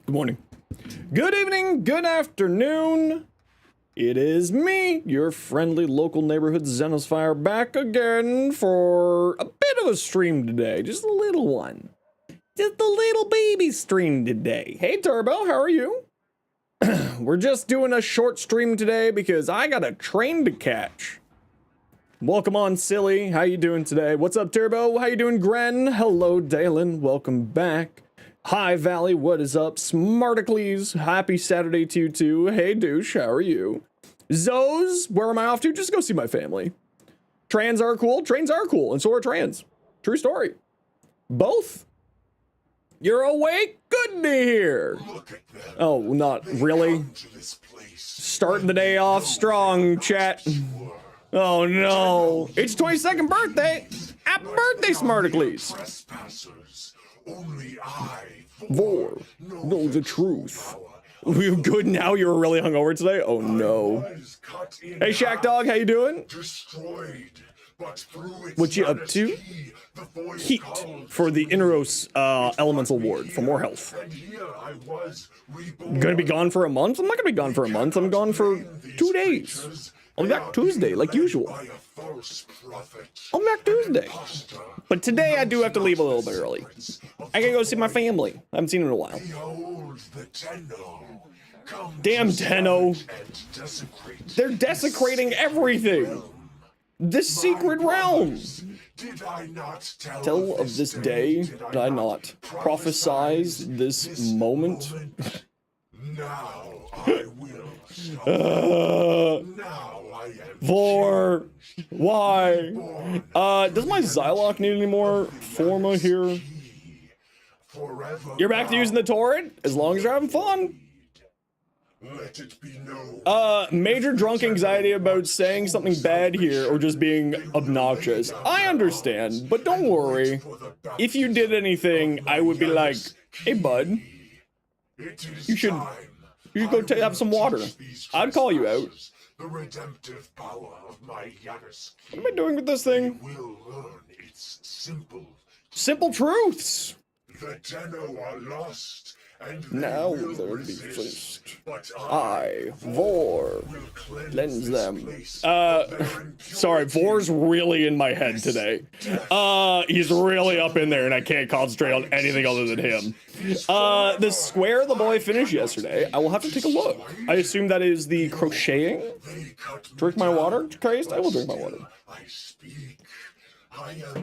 Good morning. Good evening, good afternoon. It is me, your friendly local neighborhood Zenosfire, back again for a bit of a stream today. Just a little one. Just a little baby stream today. Hey Turbo, how are you? We're just doing a short stream today because I got a train to catch. Welcome on, Silly. How you doing today? What's up, Turbo? How you doing, Gren? Hello, Dalen. Welcome back. Hi, Valley. What is up? Smarticles. Happy Saturday to you, too. Hey, douche. How are you? Zoes. Where am I off to? Just go see my family. Trans are cool. Trains are cool. And so are trans. True story. Both. You're awake? Good to hear. Oh, not really. Starting the day off strong, chat. Oh no, it's 22nd birthday! Happy birthday, Smarticles! Only I, Vor, know the truth. You good now? You were really hungover today? Oh no. Hey Shack Dog, how you doing? What you up to? Heat for the Inros Elemental Ward for more health. Gonna be gone for a month? I'm not gonna be gone for a month. I'm gone for 2 days. I'll be back Tuesday, like usual. I'll be back Tuesday. But today I do have to leave a little bit early. I gotta go see my family. I haven't seen them in a while. Damn Tenno. They're desecrating everything. This secret realm. Tell of this day, did I not prophesize this moment? Now I will. Vor, why? Does my Xylock need any more Forma here? You're back to using the torrent? As long as you're having fun. Let it be known. Major drunk anxiety about saying something bad here or just being obnoxious. I understand, but don't worry. If you did anything, I would be like, hey bud, you should go have some water. I'd call you out. The redemptive power of my Yanis. What am I doing with this thing? Will learn its simple truths. The Tenno are lost, and now they'll be first. But I, Vor, cleanse them. Sorry, Vor's really in my head today. He's really up in there, and I can't concentrate on anything other than him. The square the boy finished yesterday, I will have to take a look. I assume that is the crocheting. Drink my water, Christ? I will drink my water.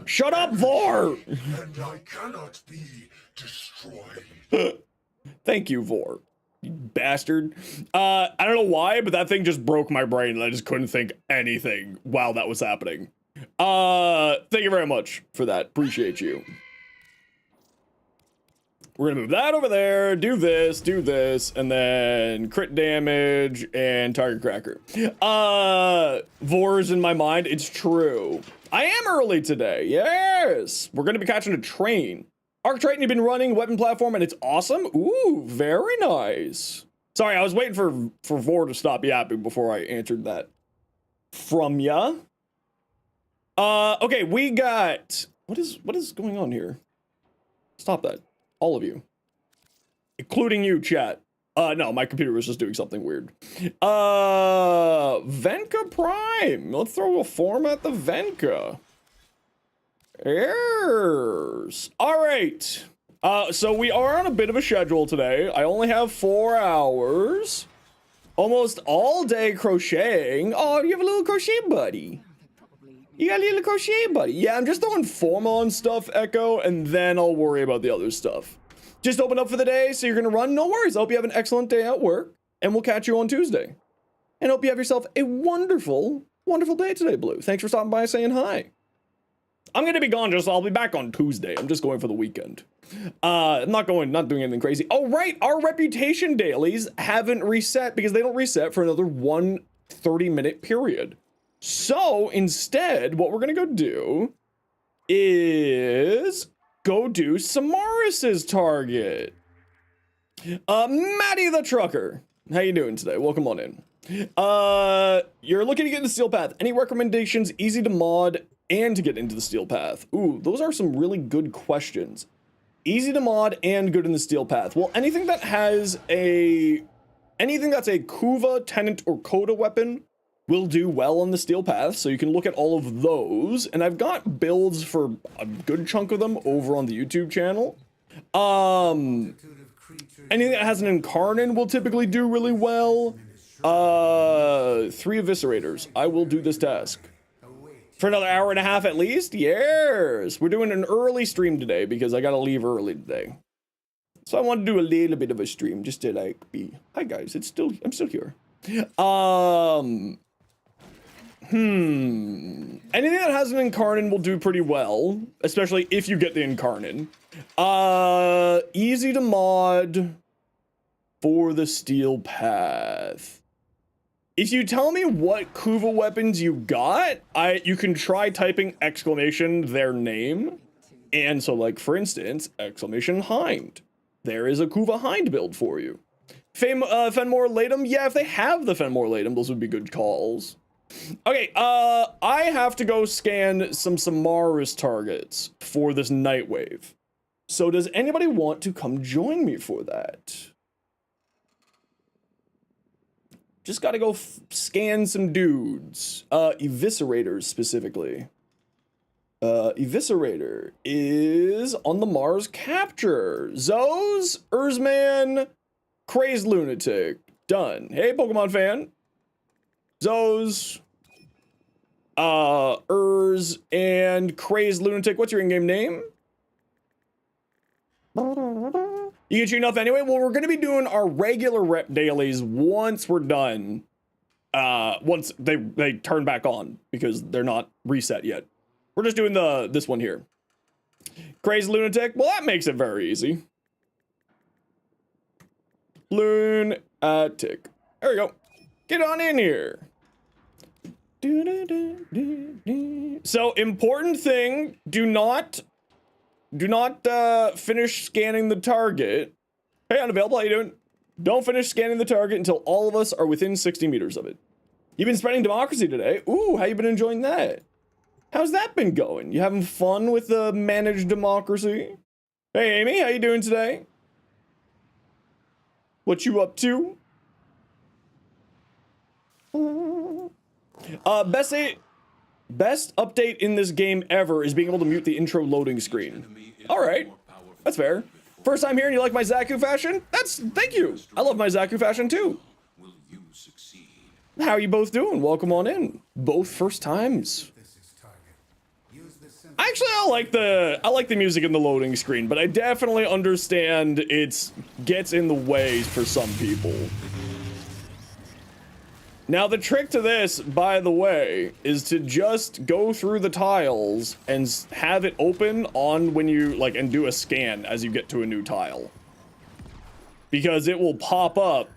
Shut up, Vor! And I cannot be destroyed. Thank you, Vor. You bastard. I don't know why, but that thing just broke my brain and I just couldn't think anything while that was happening. Thank you very much for that. Appreciate you. We're gonna move that over there, do this, and then crit damage and target cracker. Vor's in my mind, it's true. I am early today, yes! We're gonna be catching a train. Arc Triton, you've been running weapon platform and it's awesome. Ooh, very nice. Sorry, I was waiting for Vor to stop yapping before I answered that from ya. Okay, we got, what is going on here? Stop that. All of you. Including you, chat. No, my computer was just doing something weird. Venka Prime. Let's throw a form at the Venka. Yes. All right. So we are on a bit of a schedule today. I only have 4 hours. Almost all day crocheting. Oh, you have a little crochet buddy. You got a little crochet buddy. Yeah, I'm just throwing form on stuff, Echo, and then I'll worry about the other stuff. Just open up for the day, so you're gonna run. No worries. I hope you have an excellent day at work, and we'll catch you on Tuesday. And hope you have yourself a wonderful, wonderful day today, Blue. Thanks for stopping by and saying hi. I'm gonna be gone, I'll be back on Tuesday. I'm just going for the weekend. I'm not doing anything crazy. Oh, right, our reputation dailies haven't reset because they don't reset for another 1 30-minute period. So instead, what we're gonna go do is go do Samaris's target. Maddie the Trucker. How you doing today? Welcome on in. You're looking to get into Steel Path. Any recommendations? Easy to mod and to get into the Steel Path. Ooh, those are some really good questions. Easy to mod and good in the steel path. Well, anything that's a Kuva, Tenant, or Coda weapon will do well on the steel path, so you can look at all of those. And I've got builds for a good chunk of them over on the YouTube channel. Anything that has an Incarnon will typically do really well. 3 Eviscerators. I will do this task. For another hour and a half at least? Yes! We're doing an early stream today because I gotta leave early today. So I want to do a little bit of a stream just to like be, hi guys, I'm still here. Anything that has an Incarnon will do pretty well, especially if you get the Incarnon. Easy to mod for the steel path. If you tell me what Kuva weapons you got, you can try typing exclamation their name. And so like, for instance, exclamation Hind. There is a Kuva Hind build for you. Fenmore Latum? Yeah, if they have the Fenmore Latum, those would be good calls. Okay, I have to go scan some Samaras targets for this Nightwave. So does anybody want to come join me for that? Just gotta go scan some dudes. Eviscerators specifically. Eviscerator is on the Mars Capture. Zoes, Urzman, Crazed Lunatic. Done. Hey, Pokemon fan. Zoes, Urz, and Crazed Lunatic. What's your in-game name? You get you enough anyway? Well, we're going to be doing our regular rep dailies once we're done. Once they turn back on because they're not reset yet. We're just doing this one here. Crazed Lunatic. Well, that makes it very easy. Lunatic. There we go. Get on in here. So, important thing, do not finish scanning the target. Hey, unavailable, how you doing? Don't finish scanning the target until all of us are within 60 meters of it. You've been spreading democracy today. Ooh, how you been enjoying that? How's that been going? You having fun with the managed democracy? Hey, Amy, how you doing today? What you up to? Best update in this game ever is being able to mute the intro loading screen. All right, that's fair. First time here and you like my Zaku fashion? Thank you. I love my Zaku fashion too. How are you both doing? Welcome on in. Both first times. Actually, I like the music in the loading screen, but I definitely understand it gets in the way for some people. Now, the trick to this, by the way, is to just go through the tiles and have it open on when you, like, and do a scan as you get to a new tile. Because it will pop up.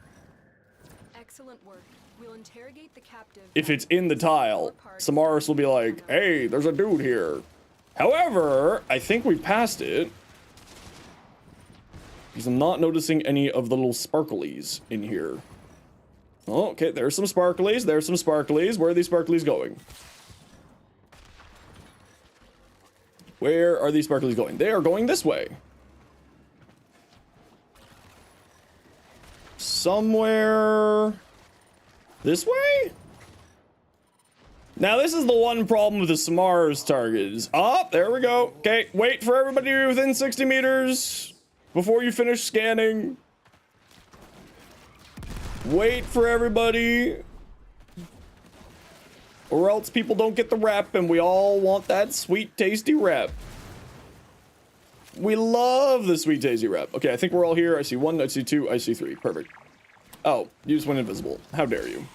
Excellent work. We'll interrogate the captive. If it's in the tile, Samaras will be like, hey, there's a dude here. However, I think we passed it. Because I'm not noticing any of the little sparklies in here. Oh, okay, there's some sparklies. There's some sparklies. Where are these sparklies going? Where are these sparklies going? They are going this way. Somewhere this way? Now, this is the one problem with the Samaras targets. Oh, there we go. Okay, wait for everybody to be within 60 meters before you finish scanning. Wait for everybody, or else people don't get the rep, and we all want that sweet, tasty rep. We love the sweet, tasty rep. Okay, I think we're all here. I see 1, I see 2, I see 3. Perfect. Oh, you just went invisible. How dare you?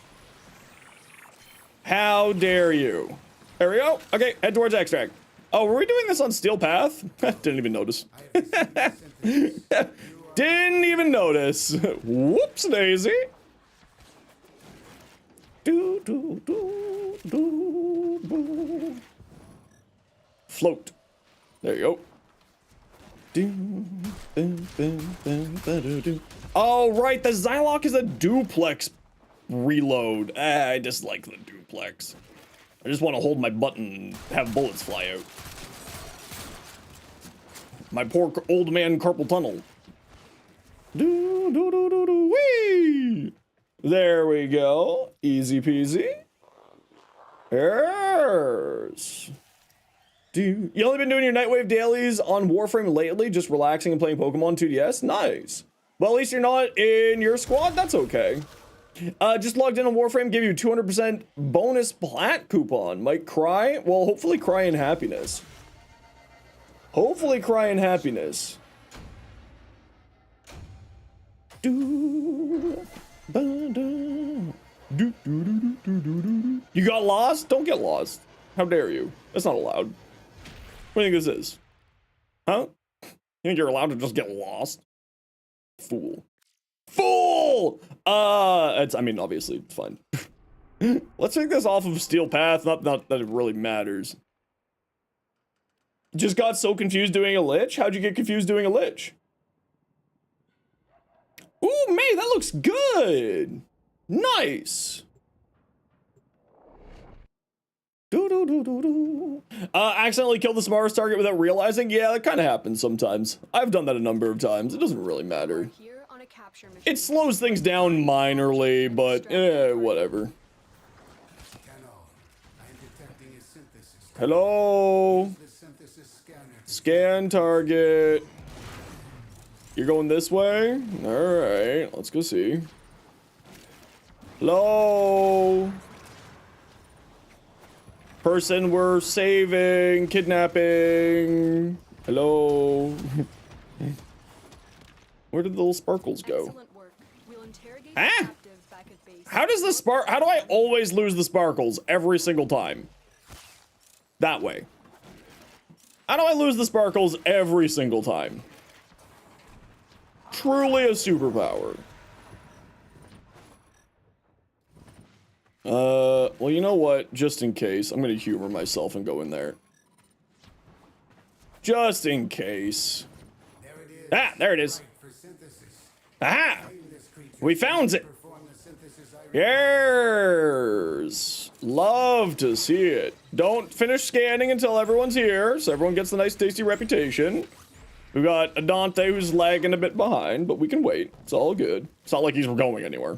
How dare you? There we go. Okay, head towards extract. Oh, were we doing this on Steel Path? Didn't even notice. Didn't even notice. Whoops daisy. Float. There you go. Oh, right. The Zylock is a duplex reload. I dislike the duplex. I just want to hold my button and have bullets fly out. My poor old man carpal tunnel. Do, do, do, do, do, wee! There we go. Easy peasy. Yes. You only been doing your Nightwave dailies on Warframe lately, just relaxing and playing Pokemon 2DS? Nice. Well, at least you're not in your squad. That's okay. Just logged in on Warframe, give you 200% bonus plat coupon. Might cry? Well, hopefully cry in happiness. Hopefully cry in happiness. You got lost? Don't get lost. How dare you? That's not allowed. What do you think this is? Huh? You think you're allowed to just get lost? Fool. Fool! I mean, obviously, it's fine. Let's take this off of Steel Path. Not that it really matters. Just got so confused doing a Lich? How'd you get confused doing a Lich? Ooh, May, that looks good! Nice! Accidentally killed the smartest target without realizing? Yeah, that kind of happens sometimes. I've done that a number of times. It doesn't really matter. It slows things down minorly, but whatever. Hello? Scan target. You're going this way? Alright, let's go see. Hello? Person we're saving, kidnapping. Hello? Where did the little sparkles go? Ah! How does the how do I always lose the sparkles every single time? That way. How do I lose the sparkles every single time? Truly a superpower. Well, you know what? Just in case, I'm gonna humor myself and go in there. Just in case. Ah, there it is. Aha! We found it! Yes! Love to see it. Don't finish scanning until everyone's here, so everyone gets the nice tasty reputation. We've got a Dante who's lagging a bit behind, but we can wait. It's all good. It's not like he's going anywhere.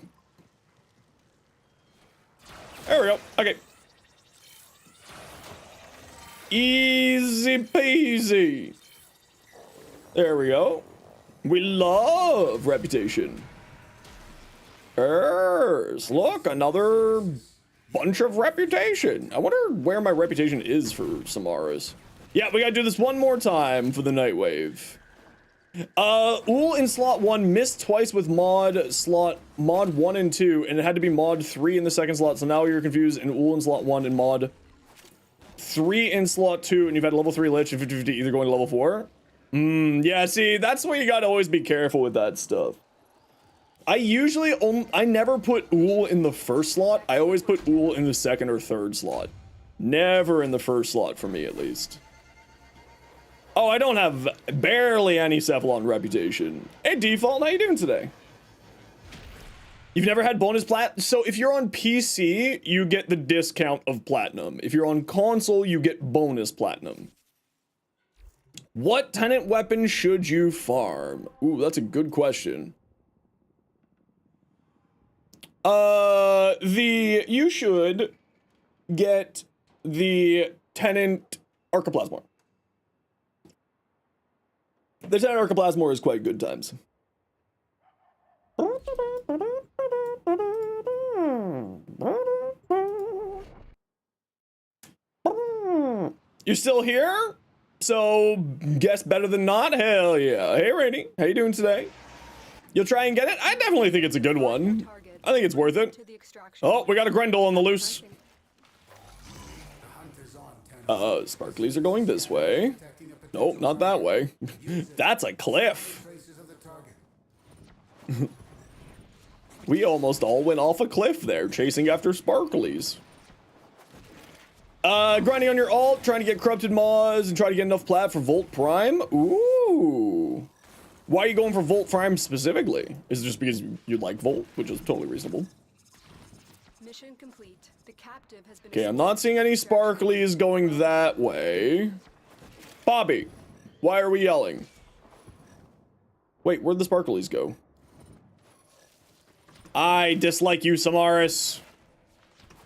There we go. Okay. Easy peasy. There we go. We love reputation. Look, another bunch of reputation. I wonder where my reputation is for Samaras. Yeah, we gotta do this one more time for the Nightwave. Ull in slot 1 missed twice with mod 1 and 2, and it had to be mod 3 in the second slot, so now you're confused, and Ull in slot 1 and mod 3 in slot 2, and you've had level 3 Lich and 50-50 either going to level 4. Yeah, see, that's why you gotta always be careful with that stuff. I never put Ull in the first slot. I always put Ull in the second or third slot. Never in the first slot for me, at least. Oh, I don't have barely any Cephalon reputation. Hey, Default, how you doing today? You've never had bonus plat? So if you're on PC, you get the discount of platinum. If you're on console, you get bonus platinum. What tenant weapon should you farm? Ooh, that's a good question. You should get the tenant Archiplasmor. The tenant Archiplasmor is quite good times. You're still here? So, guess better than not? Hell yeah. Hey, Rainy. How you doing today? You'll try and get it? I definitely think it's a good one. I think it's worth it. Oh, we got a Grendel on the loose. Sparklies are going this way. Nope, not that way. That's a cliff. We almost all went off a cliff there, chasing after Sparklies. Grinding on your alt, trying to get corrupted mods, and try to get enough plat for Volt Prime. Ooh. Why are you going for Volt Prime specifically? Is it just because you like Volt, which is totally reasonable? Mission complete. The captive has been. Okay, I'm not seeing any Sparklies going that way. Bobby, Why are we yelling? Wait, where'd the sparklies go? I dislike you, Samaris.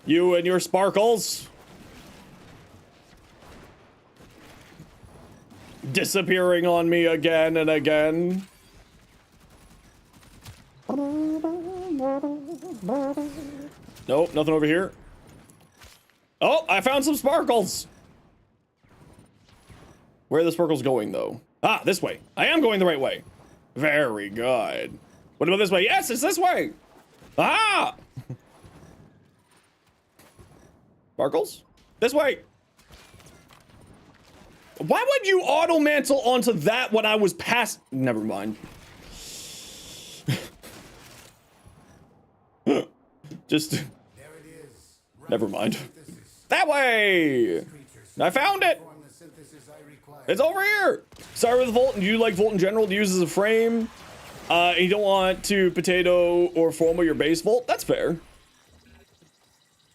You and your sparkles. Disappearing on me again and again. Nope, nothing over here. Oh, I found some sparkles. Where are the sparkles going, though? Ah, this way. I am going the right way. Very good. What about this way? Yes, it's this way. Ah! Sparkles? This way. Why would you auto mantle onto that when I was past? Never mind. Just. There it is. Never mind. That way. I found it. It's over here. Sorry with the Volt. Do you like Volt in general to use as a frame? And you don't want to potato or formal your base Volt? That's fair.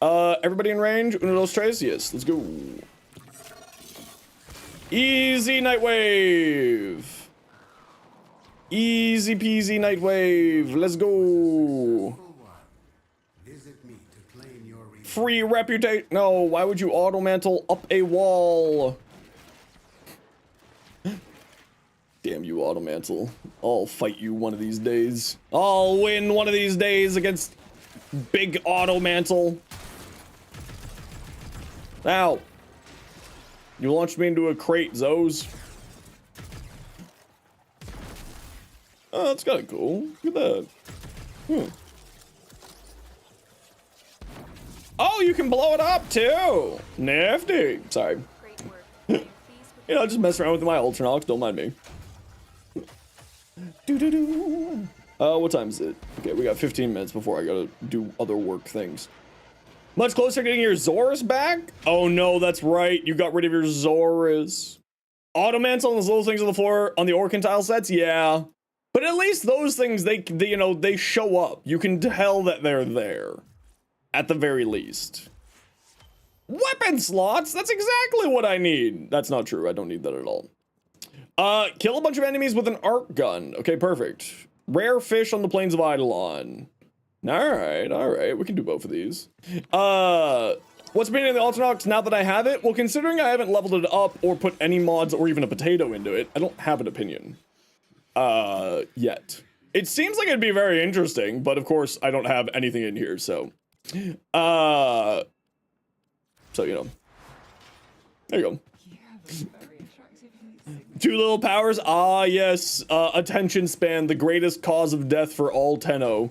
Everybody in range? Uno, dos, tres? Yes, let's go. Easy night wave. Easy peasy night wave. Let's go. Free reputation. No, why would you auto mantle up a wall? Damn you, auto mantle. I'll fight you one of these days. I'll win one of these days against big auto mantle. Ow. You launched me into a crate, Zos. Oh, that's kind of cool. Look at that. Oh, you can blow it up too. Nifty. Sorry. You know, just mess around with my Ultranox. Don't mind me. What time is it? Okay, we got 15 minutes before I gotta do other work things. Much closer to getting your Zorus back? Oh no, that's right. You got rid of your Zorus. Automantle and those little things on the floor on the Orcantile sets? Yeah. But at least those things, they you know, they show up. You can tell that they're there. At the very least. Weapon slots? That's exactly what I need. That's not true. I don't need that at all. Kill a bunch of enemies with an arc gun. Okay, perfect. Rare fish on the plains of Eidolon. Alright. We can do both of these. What's been in the Ultranox now that I have it? Well, considering I haven't leveled it up or put any mods or even a potato into it, I don't have an opinion. Yet. It seems like it'd be very interesting, but of course I don't have anything in here, so. So, you know. There you go. Two little powers. Ah, yes. Attention span, the greatest cause of death for all Tenno.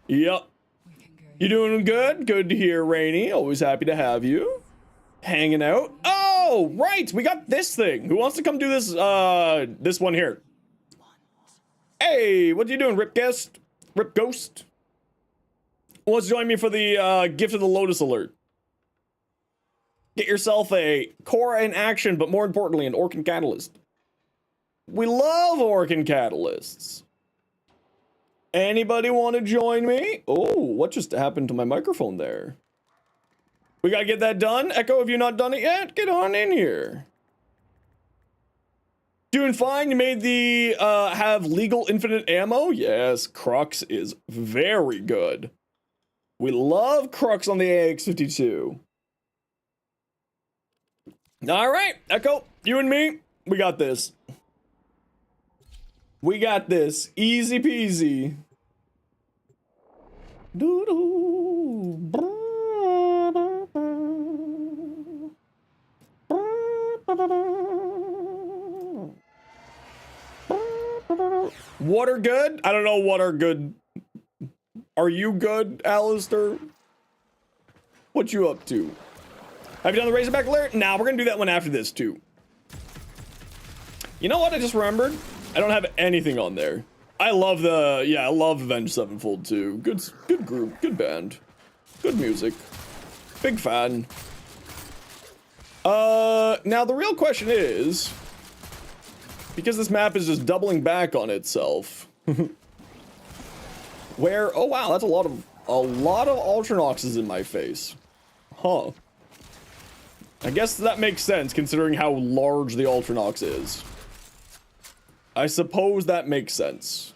Yep. You doing good? Good to hear, Rainy. Always happy to have you. Hanging out. Oh, right. We got this thing. Who wants to come do this, this one here? Hey, what you doing, Rip Guest? Rip Ghost? Who wants to join me for the, Gift of the Lotus alert? Get yourself a Korra in action, but more importantly, an Orcan Catalyst. We love Orcan Catalysts. Anybody want to join me? Oh, what just happened to my microphone there? We gotta get that done. Echo, have you not done it yet? Get on in here. Doing fine. You made the, have legal infinite ammo? Yes, Crux is very good. We love Crux on the AX-52. All right, Echo, you and me, we got this. We got this. Easy peasy. Water good? I don't know what are good. Are you good, Alistair? What you up to? Have you done the Razorback alert? Nah, we're gonna do that one after this too. You know what I just remembered? I don't have anything on there. I love the, yeah, I love Avenged Sevenfold too. Good group, good band. Good music. Big fan. Now the real question is, because this map is just doubling back on itself, where, oh wow, that's a lot of Ultranoxes in my face. Huh. I guess that makes sense considering how large the Ultranox is. I suppose that makes sense.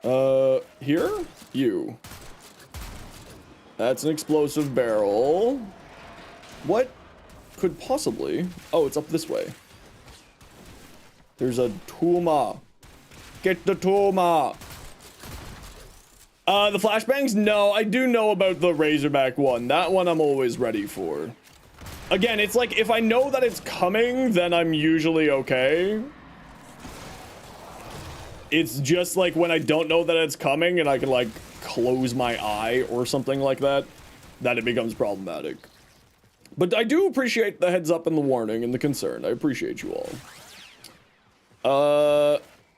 Here? You. That's an explosive barrel. What could possibly... Oh, it's up this way. There's a Tuma. Get the Tuma. The flashbangs? No, I do know about the Razorback one. That one I'm always ready for. Again, it's like, if I know that it's coming, then I'm usually okay. It's just like when I don't know that it's coming and I can like close my eye or something like that, that it becomes problematic. But I do appreciate the heads up and the warning and the concern. I appreciate you all.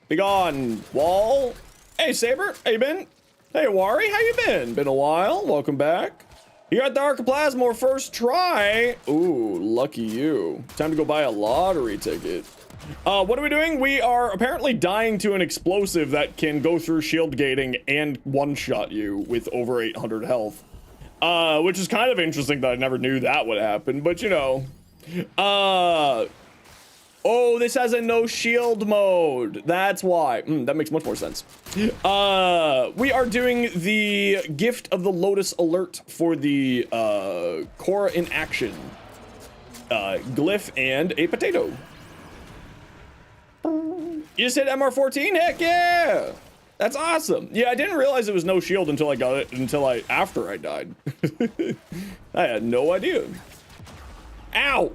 Be gone, Wall. Hey, Saber, how you been? Hey, Wari, how you been? Been a while. Welcome back. You got the Arcoplasmor first try. Ooh, lucky you. Time to go buy a lottery ticket. What are we doing? We are apparently dying to an explosive that can go through shield gating and one-shot you with over 800 health. Which is kind of interesting that I never knew that would happen, but you know. Oh, this has a no shield mode. That's why. That makes much more sense. We are doing the Gift of the Lotus alert for the Korra in action glyph and a potato. You just hit MR14? Heck yeah! That's awesome. Yeah, I didn't realize it was no shield until I got it, after I died. I had no idea. Ow!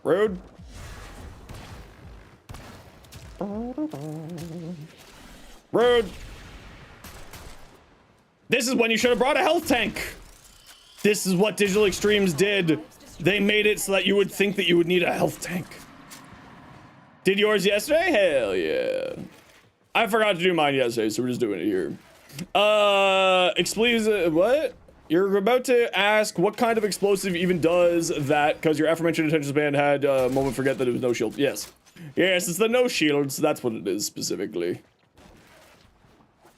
Rude. Rude. This is when you should have brought a health tank. This is what Digital Extremes did. They made it so that you would think that you would need a health tank. Did yours yesterday? Hell yeah. I forgot to do mine yesterday, so we're just doing it here. What? You're about to ask what kind of explosive even does that, because your aforementioned attention span had a moment forget that it was no shield. Yes. Yes, it's the no shields. That's what it is specifically.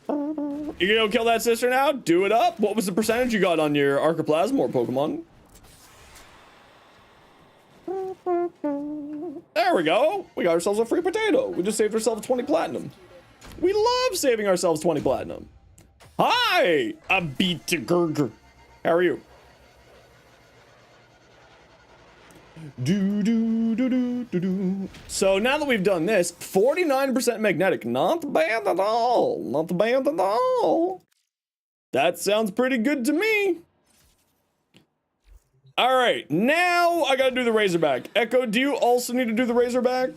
You gonna go kill that sister now? Do it up. What was the percentage you got on your Arcoplasmor Pokemon? There we go. We got ourselves a free potato. We just saved ourselves 20 platinum. We love saving ourselves 20 platinum. Hi, Abita. How are you? So now that we've done this, 49% magnetic. Not bad at all. Not bad at all. That sounds pretty good to me. All right, now I gotta do the Razorback. Echo, do you also need to do the Razorback?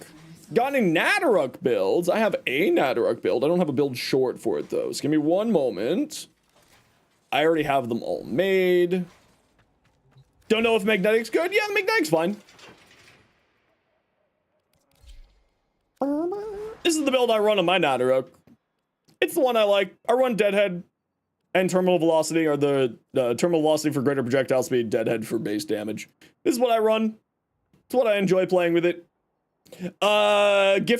Got any Nadaruk builds? I have a Nadaruk build. I don't have a build short for it though. So give me one moment. I already have them all made. Don't know if Magnetic's good. Yeah, the Magnetic's fine. This is the build I run on my Nadaruk. It's the one I like. I run Deadhead and Terminal Velocity, or the Terminal Velocity for greater projectile speed, Deadhead for base damage. This is what I run. It's what I enjoy playing with it. Gift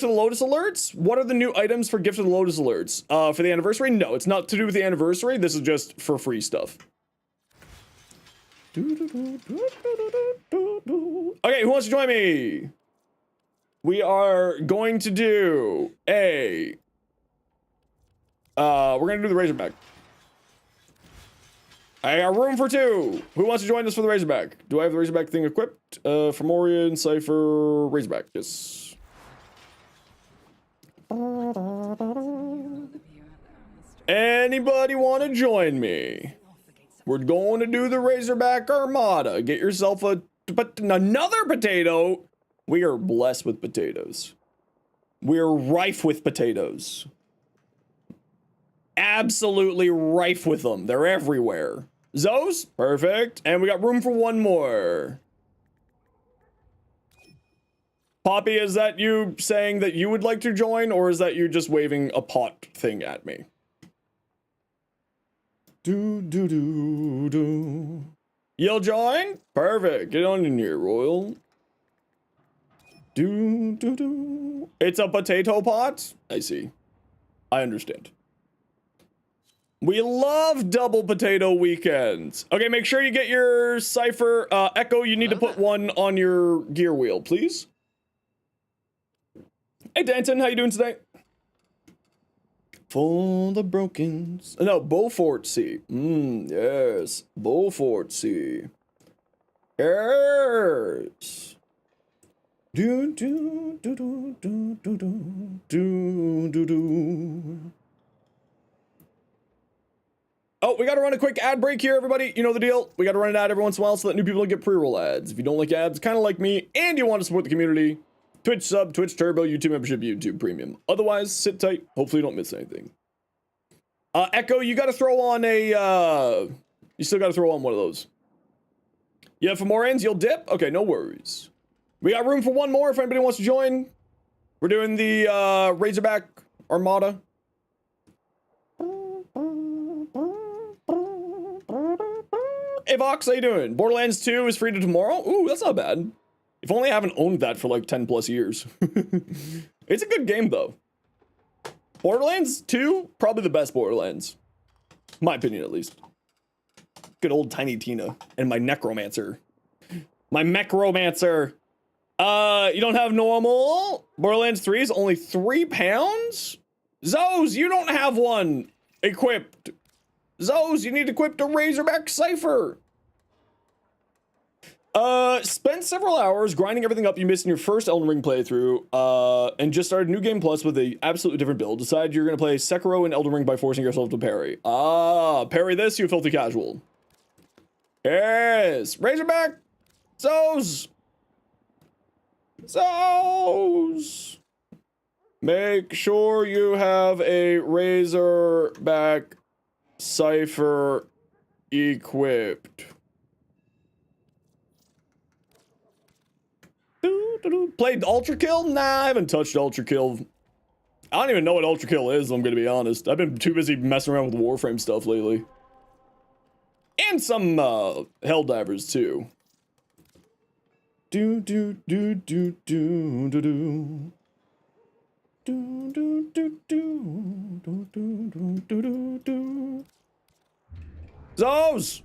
of the Lotus alerts? What are the new items for Gift of the Lotus alerts? For the anniversary? No, it's not to do with the anniversary. This is just for free stuff. Okay, who wants to join me? We are going to do a... we're going to do the Razorback. I got room for two. Who wants to join us for the Razorback? Do I have the Razorback thing equipped? Fomorian, Cypher, Razorback. Yes. Anybody want to join me? We're going to do the Razorback Armada. Get yourself another potato. We are blessed with potatoes. We're rife with potatoes. Absolutely rife with them. They're everywhere. Zos, perfect. And we got room for one more. Poppy, is that you saying that you would like to join, or is that you just waving a pot thing at me? You'll join? Perfect. Get on in here, Royal. It's a potato pot? I see. I understand. We love double potato weekends. Okay, make sure you get your Cypher. Echo, you need to put one on your gear wheel, please. Hey, Danton, how you doing today? For the broken... No, Beaufort C. Yes. Beaufort C. Yes. Do, do, do, do, do, do, do, do, do. Oh, we gotta run a quick ad break here, everybody. You know the deal. We gotta run an ad every once in a while so that new people get pre-roll ads. If you don't like ads, kind of like me, and you want to support the community, Twitch sub, Twitch Turbo, YouTube membership, YouTube Premium. Otherwise, sit tight. Hopefully you don't miss anything. Echo, you gotta throw on a, you still gotta throw on one of those. Yeah, for more ends, you'll dip? Okay, no worries. We got room for one more if anybody wants to join. We're doing the, Razorback Armada. Hey Vox, how you doing? Borderlands 2 is free to tomorrow? Ooh, that's not bad. If only I haven't owned that for like 10 plus years. It's a good game though. Borderlands 2, probably the best Borderlands. My opinion at least. Good old Tiny Tina and my Necromancer. My Mechromancer. You don't have normal? Borderlands 3 is only 3 pounds? Zoes, you don't have one equipped. Zoes, you need equipped a Razorback Cypher. Spent several hours grinding everything up you missed in your first Elden Ring playthrough, and just started New Game Plus with a absolutely different build. Decided you're gonna play Sekiro and Elden Ring by forcing yourself to parry. Parry this, you filthy casual. Yes, Razorback, Zoes. Zoes. Make sure you have a Razorback Cypher equipped. Played Ultra Kill? Nah, I haven't touched Ultra Kill. I don't even know what Ultra Kill is, I'm gonna be honest. I've been too busy messing around with Warframe stuff lately. And some, Helldivers, too. Do do do do do do do. Do do do do do do do do do. Zoes!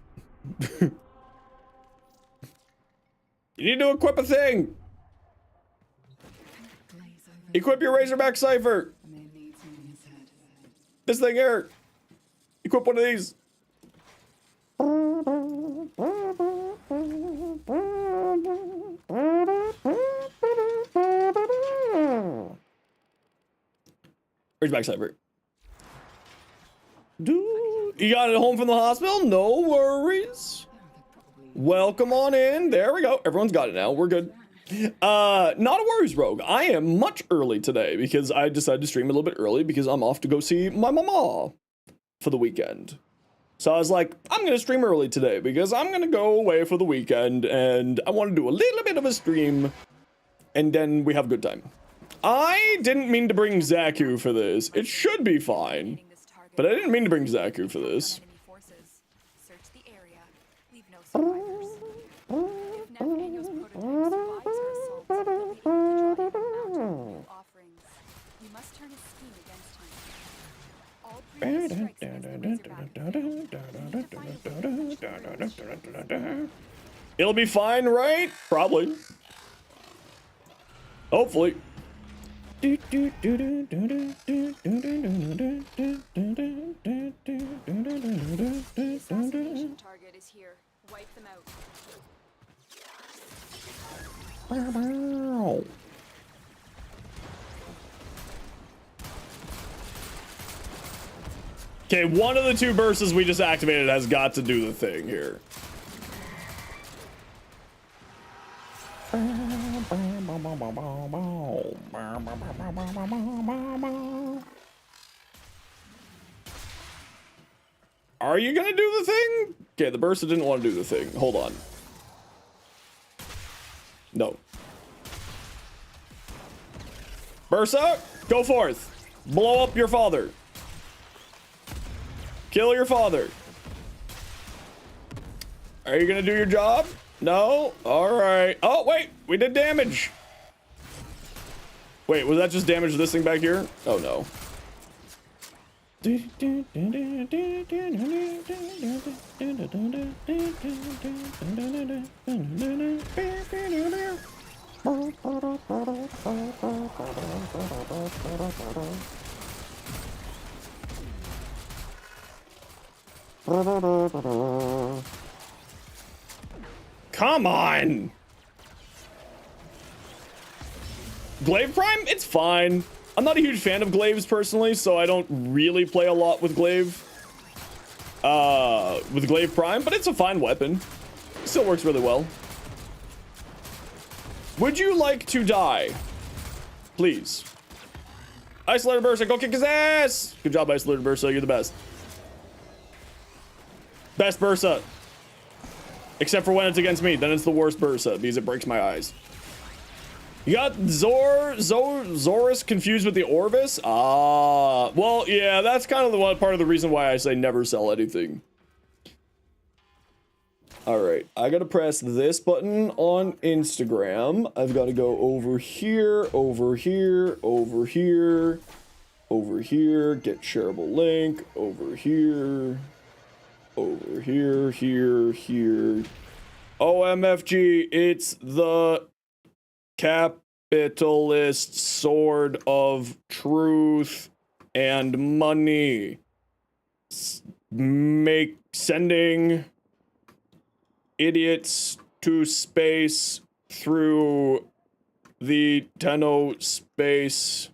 You need to equip a thing. Equip your Razorback Cypher. This thing here. Equip one of these. Razorback Cypher. You got it home from the hospital? No worries. Welcome on in. There we go. Everyone's got it now. We're good. Not a worries, Rogue. I am much early today because I decided to stream a little bit early because I'm off to go see my mama for the weekend. So I was like, I'm gonna stream early today because I'm gonna go away for the weekend and I want to do a little bit of a stream and then we have a good time. I didn't mean to bring Zaku for this. It should be fine. But I didn't mean to bring Zaku for this. It'll be fine, right? Probably. Hopefully. Assassination target is here. Wipe them out. Okay, one of the two bursts we just activated has got to do the thing here. Are you gonna do the thing? Okay, the burst didn't want to do the thing. Hold on. No. Bursa, go forth. Blow up your father. Kill your father. Are you gonna do your job? No? Alright. Oh, wait. We did damage. Wait, was that just damage to this thing back here? Oh, no. Come on! Glaive Prime? It's fine. I'm not a huge fan of glaives personally, so I don't really play a lot with glaive. With Glaive Prime, but it's a fine weapon. Still works really well. Would you like to die? Please. Isolator Bursa, go kick his ass! Good job, Isolator Bursa, you're the best. Best Bursa. Except for when it's against me, then it's the worst Bursa, because it breaks my eyes. You got Zorus confused with the Orvis? Ah, well, yeah, that's kind of the one part of the reason why I say never sell anything. All right, I gotta press this button on Instagram. I've got to go over here, over here, over here, over here, get shareable link, over here, over here, here. OMFG, it's the capitalist sword of truth and money. Sending idiots to space through the Tenno space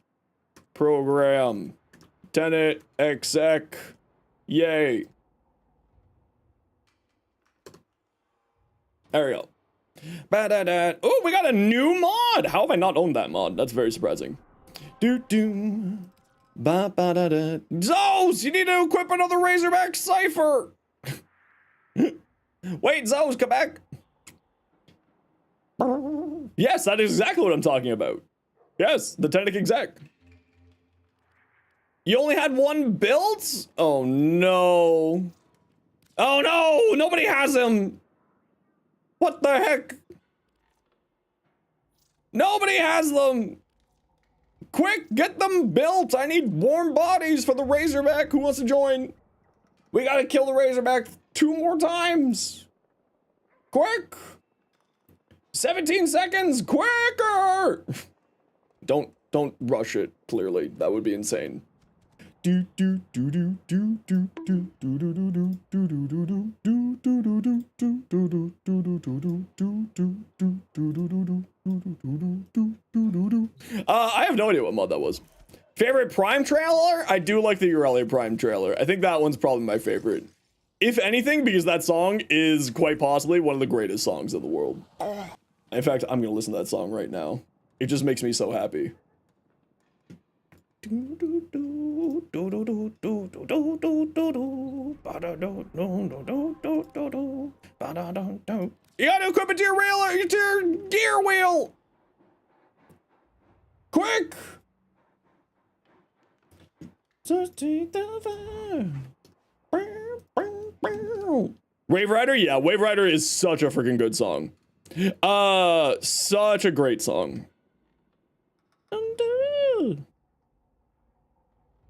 program. Tenet exec. Yay. There we go. Oh, we got a new mod. How have I not owned that mod? That's very surprising. Zos, you need to equip another Razorback Cypher. Wait, Zos, come back. Yes, that is exactly what I'm talking about. Yes, the Tenet exec. You only had one build? Oh no. Oh no, nobody has him. What the heck? Nobody has them. Quick, get them built. I need warm bodies for the Razorback. Who wants to join? We gotta kill the Razorback 2 more times. Quick. 17 seconds, quicker. Don't rush it, clearly. That would be insane. I have no idea what mod that was. Favorite Prime trailer? I do like the Aurelia Prime trailer. I think that one's probably my favorite. If anything, because that song is quite possibly one of the greatest songs in the world. In fact, I'm gonna listen to that song right now. It just makes me so happy. You gotta equip it to your gear wheel! Quick! Wave Rider? Yeah, Wave Rider is such a freaking good song. Such a great song.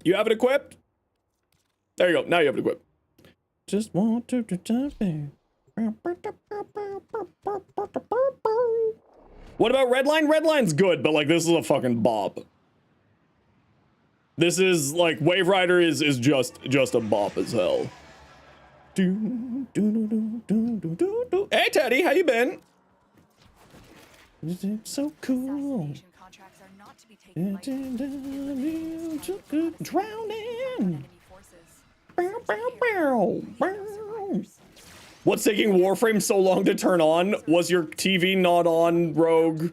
You have it equipped? There you go. Now you have it equipped. Just want to jump in. What about Redline? Redline's good, but like this is a fucking bop. This is like Wave Rider is just a bop as hell. Hey Teddy, how you been? So cool. Drowning. What's taking Warframe so long to turn on? Was your TV not on, Rogue?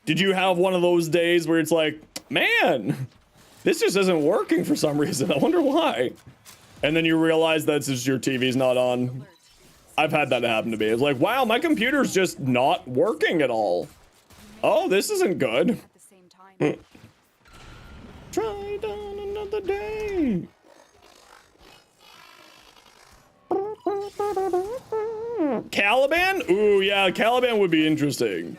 Did you have one of those days where it's like, man, this just isn't working for some reason. I wonder why. And then you realize that it's just your TV's not on. I've had that happen to me. It's like, wow, my computer's just not working at all. Oh, this isn't good. Try it on another day. Caliban? Ooh, yeah, Caliban would be interesting.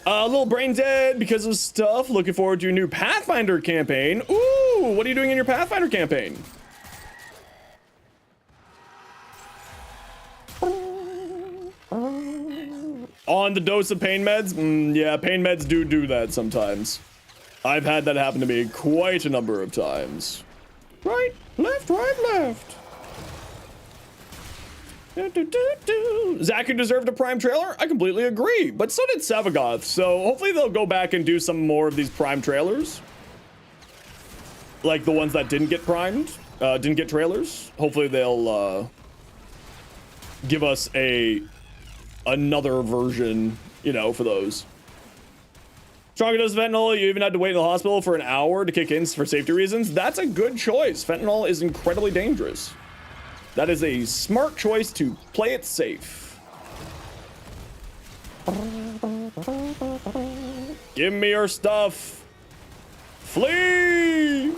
A little brain dead because of stuff. Looking forward to a new Pathfinder campaign. Ooh, Pt2, what are you doing in your Pathfinder campaign? On the dose of pain meds? Yeah, pain meds do that sometimes. I've had that happen to me quite a number of times. Right, left, Zaku deserved a Prime trailer? I completely agree, but so did Savagoth, so hopefully they'll go back and do some more of these Prime trailers. Like the ones that didn't get primed, didn't get trailers. Hopefully they'll give us another version, you know, for those. Stronger dose of fentanyl, you even had to wait in the hospital for an hour to kick in for safety reasons. That's a good choice. Fentanyl is incredibly dangerous. That is a smart choice to play it safe. Give me your stuff. Flee!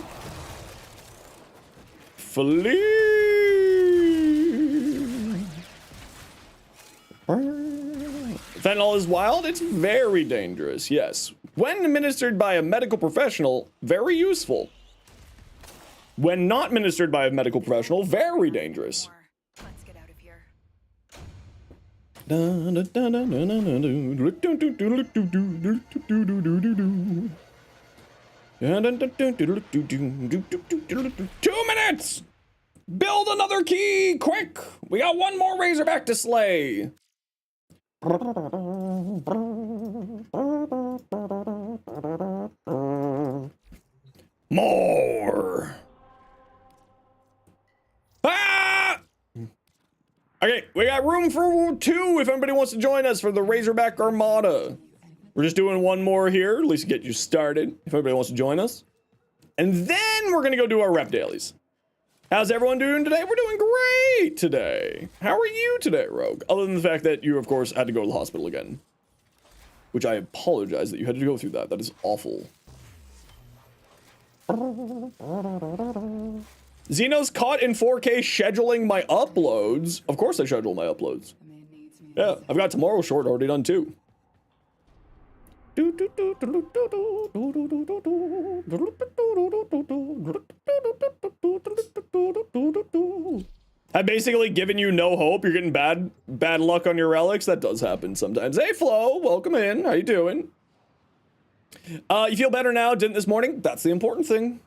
Fentanyl is wild. It's very dangerous, yes. When administered by a medical professional, very useful. When not administered by a medical professional, very dangerous. Let's get out of here. Two minutes! Build another key, quick! We got one more Razorback to slay. More. Ah! Okay, we got room for 2 if anybody wants to join us for the Razorback Armada. We're just doing one more here, at least to get you started, if anybody wants to join us. And then we're gonna go do our rep dailies. How's everyone doing today? We're doing great today. How are you today, Rogue? Other than the fact that you, of course, had to go to the hospital again. Which I apologize that you had to go through that. That is awful. Xeno's caught in 4K scheduling my uploads. Of course I schedule my uploads. Yeah, I've got tomorrow's short already done too. I've basically given you no hope. You're getting bad luck on your relics. That does happen sometimes. Hey Flo, welcome in. How you doing? You feel better now? Didn't this morning? That's the important thing.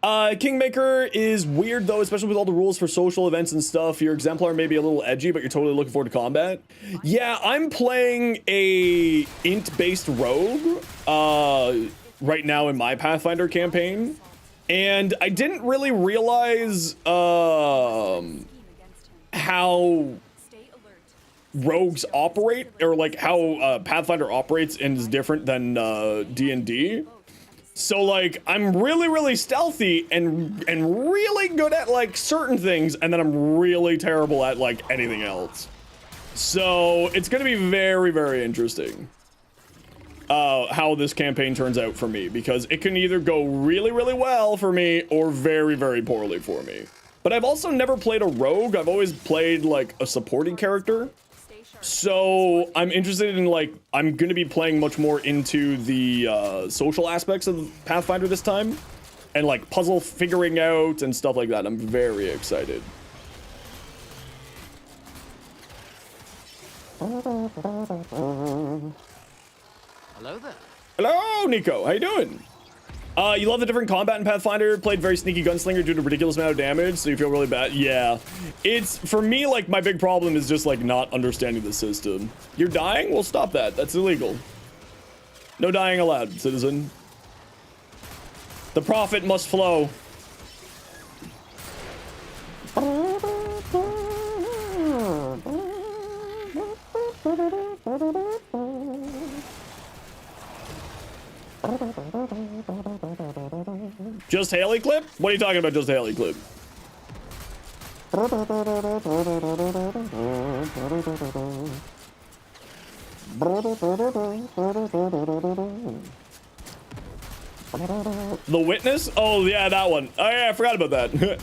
Kingmaker is weird though, especially with all the rules for social events and stuff. Your exemplar may be a little edgy, but you're totally looking forward to combat. Yeah, I'm playing a int-based rogue right now in my Pathfinder campaign, and I didn't really realize how rogues operate, or like how Pathfinder operates and is different than D&D. So like I'm really stealthy and really good at like certain things, and then I'm really terrible at like anything else. So it's gonna be very interesting how this campaign turns out for me, because it can either go really well for me or very poorly for me. But I've also never played a rogue. I've always played like a supporting character. So I'm interested in like, I'm going to be playing much more into the social aspects of Pathfinder this time, and like puzzle figuring out and stuff like that. I'm very excited. Hello there. Hello, Nico. How you doing? You love the different combat in Pathfinder, played very sneaky gunslinger due to ridiculous amount of damage, so you feel really bad. Yeah, it's, for me, like, my big problem is just, like, not understanding the system. You're dying? Well, stop that. That's illegal. No dying allowed, citizen. The profit must flow. Just Haley clip? What are you talking about, just Haley clip? The Witness? Oh, yeah, that one. Oh, yeah, I forgot about that.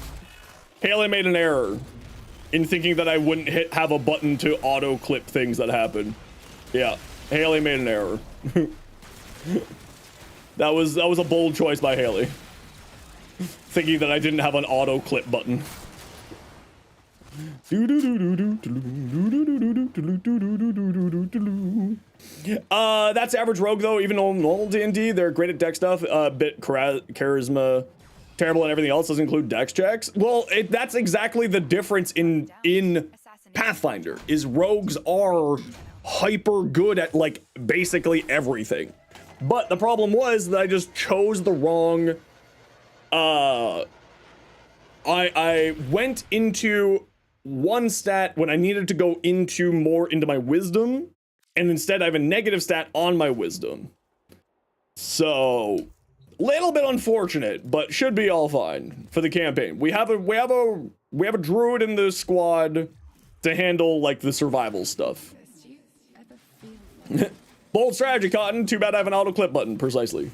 Haley made an error in thinking that I wouldn't have a button to auto clip things that happen. Yeah, Haley made an error. That was a bold choice by Haley. Thinking that I didn't have an auto clip button. That's average rogue though. Even though normal D&D, they're great at dex stuff. Bit charisma, terrible, and everything else doesn't include dex checks. Well, that's exactly the difference in Pathfinder. Is rogues are hyper good at like basically everything, but the problem was that I just chose the wrong. I went into one stat when I needed to go into more into my wisdom, and instead I have a negative stat on my wisdom. So, little bit unfortunate, but should be all fine for the campaign. We have a druid in the squad to handle like the survival stuff. Bold strategy, Cotton. Too bad I have an auto clip button. Precisely.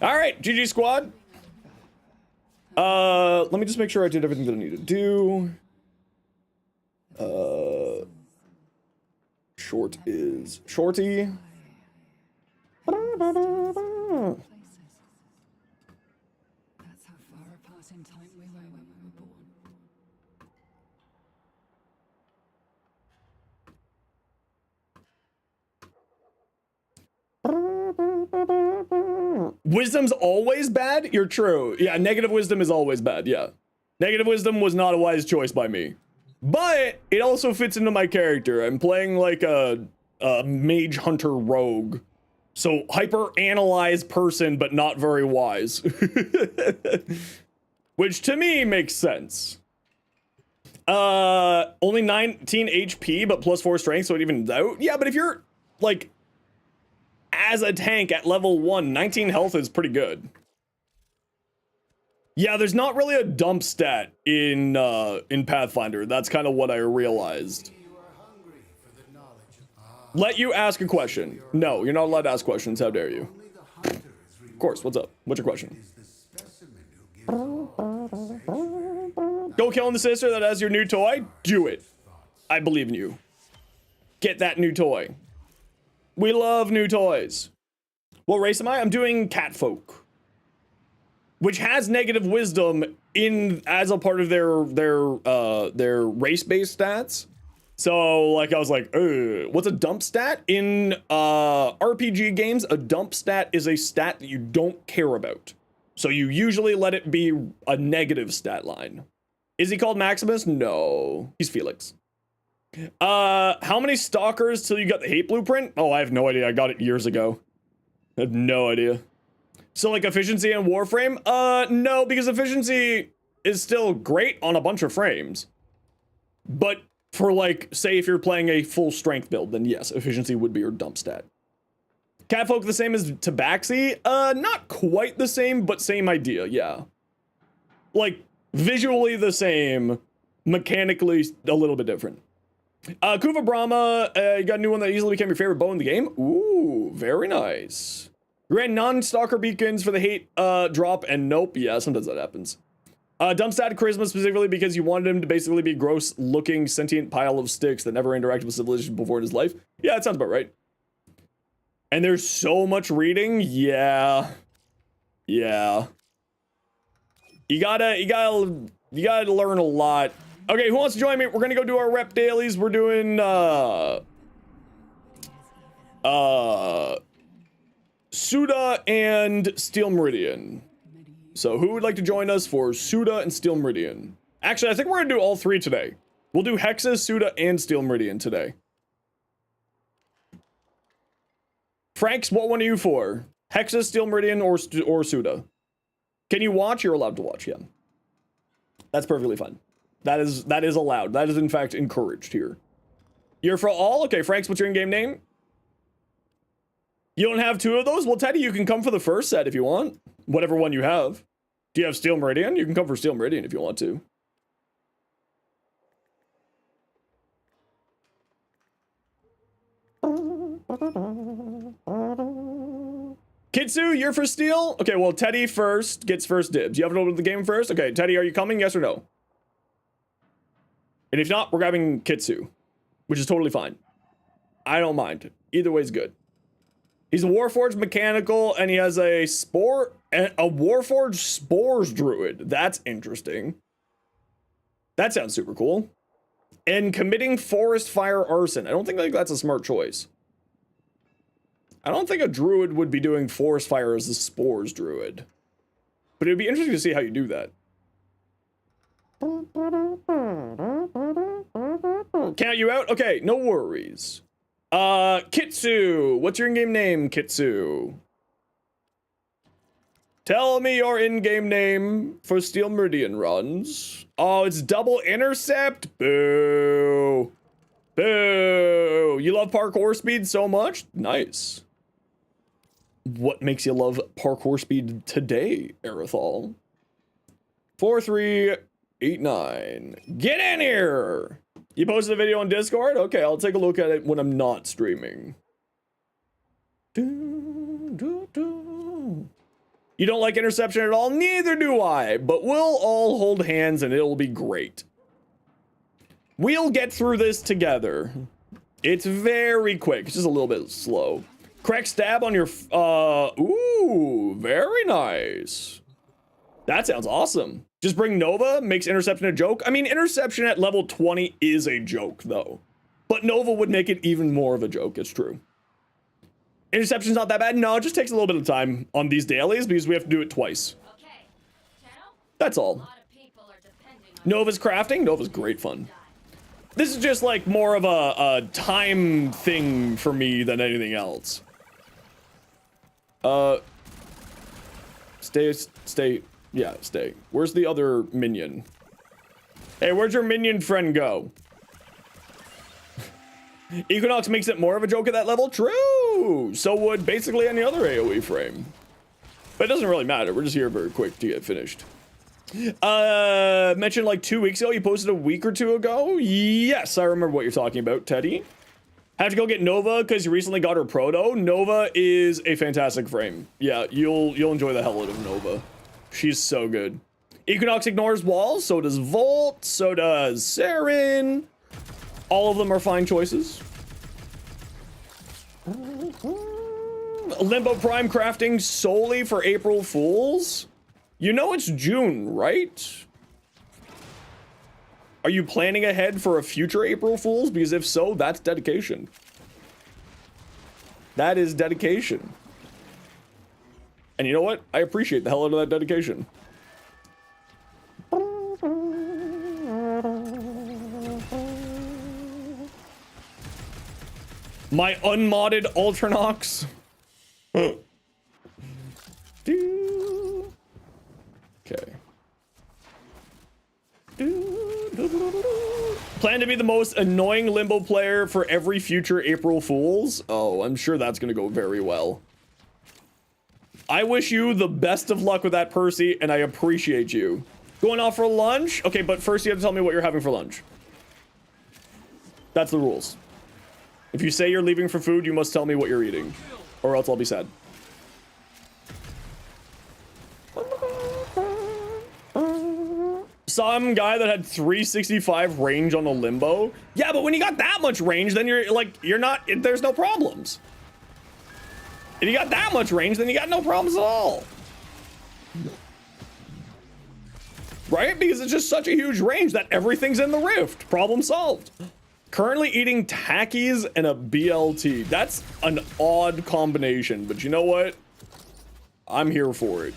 All right, GG squad. Let me just make sure I did everything that I need to do. Short is shorty. That's how far apart in time we were when we were born. Wisdom's always bad? You're true. Yeah, negative wisdom is always bad, yeah. Negative wisdom was not a wise choice by me. But it also fits into my character. I'm playing like a mage hunter rogue. So hyper-analyzed person, but not very wise. Which to me makes sense. Only 19 HP, but plus 4 strength, so it evens out. Yeah, but if you're like as a tank at level 1, 19 health is pretty good. Yeah, there's not really a dump stat in Pathfinder. That's kind of what I realized. Let you ask a question. No, you're not allowed to ask questions. How dare you? Of course, what's up? What's your question? Go killing the sister that has your new toy? Do it. I believe in you. Get that new toy. We love new toys. What race am I? I'm doing Catfolk, which has negative wisdom in as a part of their race-based stats. So like I was like, what's a dump stat? In RPG games, a dump stat is a stat that you don't care about. So you usually let it be a negative stat line. Is he called Maximus? No, he's Felix. How many stalkers till you got the hate blueprint? Oh, I have no idea. I got it years ago. I have no idea. So like efficiency and warframe? No, because efficiency is still great on a bunch of frames. But for like, say if you're playing a full strength build, then yes, efficiency would be your dump stat. Catfolk the same as Tabaxi? Not quite the same, but same idea, yeah. Like, visually the same, mechanically a little bit different. Kuva Brahma, you got a new one that easily became your favorite bow in the game? Ooh, very nice. Grant non-stalker beacons for the hate drop, and nope, yeah, sometimes that happens. Dump stat charisma specifically because you wanted him to basically be a gross-looking sentient pile of sticks that never interacted with civilization before in his life. Yeah, that sounds about right. And there's so much reading, yeah. Yeah. You gotta learn a lot. Okay, who wants to join me? We're gonna go do our rep dailies. We're doing, Suda and Steel Meridian. So who would like to join us for Suda and Steel Meridian? Actually, I think we're gonna do all three today. We'll do Hexes, Suda, and Steel Meridian today. Franks, what one are you for? Hexes, Steel Meridian, or Suda? Can you watch? You're allowed to watch, yeah. That's perfectly fine. That is allowed. That is in fact encouraged here. You're for all? Okay, Franks, what's your in-game name? You don't have two of those? Well, Teddy, you can come for the first set if you want. Whatever one you have. Do you have Steel Meridian? You can come for Steel Meridian if you want to. Kitsu, you're for Steel? Okay, well, Teddy first gets first dibs. You have to open the game first? Okay, Teddy, are you coming? Yes or no? And if not, we're grabbing Kitsu, which is totally fine. I don't mind. Either way is good. He's a Warforged mechanical, and he has a Warforged spores druid. That's interesting. That sounds super cool. And committing forest fire arson. I don't think that's a smart choice. I don't think a druid would be doing forest fire as a spores druid. But it'd be interesting to see how you do that. Count you out? Okay, no worries. Kitsu. What's your in-game name, Kitsu? Tell me your in-game name for Steel Meridian runs. Oh, it's double intercept? Boo. Boo. You love parkour speed so much? Nice. What makes you love parkour speed today, Aerithal? 4389. Get in here! You posted a video on Discord? Okay, I'll take a look at it when I'm not streaming. You don't like interception at all? Neither do I, but we'll all hold hands and it'll be great. We'll get through this together. It's very quick. It's just a little bit slow. Correct stab on your... ooh, very nice. That sounds awesome. Just bring Nova, makes interception a joke. I mean, interception at level 20 is a joke, though. But Nova would make it even more of a joke, it's true. Interception's not that bad. No, it just takes a little bit of time on these dailies because we have to do it twice. Okay. Channel? That's all. A lot of people are depending on Nova's crafting? Nova's great fun. This is just like more of a time thing for me than anything else. Stay. Yeah, stay. Where's the other minion? Hey, where'd your minion friend go? Equinox makes it more of a joke at that level? True! So would basically any other AoE frame. But it doesn't really matter. We're just here very quick to get finished. Mentioned like 2 weeks ago. You posted a week or two ago? Yes, I remember what you're talking about, Teddy. Have to go get Nova because you recently got her proto. Nova is a fantastic frame. Yeah, you'll enjoy the hell out of Nova. She's so good. Equinox ignores walls, so does Volt, so does Saren. All of them are fine choices. Limbo Prime crafting solely for April Fools? You know it's June, right? Are you planning ahead for a future April Fools? Because if so, that's dedication. That is dedication. And you know what? I appreciate the hell out of that dedication. My unmodded Ultranox. Okay. Plan to be the most annoying Limbo player for every future April Fools? Oh, I'm sure that's gonna go very well. I wish you the best of luck with that, Percy, and I appreciate you. Going off for lunch? Okay, but first you have to tell me what you're having for lunch. That's the rules. If you say you're leaving for food, you must tell me what you're eating, or else I'll be sad. Some guy that had 365 range on a Limbo. Yeah, but when you got that much range, then there's no problems. If you got that much range, then you got no problems at all. Right? Because it's just such a huge range that everything's in the rift. Problem solved. Currently eating Takis and a BLT. That's an odd combination, but you know what? I'm here for it.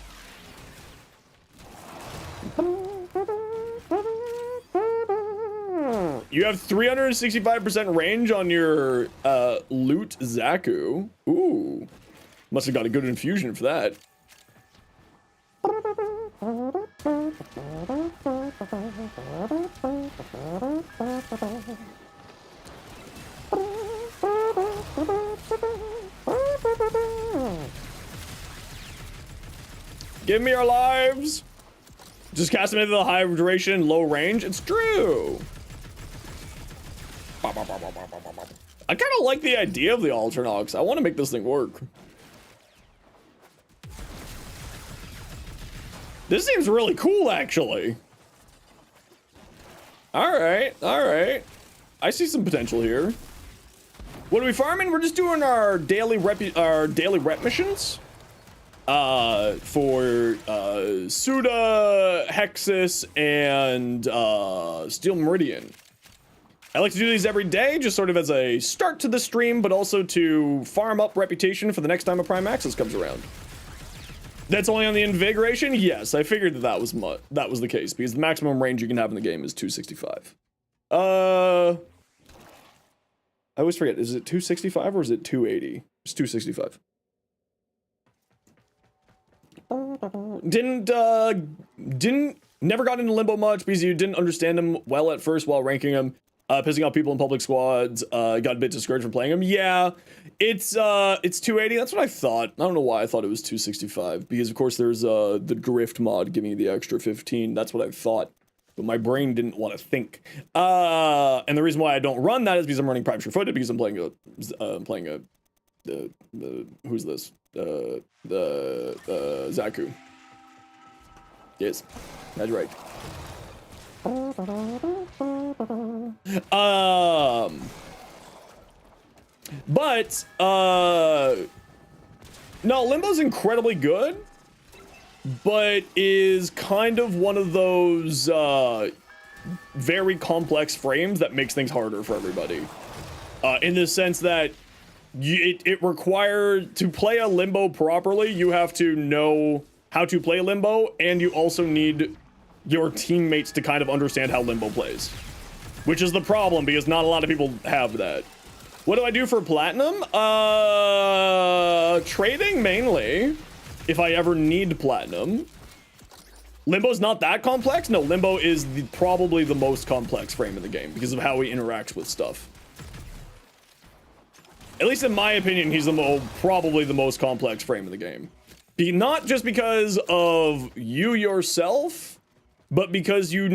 You have 365% range on your loot Zaku. Ooh. Must have got a good infusion for that. Give me our lives. Just cast them into the high duration, low range. It's true. I kind of like the idea of the Ultranox. I want to make this thing work. This seems really cool, actually. All right, all right. I see some potential here. What are we farming? We're just doing our daily rep missions. For Suda, Hexus, and Steel Meridian. I like to do these every day, just sort of as a start to the stream, but also to farm up reputation for the next time a Prime Access comes around. That's only on the Invigoration? Yes, I figured that was the case, because the maximum range you can have in the game is 265. I always forget, is it 265 or is it 280? It's 265. Never got into Limbo much because you didn't understand him well at first while ranking him. Pissing off people in public squads, got a bit discouraged from playing him. Yeah, it's 280. That's what I thought. I don't know why I thought it was 265 because of course there's the drift mod giving you the extra 15. That's what I thought, but my brain didn't want to think. And the reason why I don't run that is because I'm running Prime Sure-Footed because I'm playing who's this? Zaku. Yes, that's right. No, Limbo's incredibly good, but is kind of one of those very complex frames that makes things harder for everybody. In the sense that it required to play a Limbo properly, you have to know how to play Limbo, and you also need your teammates to kind of understand how Limbo plays, which is the problem because not a lot of people have that. What do I do for platinum? Trading mainly, if I ever need platinum. Limbo's not that complex. No, Limbo is probably the most complex frame in the game because of how he interacts with stuff. At least in my opinion, he's probably the most complex frame in the game. Not just because of you yourself, but because your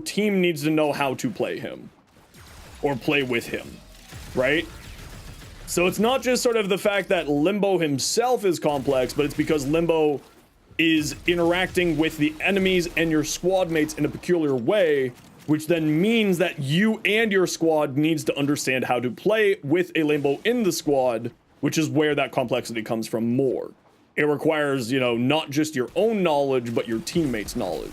team needs to know how to play him. Or play with him, right? So it's not just sort of the fact that Limbo himself is complex, but it's because Limbo is interacting with the enemies and your squad mates in a peculiar way, which then means that you and your squad needs to understand how to play with a Limbo in the squad, which is where that complexity comes from more. It requires, not just your own knowledge, but your teammates' knowledge.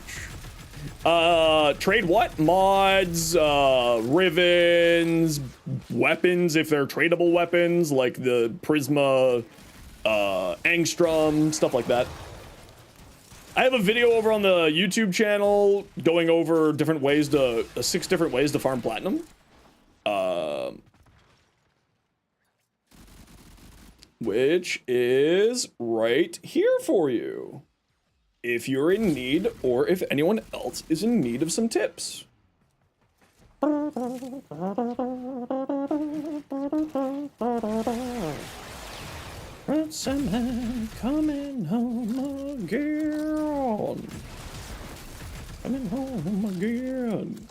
Trade what? Mods, rivens, weapons, if they're tradable weapons, like the Prisma, Angstrom, stuff like that. I have a video over on the YouTube channel going over 6 different ways to farm platinum. Which is right here for you, if you're in need or if anyone else is in need of some tips. It's a man coming home again. Coming home again.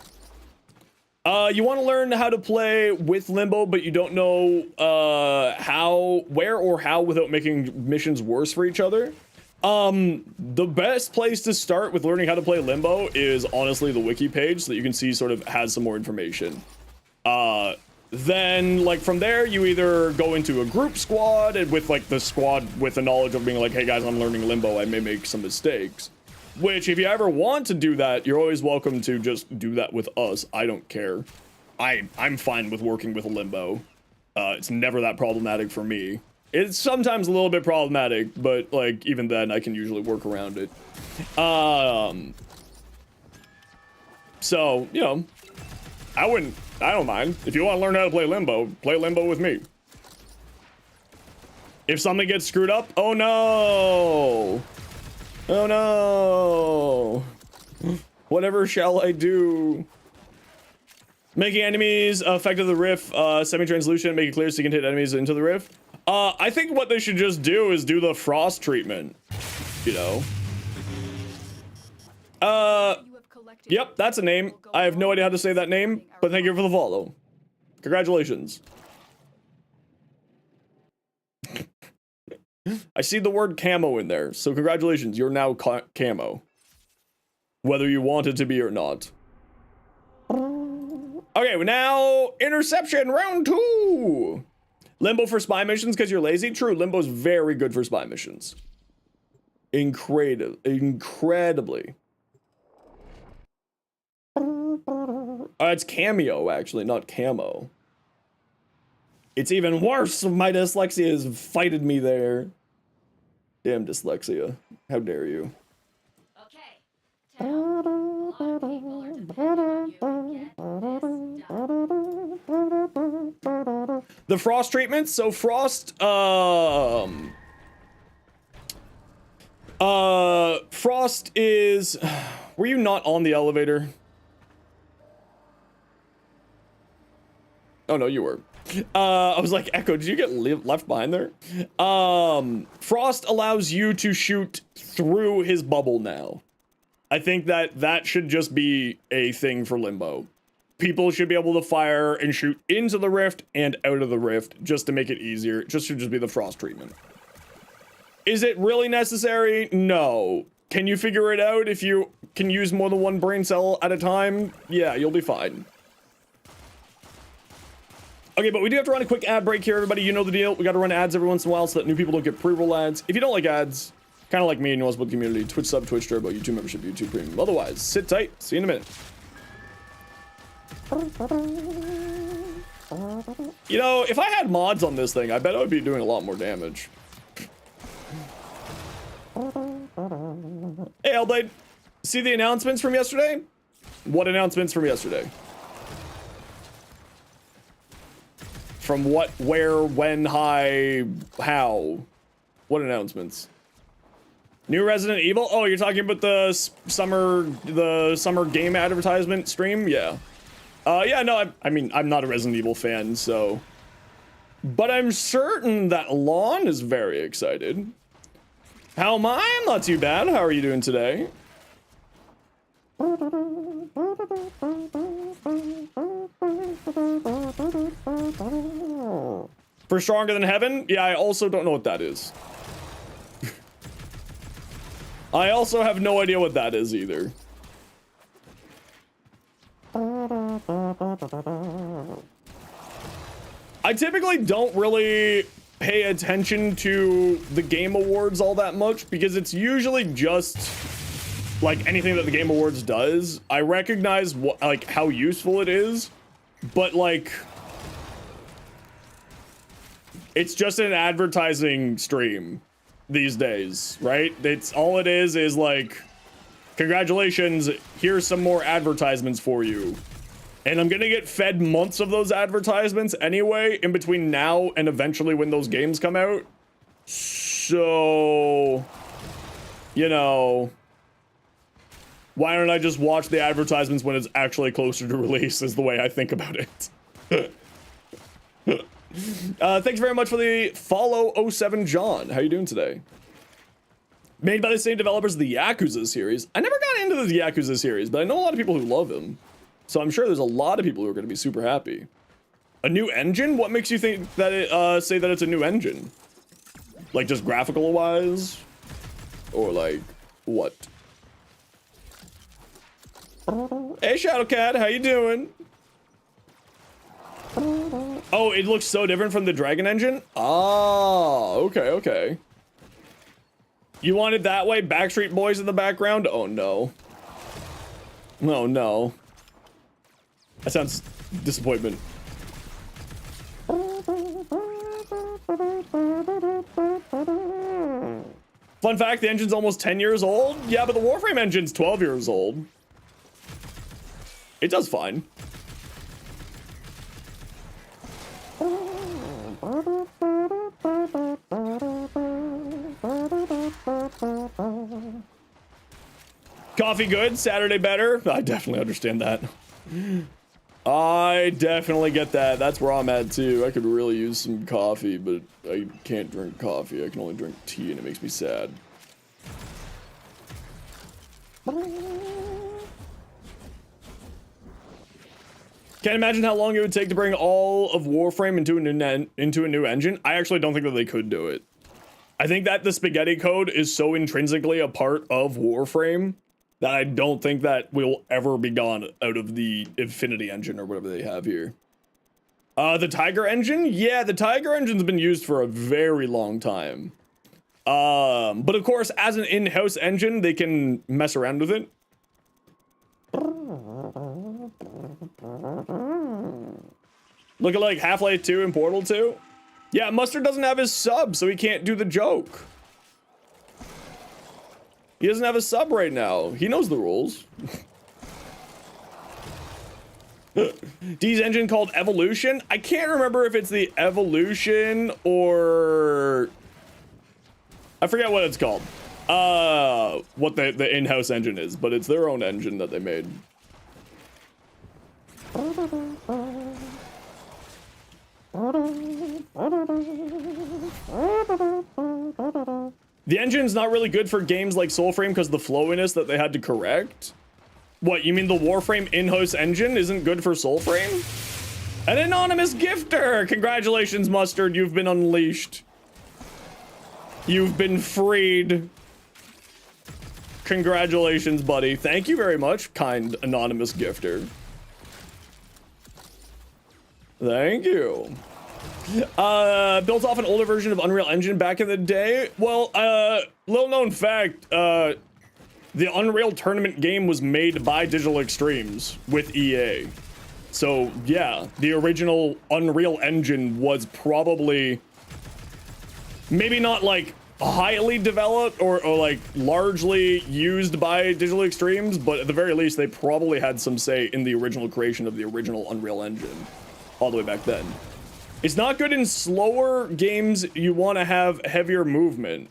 You want to learn how to play with Limbo, but you don't know where or how without making missions worse for each other. The best place to start with learning how to play Limbo is honestly the wiki page, so that you can see sort of has some more information. Then like from there, you either go into a group squad and with like the squad with the knowledge of being like, hey guys, I'm learning Limbo, I may make some mistakes. Which, if you ever want to do that, you're always welcome to just do that with us. I don't care. I'm fine with working with a Limbo. It's never that problematic for me. It's sometimes a little bit problematic, but like even then, I can usually work around it. So, I don't mind. If you want to learn how to play Limbo with me. If something gets screwed up, oh no! Oh no! Whatever shall I do? Making enemies effective the rift, semi-translucent, make it clear so you can hit enemies into the rift. I think what they should just do is do the frost treatment. Yep, that's a name. I have no idea how to say that name, but thank you for the follow. Congratulations. I see the word camo in there, so congratulations, you're now camo. Whether you want it to be or not. Okay, well now interception round 2. Limbo for spy missions because you're lazy. True, Limbo's very good for spy missions. Incredibly. It's cameo actually, not camo. It's even worse. My dyslexia has fighted me there. Damn dyslexia. How dare you? Okay. Tell. A lot of people are depending on you to get this done. The frost treatments. So frost, frost is. Were you not on the elevator? Oh no, you were. I was like, Echo, did you get left behind there? Frost allows you to shoot through his bubble now. I think that should just be a thing for Limbo. People should be able to fire and shoot into the rift and out of the rift just to make it easier. It should just be the frost treatment. Is it really necessary? No. Can you figure it out if you can use more than one brain cell at a time? Yeah, you'll be fine. Okay, but we do have to run a quick ad break here, everybody. You know the deal. We got to run ads every once in a while so that new people don't get pre-roll ads. If you don't like ads, kind of like me and you about the community, Twitch sub, Twitch Turbo, YouTube membership, YouTube Premium. Otherwise, sit tight. See you in a minute. You know, if I had mods on this thing, I bet I would be doing a lot more damage. Hey, Hellblade. See the announcements from yesterday? What announcements from yesterday? From what, where, when, how? What announcements? New Resident Evil? Oh, you're talking about the summer game advertisement stream? Yeah. Yeah, no, I mean, I'm not a Resident Evil fan, so. But I'm certain that Lon is very excited. How am I? I'm not too bad. How are you doing today? For Stronger Than Heaven? Yeah, I also don't know what that is. I also have no idea what that is either. I typically don't really pay attention to the Game Awards all that much because it's usually just like anything that the Game Awards does. I recognize what, like, how useful it is, but like it's just an advertising stream these days, right? It's all it is like, congratulations, here's some more advertisements for you. And I'm gonna get fed months of those advertisements anyway, in between now and eventually when those games come out. So, you know, why don't I just watch the advertisements when it's actually closer to release is the way I think about it. Thanks very much for the follow, 07 John. How you doing today? Made by the same developers of the Yakuza series. I never got into the Yakuza series, but I know a lot of people who love them. So I'm sure there's a lot of people who are going to be super happy. A new engine? What makes you think that it, say that it's a new engine? Like just graphical wise? Or like, what? Hey Shadowcat, how you doing? Oh, it looks so different from the Dragon engine? Oh, okay, okay. You want it that way? Backstreet Boys in the background? Oh no. Oh no. That sounds disappointment. Fun fact, the engine's almost 10 years old. Yeah, but the Warframe engine's 12 years old. It does fine. Coffee good, Saturday better. I definitely understand that. I definitely get that. That's where I'm at too. I could really use some coffee, but I can't drink coffee. I can only drink tea and it makes me sad. Can't imagine how long it would take to bring all of Warframe into a new engine. I actually don't think that they could do it. I think that the spaghetti code is so intrinsically a part of Warframe that I don't think that will ever be gone out of the Infinity engine or whatever they have here. The Tiger engine? Yeah, the Tiger engine's been used for a very long time. But of course, as an in-house engine, they can mess around with it. Look at like Half-Life 2 and Portal 2. Yeah, Mustard doesn't have his sub, so he can't do the joke. He doesn't have a sub right now. He knows the rules. D's engine called Evolution. I can't remember if it's the Evolution or I forget what it's called. What the in-house engine is, but it's their own engine that they made. The engine's not really good for games like Soulframe because the flowiness that they had to correct. What, you mean the Warframe in-house engine isn't good for Soulframe? An anonymous gifter! Congratulations, Mustard, you've been unleashed. You've been freed. Congratulations, buddy. Thank you very much, kind anonymous gifter. Thank you. Built off an older version of Unreal Engine back in the day. Well, little known fact, the Unreal Tournament game was made by Digital Extremes with EA. So, yeah, the original Unreal Engine was probably maybe not like highly developed or like largely used by Digital Extremes, but at the very least, they probably had some say in the original creation of the original Unreal Engine all the way back then. It's not good in slower games. You want to have heavier movement.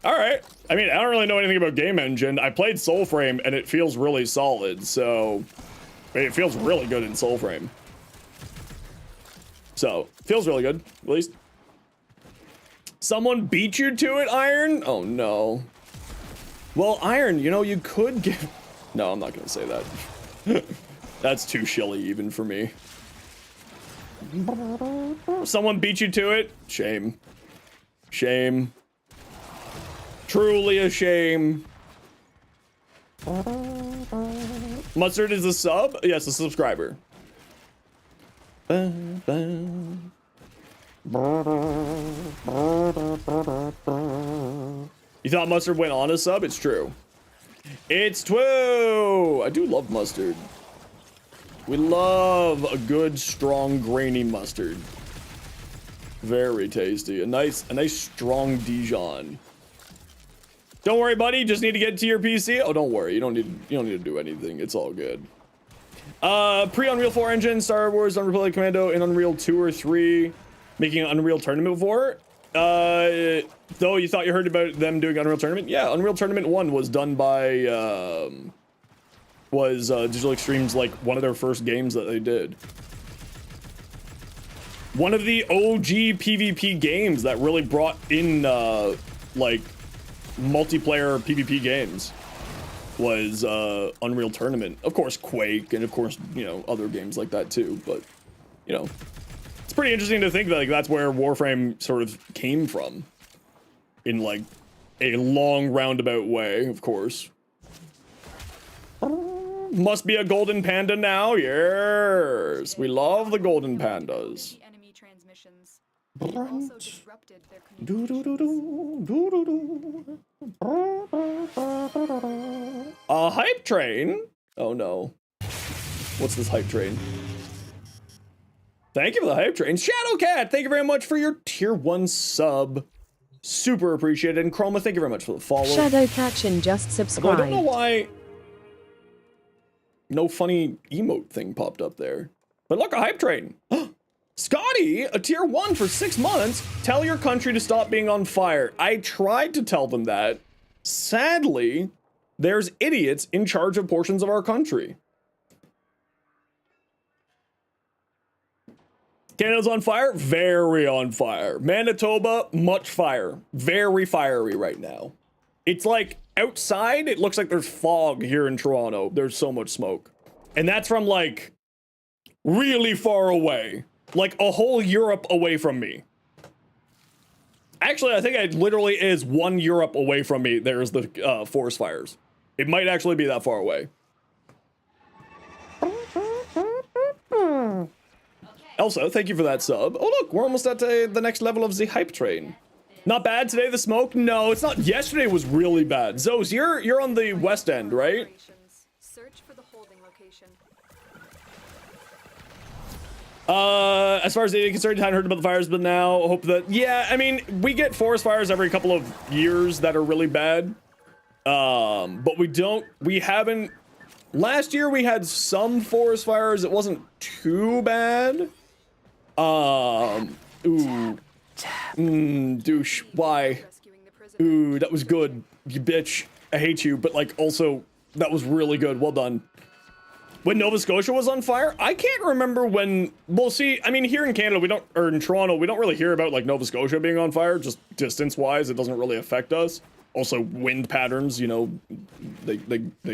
All right. I mean, I don't really know anything about game engine. I played Soulframe and it feels really solid. So it feels really good in Soulframe. So feels really good, at least. Someone beat you to it, Iron? Oh no. Well, Iron, you know, you could give... No, I'm not gonna say that. That's too shilly even for me. Someone beat you to it? Shame. Shame. Truly a shame. Mustard is a sub? Yes, a subscriber. You thought Mustard went on a sub? It's true. It's true. I do love mustard. We love a good, strong, grainy mustard. Very tasty. A nice strong Dijon. Don't worry, buddy. You just need to get to your PC. Oh, don't worry. You don't need to do anything. It's all good. Pre-Unreal 4 engine, Star Wars, Unreal Republic Commando, and Unreal 2 or 3 making an Unreal Tournament before. Though you thought you heard about them doing Unreal Tournament? Yeah, Unreal Tournament 1 was done by Digital Extremes, like one of their first games that they did. One of the OG PvP games that really brought in like multiplayer PvP games was Unreal Tournament. Of course, Quake, and of course, you know, other games like that too. But you know, it's pretty interesting to think that like that's where Warframe sort of came from, in like a long roundabout way. Of course. Must be a golden panda now. Yes, we love the golden pandas. The enemy transmissions. They also disrupted their communications. A hype train? Oh no. What's this hype train? Thank you for the hype train. Shadowcat, thank you very much for your tier 1 sub. Super appreciated. And Chroma, thank you very much for the follow. Shadowcatchin just subscribed. I don't know why no funny emote thing popped up there. But look, a hype train. Scotty, a tier 1 for 6 months. Tell your country to stop being on fire. I tried to tell them that. Sadly, there's idiots in charge of portions of our country. Canada's on fire? Very on fire. Manitoba, much fire. Very fiery right now. It's like outside, it looks like there's fog here in Toronto. There's so much smoke. And that's from like really far away. Like a whole Europe away from me. Actually, I think it literally is 1 Europe away from me. There's the forest fires. It might actually be that far away. Elsa, thank you for that sub. Oh look, we're almost at the next level of the hype train. Not bad today, the smoke? No, it's not. Yesterday was really bad. Zos, you're on the west end, right? Search for the holding location. As far as data concerned, I hadn't heard about the fires, but now hope that, yeah, I mean, we get forest fires every couple of years that are really bad. But we haven't, last year we had some forest fires. It wasn't too bad. Douche, why? Ooh, that was good, you bitch. I hate you, but like, also, that was really good, well done. When Nova Scotia was on fire, I can't remember when, well, see, I mean, here in Canada, we don't, or in Toronto, we don't really hear about, like, Nova Scotia being on fire, just distance-wise, it doesn't really affect us. Also, wind patterns, you know, they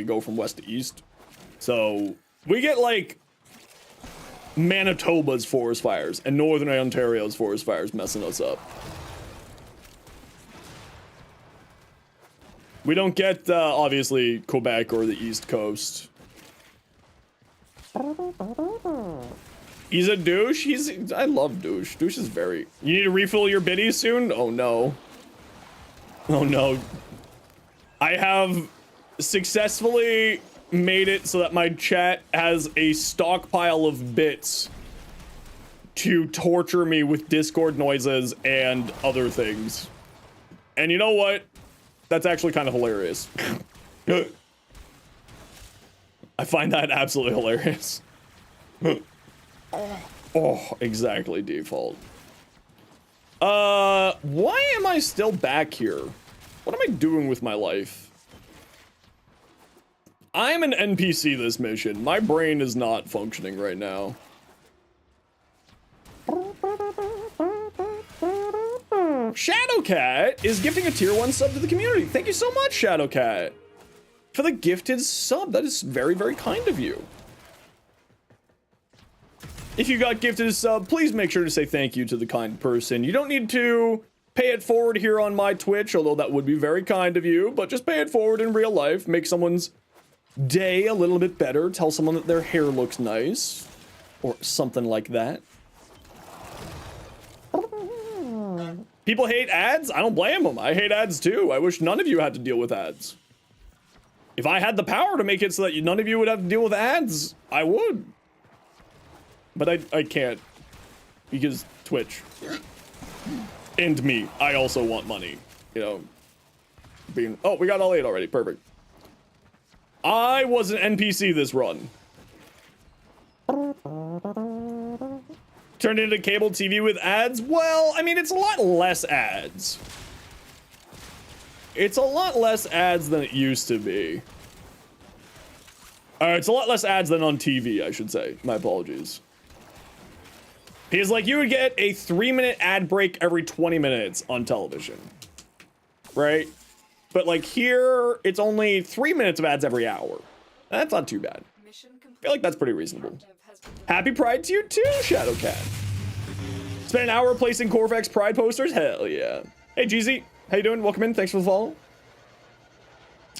go from west to east. So, we get, like, Manitoba's forest fires, and Northern Ontario's forest fires messing us up. We don't get, obviously, Quebec or the East Coast. He's a douche. I love douche. Douche is very. You need to refill your biddies soon? Oh no. Oh no. I have successfully made it so that my chat has a stockpile of bits to torture me with Discord noises and other things. And you know what? That's actually kind of hilarious. I find that absolutely hilarious. Oh, exactly default. Why am I still back here? What am I doing with my life? I'm an NPC this mission. My brain is not functioning right now. Shadowcat is gifting a tier 1 sub to the community. Thank you so much, Shadowcat, for the gifted sub. That is very, very kind of you. If you got gifted a sub, please make sure to say thank you to the kind person. You don't need to pay it forward here on my Twitch, although that would be very kind of you, but just pay it forward in real life. Make someone's day a little bit better. Tell someone that their hair looks nice, or something like that. People hate ads? I don't blame them. I hate ads too. I wish none of you had to deal with ads. If I had the power to make it so that none of you would have to deal with ads, I would. But I can't. Because Twitch. And me. I also want money. You know. Oh, we got all 8 already. Perfect. I was an NPC this run. Turned into cable TV with ads? Well, I mean, it's a lot less ads. It's a lot less ads than it used to be. It's a lot less ads than on TV, I should say. My apologies. Because, like, you would get a 3-minute ad break every 20 minutes on television. Right? But, like, here, it's only 3 minutes of ads every hour. That's not too bad. I feel like that's pretty reasonable. Happy Pride to you too, Shadowcat. Spent an hour replacing Corvex Pride posters? Hell yeah. Hey, GZ. How you doing? Welcome in. Thanks for the follow.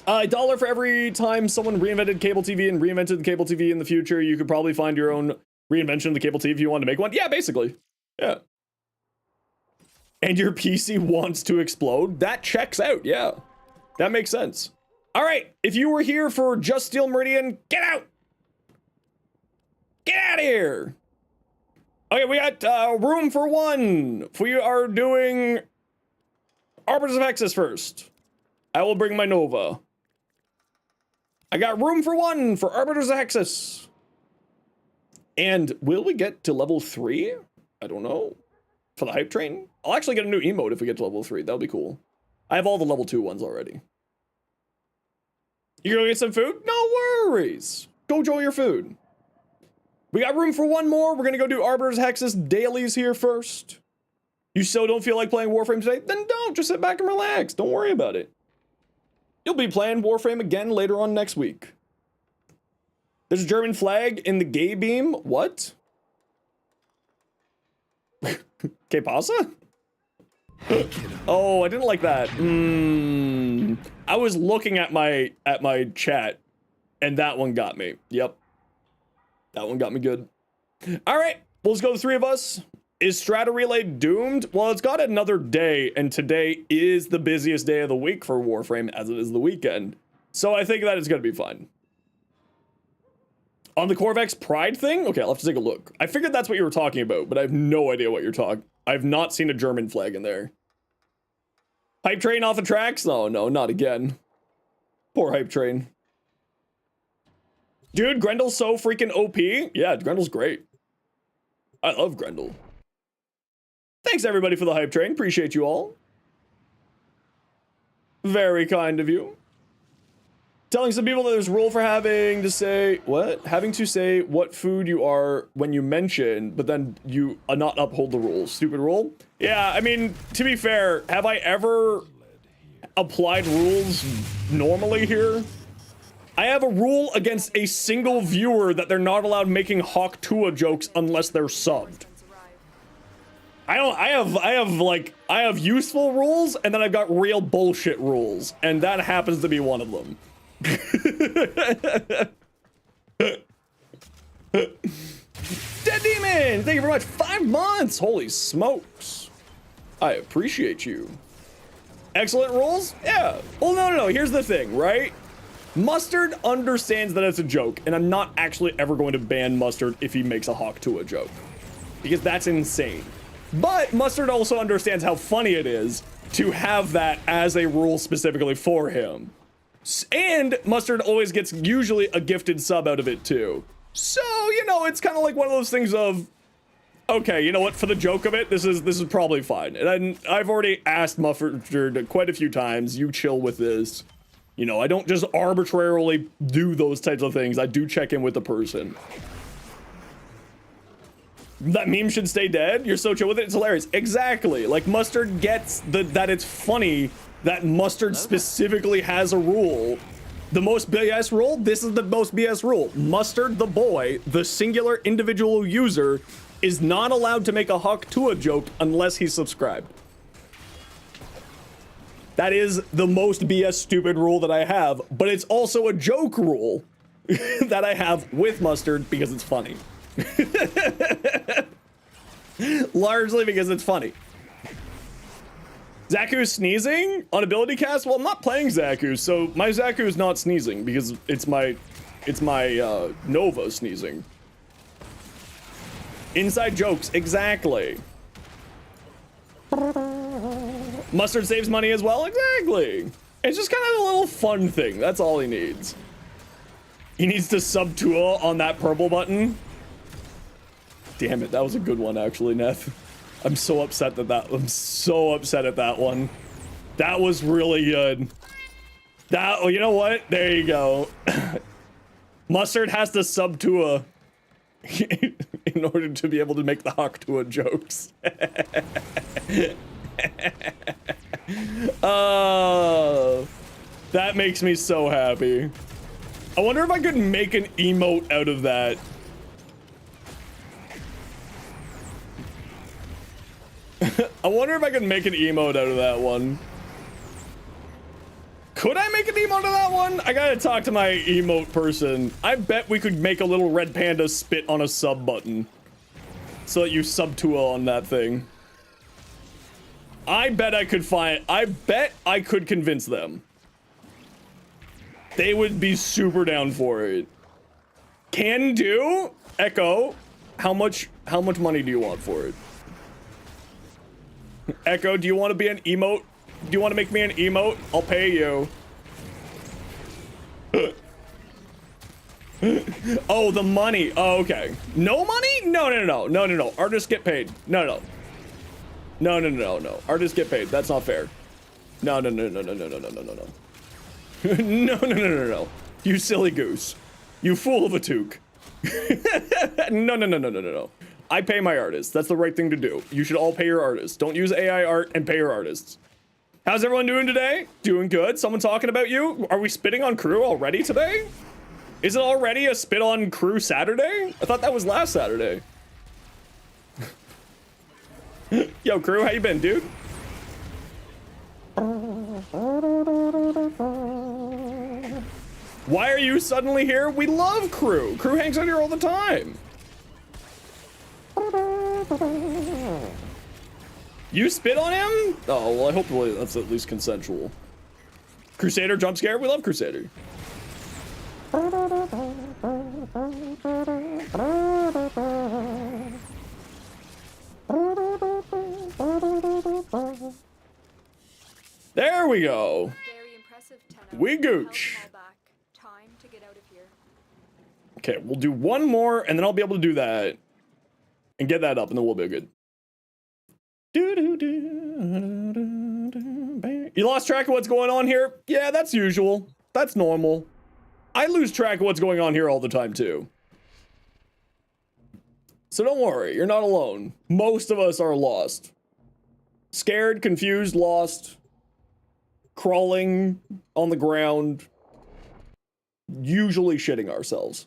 $1 for every time someone reinvented cable TV and reinvented the cable TV in the future. You could probably find your own reinvention of the cable TV if you wanted to make one. Yeah, basically. Yeah. And your PC wants to explode? That checks out, yeah. That makes sense. All right, if you were here for Just Steel Meridian, get out! Get out of here! Okay, we got room for one. We are doing Arbiters of Hexus first. I will bring my Nova. I got room for one for Arbiters of Hexus. And will we get to level 3? I don't know. For the hype train? I'll actually get a new emote if we get to level 3. That'll be cool. I have all the level 2 ones already. You gonna get some food? No worries. Go enjoy your food. We got room for one more. We're gonna go do Arbiter's Hexus dailies here first. You still don't feel like playing Warframe today? Then don't. Just sit back and relax. Don't worry about it. You'll be playing Warframe again later on next week. There's a German flag in the gay beam. What? Que pasa? Oh, I didn't like that. I was looking at my chat, and that one got me. Yep. That one got me good. All right, well, let's go the three of us. Is Strata Relay doomed? Well, it's got another day, and today is the busiest day of the week for Warframe, as it is the weekend. So I think that it's gonna be fine. On the Corvex Pride thing? Okay, I'll have to take a look. I figured that's what you were talking about, but I have no idea what you're talking. I've not seen a German flag in there. Hype train off the tracks? Oh, no, not again. Poor hype train. Dude, Grendel's so freaking OP. Yeah, Grendel's great. I love Grendel. Thanks, everybody, for the hype train. Appreciate you all. Very kind of you. Telling some people that there's a rule for having to say, what? Having to say what food you are when you mention, but then you not uphold the rules. Stupid rule? Yeah, I mean, to be fair, have I ever applied rules normally here? I have a rule against a single viewer that they're not allowed making Hawk Tua jokes unless they're subbed. I have useful rules, and then I've got real bullshit rules, and that happens to be one of them. Dead Demon, thank you very much. 5 months, holy smokes. I appreciate you. Excellent rules? Yeah. Well, no. Here's the thing, right? Mustard understands that it's a joke, and I'm not actually ever going to ban Mustard if he makes a Hawk Tua joke, because that's insane. But Mustard also understands how funny it is to have that as a rule specifically for him. And Mustard always gets usually a gifted sub out of it too. So, you know, it's kind of like one of those things of, okay, you know what, for the joke of it, this is probably fine. And I've already asked Mustard quite a few times, you chill with this. You know, I don't just arbitrarily do those types of things. I do check in with the person. That meme should stay dead? You're so chill with it, it's hilarious. Exactly, like Mustard gets that it's funny that Mustard specifically has a rule. The most BS rule? This is the most BS rule. Mustard the boy, the singular individual user, is not allowed to make a Hawk Tua joke unless he's subscribed. That is the most BS stupid rule that I have, but it's also a joke rule that I have with Mustard because it's funny. Largely because it's funny. Zaku's sneezing on ability cast? Well, I'm not playing Zaku, so my Zaku is not sneezing because it's my Nova sneezing. Inside jokes, exactly. Mustard saves money as well, exactly. It's just kind of a little fun thing. That's all he needs. He needs to sub Tua on that purple button. Damn it, that was a good one actually, Neth. I'm so upset I'm so upset at that one. That was really good. Oh, you know what? There you go. Mustard has to sub Tua in order to be able to make the Hawk Tua jokes. Oh, that makes me so happy. I wonder if I could make an emote out of that. I wonder if I could make an emote out of that one. Could I make an emote out of that one? I gotta talk to my emote person. I bet we could make a little red panda spit on a sub button so that you sub Tua on that thing. I bet I could convince them. They would be super down for it. Can do? Echo, how much money do you want for it? Echo, do you want to be an emote? Do you want to make me an emote? I'll pay you. Oh, the money. Oh, okay. No money? No. Artists get paid. No. Artists get paid. That's not fair. No. No. You silly goose. You fool of a toque. No. I pay my artists. That's the right thing to do. You should all pay your artists. Don't use AI art and pay your artists. How's everyone doing today? Doing good. Someone talking about you? Are we spitting on crew already today? Is it already a spit on crew Saturday? I thought that was last Saturday. Yo, crew, how you been, dude? Why are you suddenly here? We love Crew. Crew hangs out here all the time. You spit on him? Oh, well, I hope that's at least consensual. Crusader jump scare? We love Crusader. There we go. Very impressive, Tenno. We gooch. Held them all back. Time to get out of here. Okay, we'll do one more, and then I'll be able to do that. And get that up, and then we'll be good. You lost track of what's going on here? Yeah, that's usual. That's normal. I lose track of what's going on here all the time, too. So don't worry, you're not alone. Most of us are lost. Scared, confused, lost. Crawling on the ground. Usually shitting ourselves.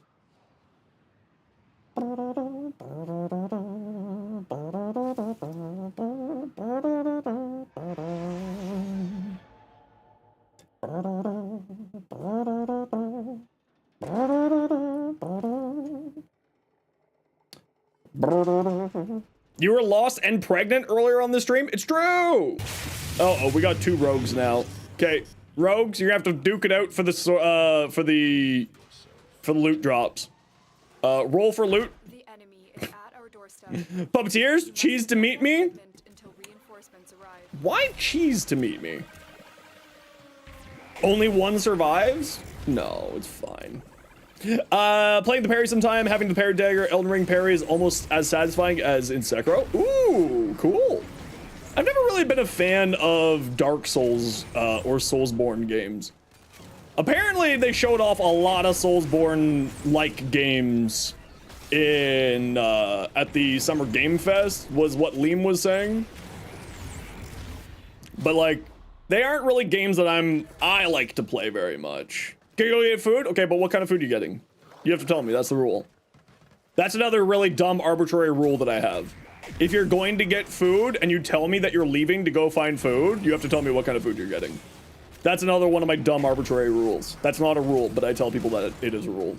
You were lost and pregnant earlier on the stream? It's true! Oh, we got 2 rogues now. Okay, rogues, you're gonna have to duke it out for the loot drops. Roll for loot. The enemy is at our doorstep. Puppeteers, cheese to meet me? Until reinforcements arrive. Why cheese to meet me? Only one survives? No, it's fine. Playing the parry sometime, having the parry dagger, Elden Ring parry is almost as satisfying as in Sekiro. Ooh, cool. I've never really been a fan of Dark Souls or Soulsborne games. Apparently, they showed off a lot of Soulsborne-like games in at the Summer Game Fest, was what Liam was saying. But like, they aren't really games that I like to play very much. Can you go get food? Okay, but what kind of food are you getting? You have to tell me, that's the rule. That's another really dumb, arbitrary rule that I have. If you're going to get food and you tell me that you're leaving to go find food, you have to tell me what kind of food you're getting. That's another one of my dumb, arbitrary rules. That's not a rule, but I tell people that it is a rule.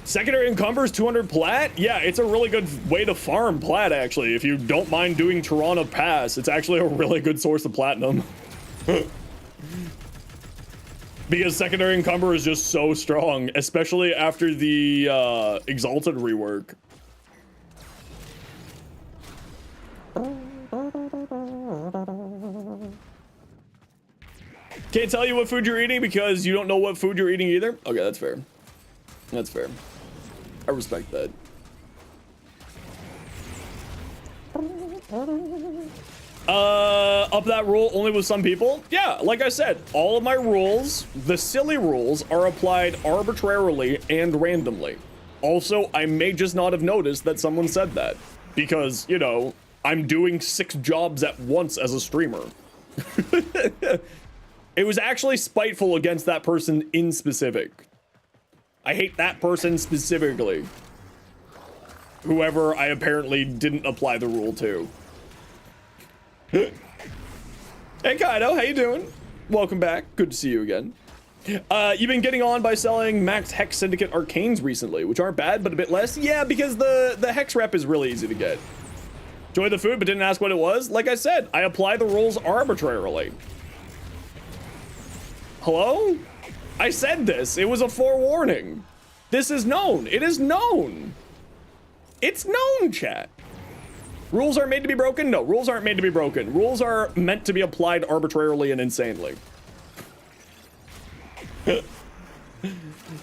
Secondary encumbers 200 plat? Yeah, it's a really good way to farm plat, actually. If you don't mind doing Tirana Pass, it's actually a really good source of platinum. Because secondary encumber is just so strong, especially after the Exalted rework. Can't tell you what food you're eating because you don't know what food you're eating either? Okay, that's fair. That's fair. I respect that. Up that rule only with some people? Yeah, like I said, all of my rules, the silly rules, are applied arbitrarily and randomly. Also, I may just not have noticed that someone said that. Because, you know, I'm doing 6 jobs at once as a streamer. It was actually spiteful against that person in specific. I hate that person specifically. Whoever I apparently didn't apply the rule to. Hey Kaido, how you doing? Welcome back. Good to see you again. You've been getting on by selling Max Hex Syndicate Arcanes recently, which aren't bad, but a bit less. Yeah, because the Hex rep is really easy to get. Enjoyed the food, but didn't ask what it was. Like I said, I apply the rules arbitrarily. Hello? I said this. It was a forewarning. This is known. It is known. It's known, chat. Rules aren't made to be broken? No, rules aren't made to be broken. Rules are meant to be applied arbitrarily and insanely.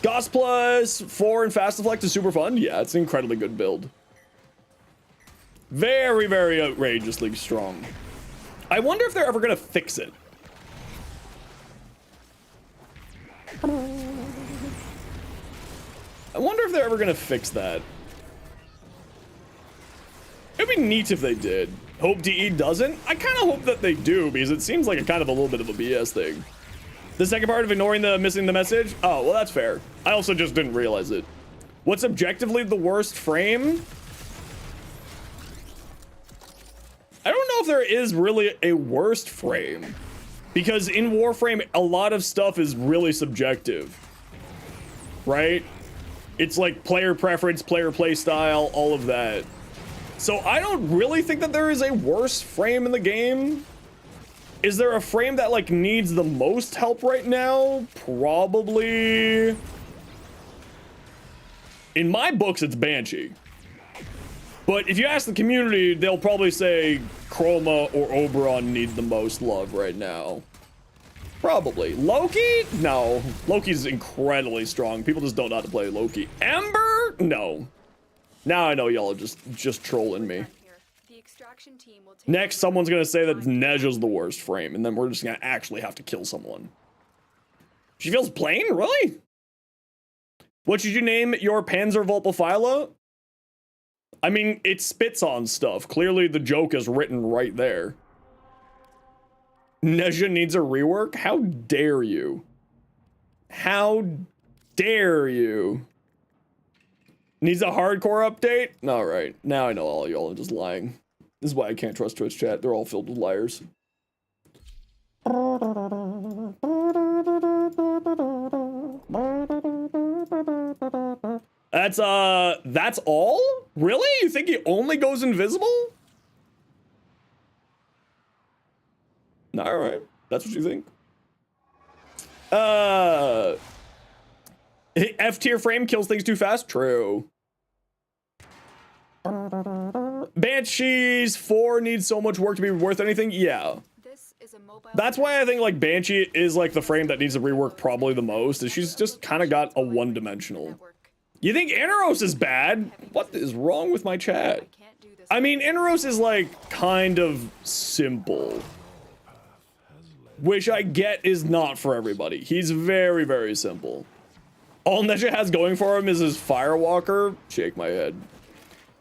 Goss plus 4 and Fast Deflect is super fun. Yeah, it's an incredibly good build. Very, very outrageously strong. I wonder if they're ever gonna fix it. I wonder if they're ever gonna fix that. It'd be neat if they did. Hope DE doesn't? I kind of hope that they do, because it seems like a kind of a little bit of a BS thing. The second part of ignoring the missing the message? Oh, well, that's fair. I also just didn't realize it. What's objectively the worst frame? I don't know if there is really a worst frame, because in Warframe, a lot of stuff is really subjective, right? It's like player preference, player play style, all of that. So I don't really think that there is a worse frame in the game. Is there a frame that like needs the most help right now? Probably. In my books, it's Banshee. But if you ask the community, they'll probably say Chroma or Oberon need the most love right now. Probably. Loki? No. Loki's incredibly strong. People just don't know how to play Loki. Ember? No. Now I know y'all are just trolling me. The extraction team will take Next, someone's gonna say that Neja's the worst frame, and then we're just gonna actually have to kill someone. She feels plain? Really? What should you name your Panzer Vulpaphyla? I mean, it spits on stuff. Clearly the joke is written right there. Neja needs a rework? How dare you? How dare you? Needs a hardcore update? Alright, now I know all y'all are just lying. This is why I can't trust Twitch chat. They're all filled with liars. That's all? Really? You think he only goes invisible? Alright, that's what you think. F tier frame kills things too fast? True. Banshees 4 needs so much work to be worth anything? Yeah. This is a mobile That's why I think like Banshee is like the frame that needs to rework probably the most, is she's just kind of got a one-dimensional. network. You think Inaros is bad? What is wrong with my chat? I can't do this. I mean, Inaros is like kind of simple, which I get is not for everybody. He's very, very simple. All Neja has going for him is his Firewalker. Shake my head.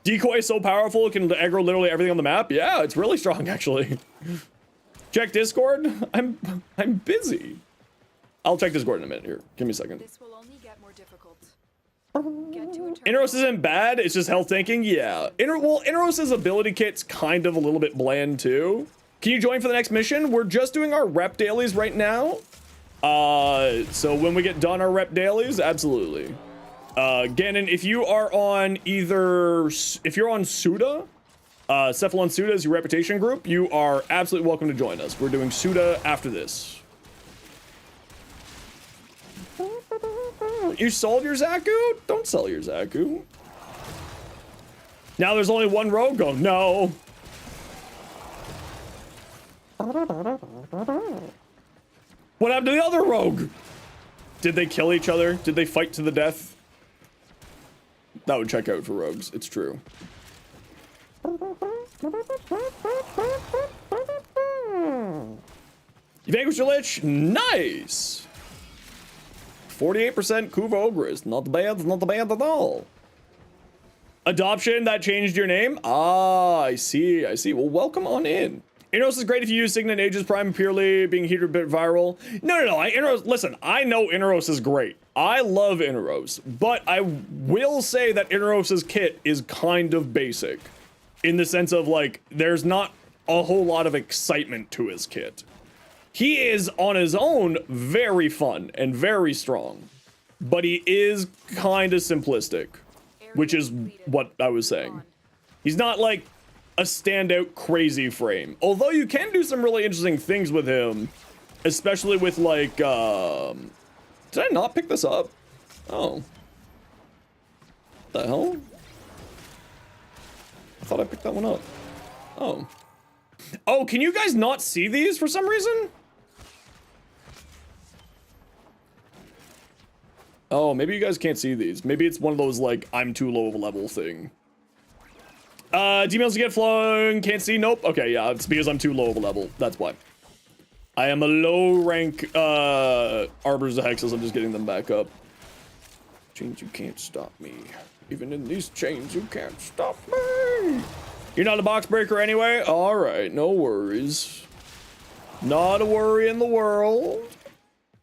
Decoy is so powerful, it can aggro literally everything on the map. Yeah, it's really strong, actually. Check Discord. I'm busy. I'll check Discord in a minute here. Give me a second. This will only get more difficult. Get to a Inaros isn't bad, it's just health tanking. Yeah. Well, Inaros' ability kit's kind of a little bit bland too. Can you join for the next mission? We're just doing our rep dailies right now. So when we get done our rep dailies, absolutely. Ganon, if you are on if you're on Suda, Cephalon Suda is your reputation group, you are absolutely welcome to join us. We're doing Suda after this. You sold your Zaku? Don't sell your Zaku. Now there's only one rogue? Oh, no. What happened to the other rogue? Did they kill each other? Did they fight to the death? That would check out for rogues. It's true. You vanquished your Lich? Nice! 48% Kuva Ogres. Not bad, not bad at all. Adoption, that changed your name? Ah, I see, I see. Well, welcome on in. Inaros is great if you use Signet Aegis Prime purely being heater bit viral. No. Inaros, listen, I know Inaros is great. I love Inaros, but I will say that Inaros' kit is kind of basic. In the sense of, like, there's not a whole lot of excitement to his kit. He is, on his own, very fun and very strong. But he is kind of simplistic, which is what I was saying. He's not, like, a standout crazy frame. Although you can do some really interesting things with him, especially with, like, did I not pick this up? Oh. What the hell? I thought I picked that one up. Oh. Oh, can you guys not see these for some reason? Oh, maybe you guys can't see these. Maybe it's one of those, like, I'm too low of a level thing. D-mails to get flowing, can't see, nope. Okay, yeah, it's because I'm too low of a level. That's why. I am a low rank, Arbors of Hexes. I'm just getting them back up. Chains, you can't stop me. Even in these chains, you can't stop me. You're not a box breaker anyway? All right, no worries. Not a worry in the world.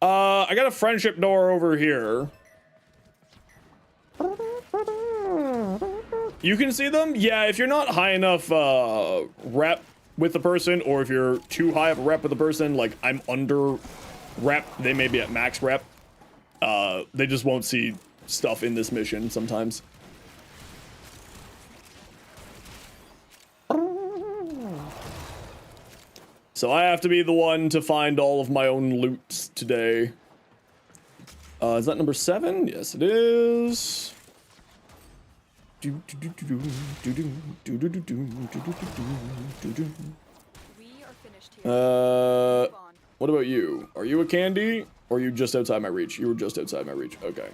I got a friendship door over here. You can see them? Yeah, if you're not high enough rep with the person, or if you're too high of a rep with the person, like I'm under rep, they may be at max rep. They just won't see stuff in this mission sometimes. So I have to be the one to find all of my own loot today. Is that number 7? Yes, it is. We are finished here. Move on. What about you? Are you a candy, or are you just outside my reach? You were just outside my reach. Okay.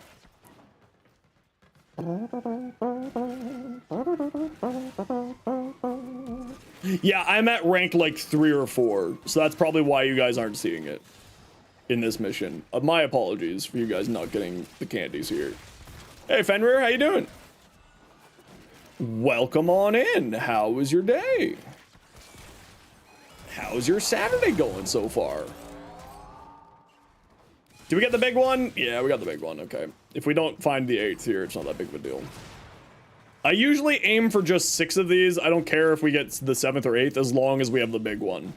Yeah, I'm at rank like 3 or 4, so that's probably why you guys aren't seeing it in this mission. My apologies for you guys not getting the candies here. Hey, Fenrir, how you doing? Welcome on in. How was your day? How's your Saturday going so far? Did we get the big one? Yeah, we got the big one. Okay. If we don't find the 8th here, it's not that big of a deal. I usually aim for just 6 of these. I don't care if we get the 7th or 8th, as long as we have the big one.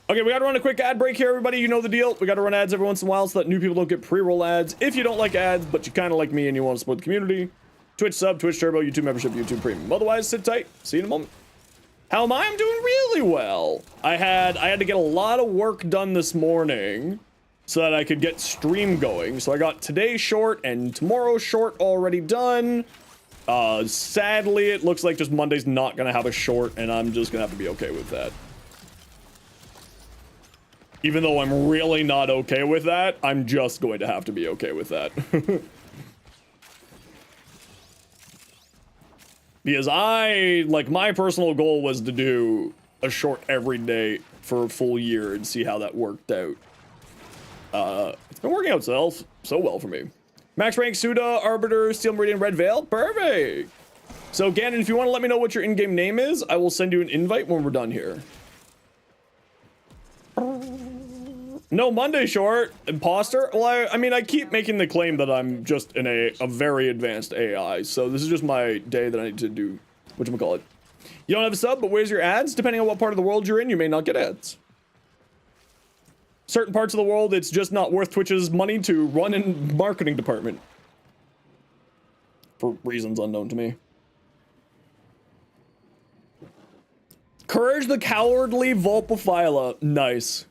Okay, we gotta run a quick ad break here, everybody. You know the deal. We gotta run ads every once in a while so that new people don't get pre-roll ads. If you don't like ads, but you kind of like me and you want to support the community, Twitch sub, Twitch Turbo, YouTube membership, YouTube Premium. Otherwise, sit tight. See you in a moment. How am I? I'm doing really well. I had to get a lot of work done this morning so that I could get stream going. So I got today's short and tomorrow's short already done. Sadly, it looks like just Monday's not gonna have a short, and I'm just gonna have to be okay with that. Even though I'm really not okay with that, I'm just going to have to be okay with that. Because my personal goal was to do a short every day for a full year and see how that worked out. It's been working out so well for me. Max rank, Suda, Arbiter, Steel Meridian, Red Veil. Perfect. So, Ganon, if you want to let me know what your in-game name is, I will send you an invite when we're done here. No Monday short. Imposter? Well, I mean, I keep making the claim that I'm just a very advanced AI, so this is just my day that I need to do, whatchamacallit. You don't have a sub, but where's your ads? Depending on what part of the world you're in, you may not get ads. Certain parts of the world, it's just not worth Twitch's money to run in marketing department. For reasons unknown to me. Courage the Cowardly Vulpaphyla. Nice.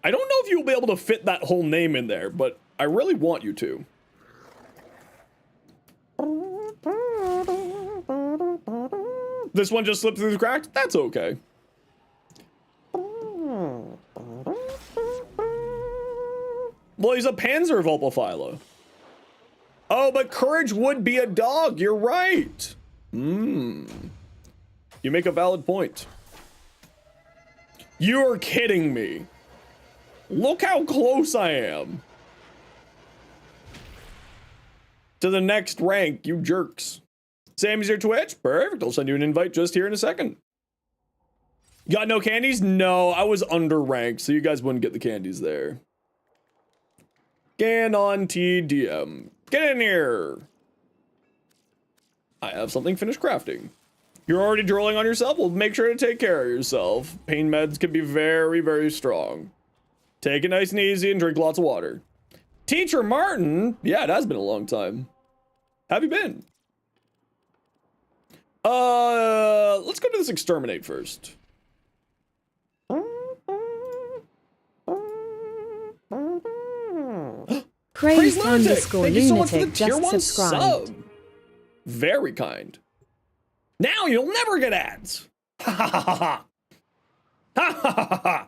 I don't know if you'll be able to fit that whole name in there, but I really want you to. This one just slipped through the cracks? That's okay. Well, he's a Panzer Vulpaphyla. Oh, but Courage would be a dog. You're right. You make a valid point. You're kidding me. Look how close I am to the next rank, you jerks. Same as your Twitch? Perfect. I'll send you an invite just here in a second. Got no candies? No, I was under ranked, so you guys wouldn't get the candies there. Ganon TDM. Get in here. I have something finished crafting. You're already drooling on yourself? Well, make sure to take care of yourself. Pain meds can be very, very strong. Take it nice and easy and drink lots of water. Teacher Martin? Yeah, it has been a long time. How have you been? Let's go to this exterminate first. Praise Lunatic! underscore Thank you so much for the lunatic tier just 1 subscribed. sub. Very kind. Now you'll never get ads. Ha ha ha ha. Ha ha ha ha.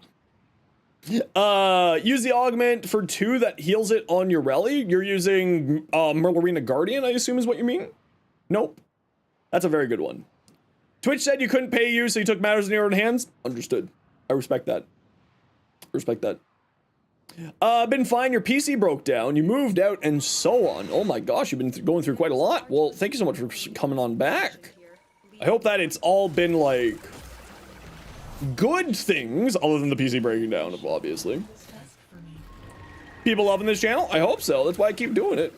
Use the augment for 2 that heals it on your rally. You're using Merlarina Guardian, I assume is what you mean? Nope. That's a very good one. Twitch said you couldn't pay you, so you took matters in your own hands. Understood. I respect that. Respect that. Been fine. Your PC broke down. You moved out and so on. Oh my gosh, you've been going through quite a lot. Well, thank you so much for coming on back. I hope that it's all been like good things other than the PC breaking down, obviously. People loving this channel? I hope so. That's why I keep doing it.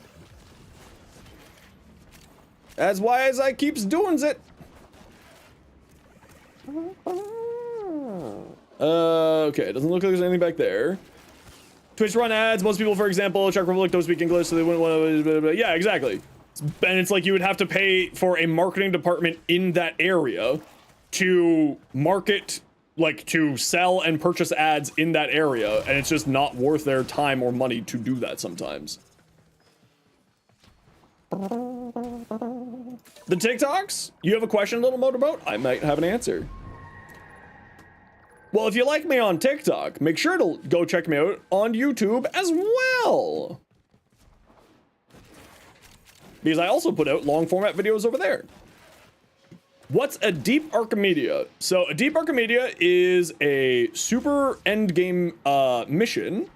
That's why I keeps doing it. Okay, doesn't look like there's anything back there. Twitch run ads. Most people, for example, Czech Republic don't speak English, so they wouldn't want to. Yeah, exactly. And it's like you would have to pay for a marketing department in that area to market, like to sell and purchase ads in that area, and it's just not worth their time or money to do that sometimes. The TikToks? You have a question, little motorboat? I might have an answer. Well, if you like me on TikTok, make sure to go check me out on YouTube as well. Because I also put out long format videos over there. What's a Deep Archimedia? So a Deep Archimedia is a super end game mission.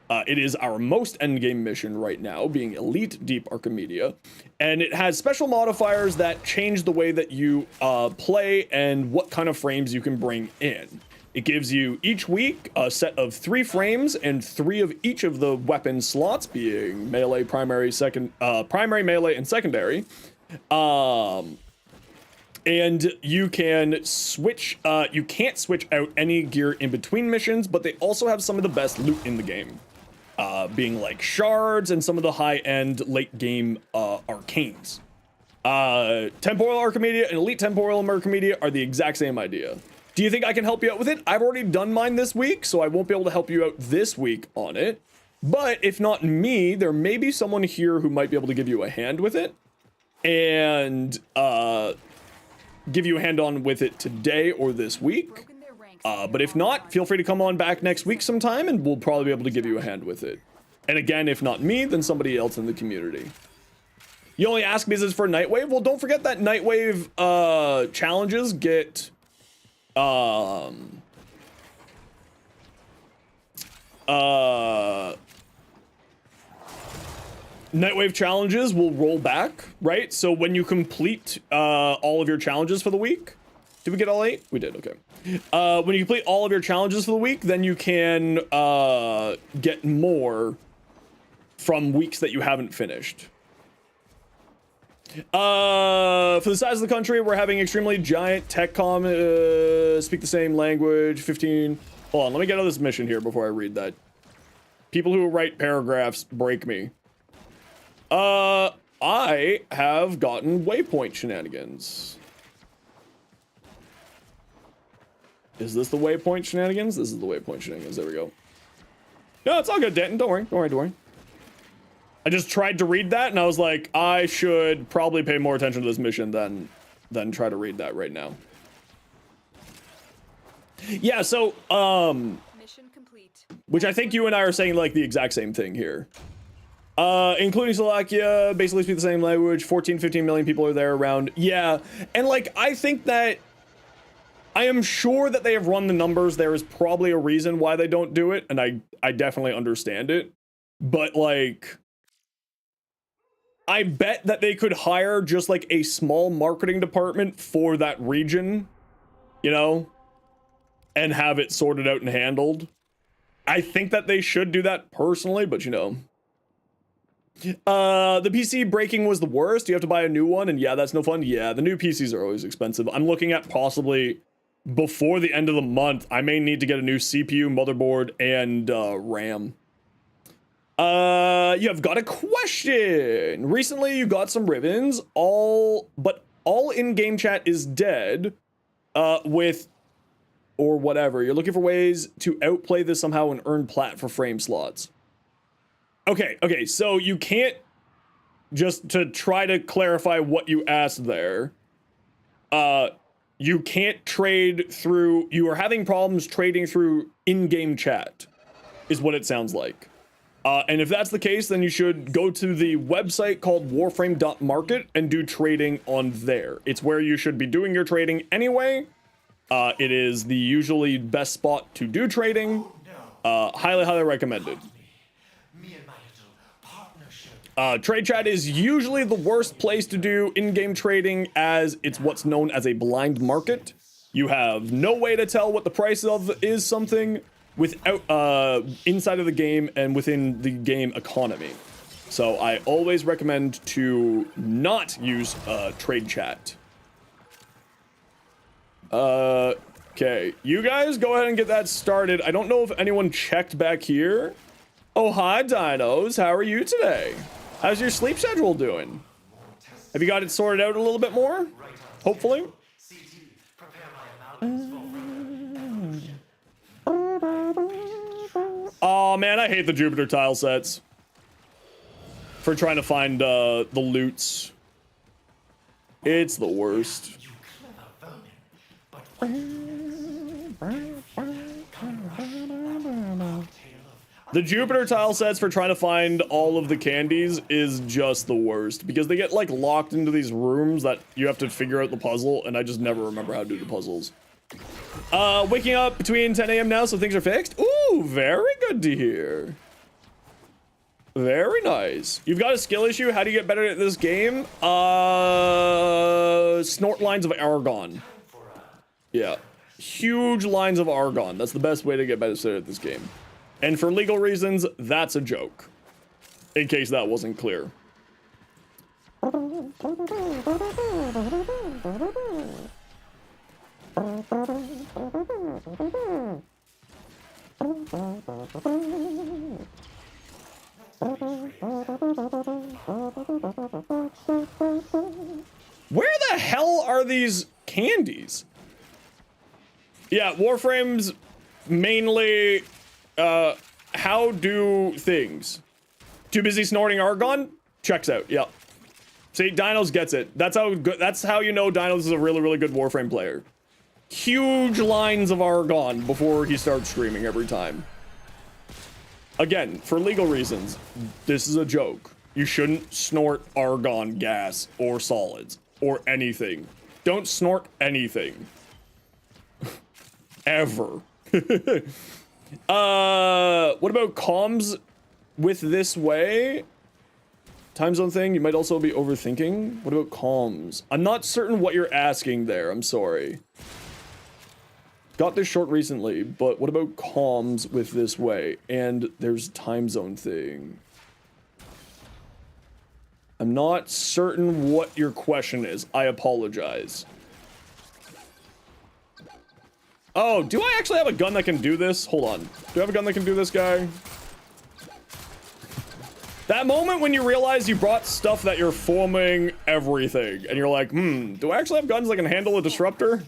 It is our most end game mission right now, being Elite Deep Archimedia. And it has special modifiers that change the way that you play and what kind of frames you can bring in. It gives you each week a set of 3 frames and 3 of each of the weapon slots, being melee, primary, primary, melee, and secondary. And you can switch, you can't switch out any gear in between missions, but they also have some of the best loot in the game. Being like shards and some of the high-end late-game arcanes. Temporal Archimedia and Elite Temporal Archimedia are the exact same idea. Do you think I can help you out with it? I've already done mine this week, so I won't be able to help you out this week on it. But if not me, there may be someone here who might be able to give you a hand with it. And give you a hand on with it today or this week. But if not, feel free to come on back next week sometime and we'll probably be able to give you a hand with it. And again, if not me, then somebody else in the community. You only ask because it's for Nightwave? Well, don't forget that Nightwave challenges get... Nightwave challenges will roll back, right? So when you complete all of your challenges for the week... Did we get all 8? We did, okay. When you complete all of your challenges for the week, then you can get more from weeks that you haven't finished. For the size of the country, we're having extremely giant tech speak the same language, 15... Hold on, let me get out of this mission here before I read that. People who write paragraphs break me. I have gotten waypoint shenanigans. Is this the waypoint shenanigans? This is the waypoint shenanigans. There we go. No, it's all good, Denton. Don't worry. Don't worry. Don't worry. I just tried to read that, and I was like, I should probably pay more attention to this mission than try to read that right now. Yeah, so, Mission complete. which I think you and I are saying, like, the exact same thing here. Including Slovakia, basically speak the same language. 14, 15 million people are there around. Yeah, and, like, I think that... I am sure that they have run the numbers. There is probably a reason why they don't do it, and I definitely understand it. But, like, I bet that they could hire just, like, a small marketing department for that region, you know, and have it sorted out and handled. I think that they should do that personally, but, you know. The PC breaking was the worst. You have to buy a new one, and yeah, that's no fun. Yeah, the new PCs are always expensive. I'm looking at possibly... before the end of the month, I may need to get a new CPU, motherboard, and RAM. You have got a question. Recently, you got some ribbons. All in-game chat is dead. With or whatever. You're looking for ways to outplay this somehow and earn plat for frame slots. Okay. So you can't, just to try to clarify what you asked there. You can't trade through, you are having problems trading through in-game chat, is what it sounds like. And if that's the case, then you should go to the website called warframe.market and do trading on there. It's where you should be doing your trading anyway. It is the usually best spot to do trading. Highly recommended. Trade chat is usually the worst place to do in-game trading, as it's what's known as a blind market. You have no way to tell what the price of is something without inside of the game and within the game economy. So I always recommend to not use trade chat. Okay, you guys go ahead and get that started. I don't know if anyone checked back here. Oh, hi, dinos. How are you today? How's your sleep schedule doing? Have you got it sorted out a little bit more? Hopefully. Oh man, I hate the Jupiter tile sets for trying to find the loots. It's the worst. The Jupiter tile sets for trying to find all of the candies is just the worst because they get like locked into these rooms that you have to figure out the puzzle, and I just never remember how to do the puzzles. Waking up between 10 a.m. now, so things are fixed. Ooh, very good to hear. Very nice. You've got a skill issue. How do you get better at this game? Snort lines of argon. Yeah. Huge lines of argon. That's the best way to get better at this game. And for legal reasons, that's a joke. In case that wasn't clear. Where the hell are these candies? Yeah, Warframes mainly, how do things? Too busy snorting argon? Checks out, yeah. See, Dinos gets it. That's how you know Dinos is a really, really good Warframe player. Huge lines of argon before he starts screaming every time. Again, for legal reasons, this is a joke. You shouldn't snort argon gas or solids or anything. Don't snort anything. Ever. What about comms with this way? Time zone thing, you might also be overthinking. What about comms? I'm not certain what you're asking there, I'm sorry. Got this short recently, but what about comms with this way? And there's time zone thing. I'm not certain what your question is. I apologize. Oh, do I actually have a gun that can do this? Hold on. Do I have a gun that can do this, guy? That moment when you realize you brought stuff that you're forming everything, and you're like, do I actually have guns that can handle a disruptor?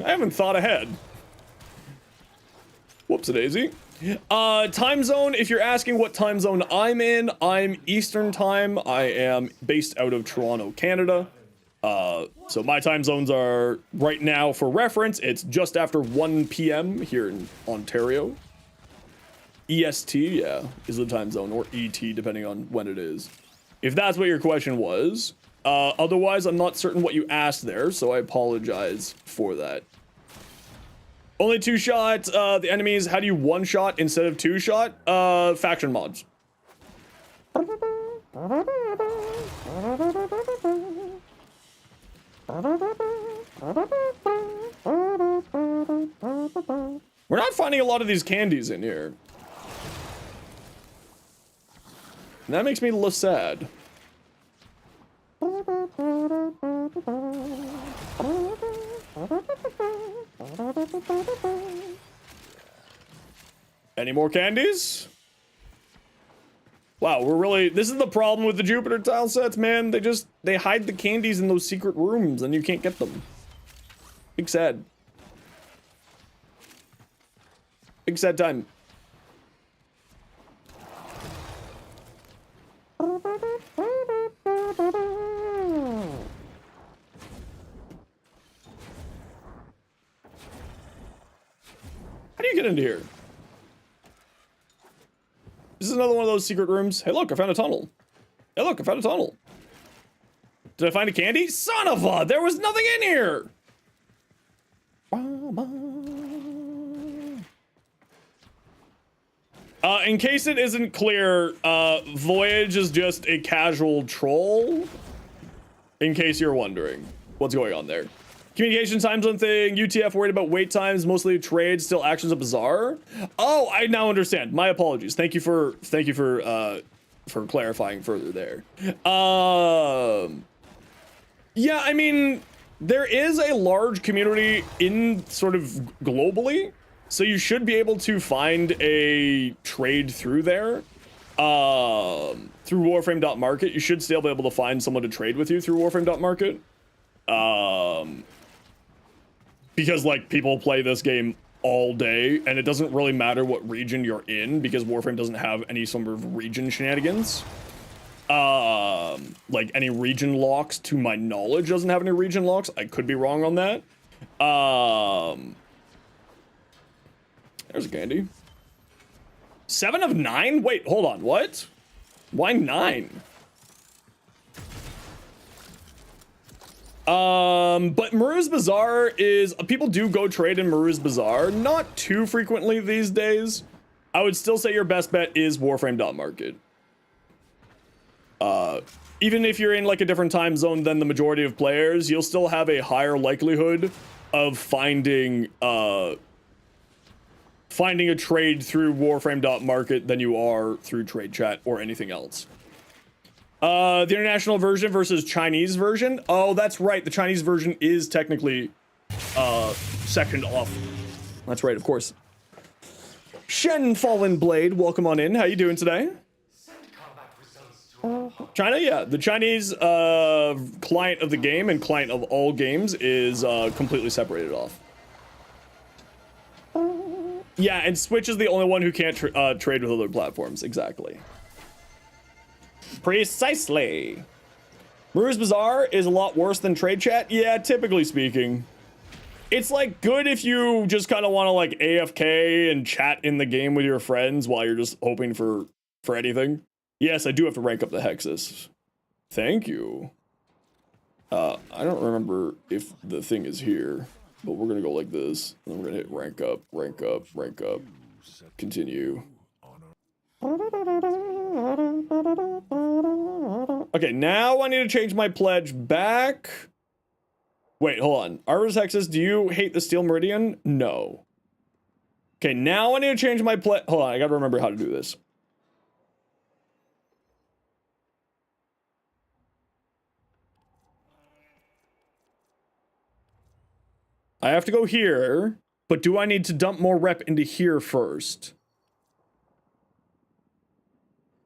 I haven't thought ahead. Whoops-a-daisy. Time zone, if you're asking what time zone I'm in, I'm Eastern time. I am based out of Toronto, Canada. So my time zones are, right now, for reference, it's just after 1 p.m. here in Ontario. EST, yeah, is the time zone, or ET, depending on when it is. If that's what your question was. Otherwise, I'm not certain what you asked there, so I apologize for that. Only 2-shot, the enemies, how do you 1-shot instead of 2-shot? Faction mods. We're not finding a lot of these candies in here. And that makes me look sad. Any more candies? Wow, we're really, this is the problem with the Jupiter tile sets, man. They hide the candies in those secret rooms and you can't get them. Big sad. Big sad time. How do you get into here? This is another one of those secret rooms. Hey, look, I found a tunnel. Hey, look, I found a tunnel. Did I find a candy? Son of a, there was nothing in here. In case it isn't clear, Voyage is just a casual troll. In case you're wondering what's going on there. Communication time zone thing, UTF worried about wait times, mostly trades, still actions are bizarre. Oh, I now understand. My apologies. Thank you for clarifying further there. Yeah, I mean, there is a large community in sort of globally, so you should be able to find a trade through there. Through Warframe.market, you should still be able to find someone to trade with you through Warframe.market. Because like people play this game all day, and it doesn't really matter what region you're in because Warframe doesn't have any sort of region shenanigans. Like any region locks, to my knowledge, doesn't have any region locks. I could be wrong on that. There's a candy. 7 of 9? Wait, hold on, what? Why 9? But Maru's Bazaar is, people do go trade in Maru's Bazaar, not too frequently these days. I would still say your best bet is Warframe.market. Even if you're in like a different time zone than the majority of players, you'll still have a higher likelihood of finding a trade through Warframe.market than you are through Trade Chat or anything else. The international version versus Chinese version. Oh, that's right. The Chinese version is technically sectioned off. That's right, of course. Shen Fallen Blade, welcome on in. How you doing today? China, yeah. The Chinese client of the game and client of all games is completely separated off. Yeah, and Switch is the only one who can't trade with other platforms. Exactly. Precisely. Maru's Bazaar is a lot worse than Trade Chat. Yeah, typically speaking. It's like good if you just kind of want to like AFK and chat in the game with your friends while you're just hoping for anything. Yes, I do have to rank up the hexes. Thank you. I don't remember if the thing is here, but we're gonna go like this. And we're gonna hit rank up, rank up, rank up. Continue. Okay, now I need to change my pledge back. Wait, hold on. Arbiter's Hexes, do you hate the Steel Meridian? No. Okay, now I need to change my pledge. Hold on, I gotta remember how to do this. I have to go here, but do I need to dump more rep into here first?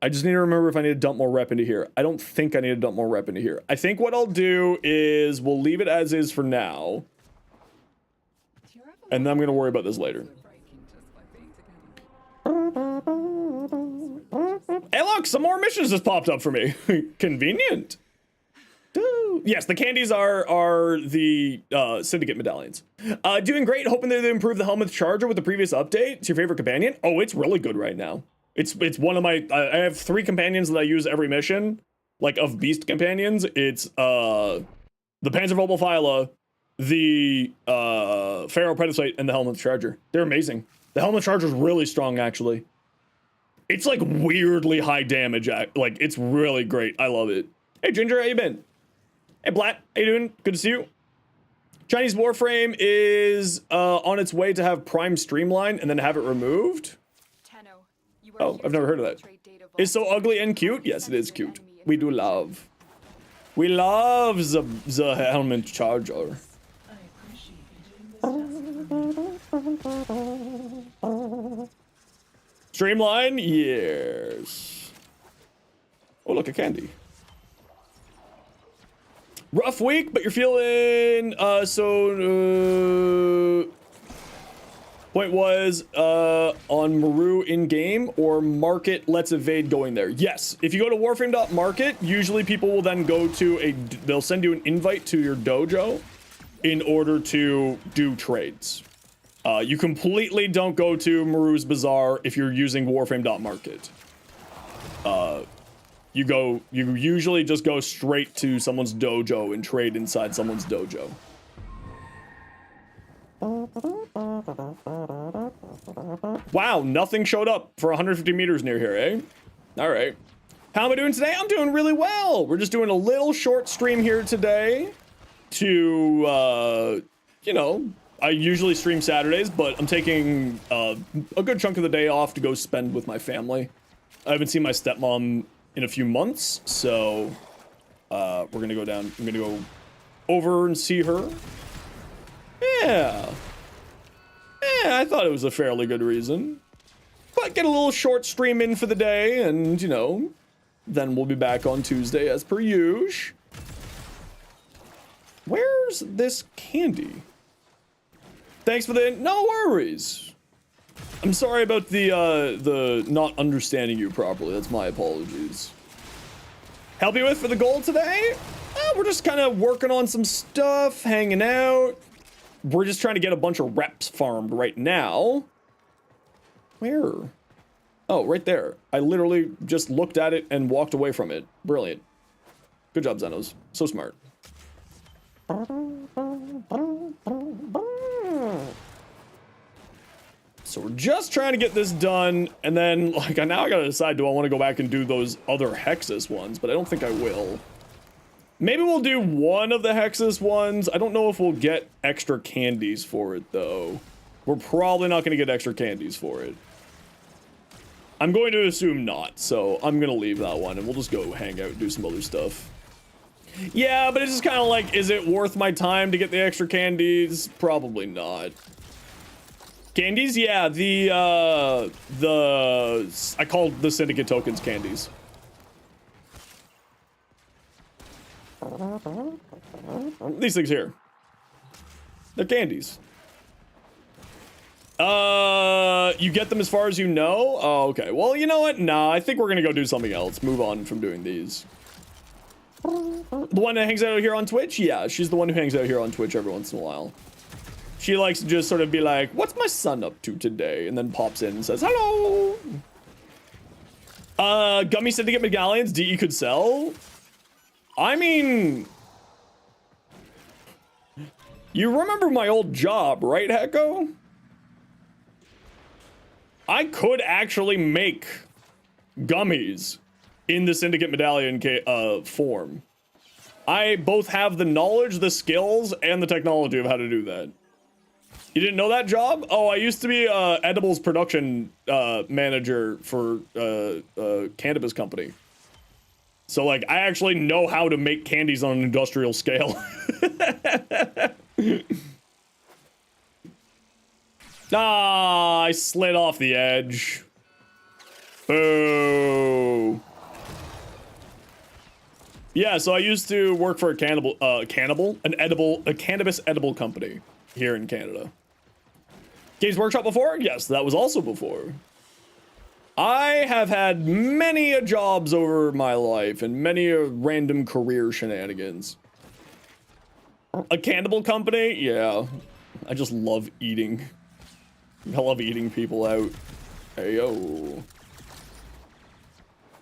I just need to remember if I need to dump more rep into here. I don't think I need to dump more rep into here. I think what I'll do is we'll leave it as is for now. And then I'm going to worry about this later. Hey, look, some more missions just popped up for me. Convenient. Yes, the candies are the syndicate medallions. Doing great, hoping that they improve the helmet charger with the previous update. It's your favorite companion? Oh, it's really good right now. It's one of my, I have 3 companions that I use every mission, like of beast companions. It's the Panzervogel Phyla, the Pharaoh Predicate, and the helmet charger. They're amazing. The helmet charger is really strong, actually. It's like weirdly high damage. Like it's really great. I love it. Hey Ginger, how you been? Hey Blatt, how you doing? Good to see you. Chinese Warframe is on its way to have Prime Streamline and then have it removed. Oh, I've never heard of that. It's so ugly and cute. Yes, it is cute. We do love. We love the helmet charger. Streamline, yes. Oh, look, a candy. Rough week, but you're feeling, point was, on Maru in-game or market, let's evade going there. Yes, if you go to warframe.market, usually people will then go to they'll send you an invite to your dojo in order to do trades. You completely don't go to Maru's Bazaar if you're using warframe.market. You usually just go straight to someone's dojo and trade inside someone's dojo. Wow, nothing showed up for 150 meters near here, eh? All right. How am I doing today? I'm doing really well. We're just doing a little short stream here today to, you know, I usually stream Saturdays, but I'm taking a good chunk of the day off to go spend with my family. I haven't seen my stepmom in a few months, so we're gonna go down. I'm gonna go over and see her. Yeah. Yeah, I thought it was a fairly good reason. But get a little short stream in for the day, and, you know, then we'll be back on Tuesday as per usual. Where's this candy? Thanks for the... No worries. I'm sorry about the not understanding you properly. That's my apologies. Help you with for the goal today? We're just kind of working on some stuff, hanging out. We're just trying to get a bunch of reps farmed right now. Where? Oh, right there. I literally just looked at it and walked away from it. Brilliant. Good job, Zenos. So smart. So we're just trying to get this done, and then, like, now I gotta decide, do I want to go back and do those other Hexus ones, but I don't think I will. Maybe we'll do one of the Hexus ones. I don't know if we'll get extra candies for it, though. We're probably not gonna get extra candies for it. I'm going to assume not, so I'm gonna leave that one, and we'll just go hang out and do some other stuff. Yeah, but it's just kind of like, is it worth my time to get the extra candies? Probably not. Candies? Yeah, I called the Syndicate tokens candies. These things here. They're candies. You get them as far as you know? Oh, okay. Well, you know what? Nah, I think we're gonna go do something else. Move on from doing these. The one that hangs out here on Twitch? Yeah, she's the one who hangs out here on Twitch every once in a while. She likes to just sort of be like, what's my son up to today? And then pops in and says, hello! Gummy Syndicate medallions DE could sell? I mean... You remember my old job, right, Hecko? I could actually make gummies in the Syndicate medallion form. I both have the knowledge, the skills, and the technology of how to do that. You didn't know that job? Oh, I used to be edibles production manager for a cannabis company. So, like, I actually know how to make candies on an industrial scale. Ah, I slid off the edge. Boo. Yeah, so I used to work for a cannabis edible company here in Canada. Games Workshop before? Yes, that was also before. I have had many a jobs over my life and many a random career shenanigans. A cannibal company? Yeah. I just love eating. I love eating people out. Hey, yo.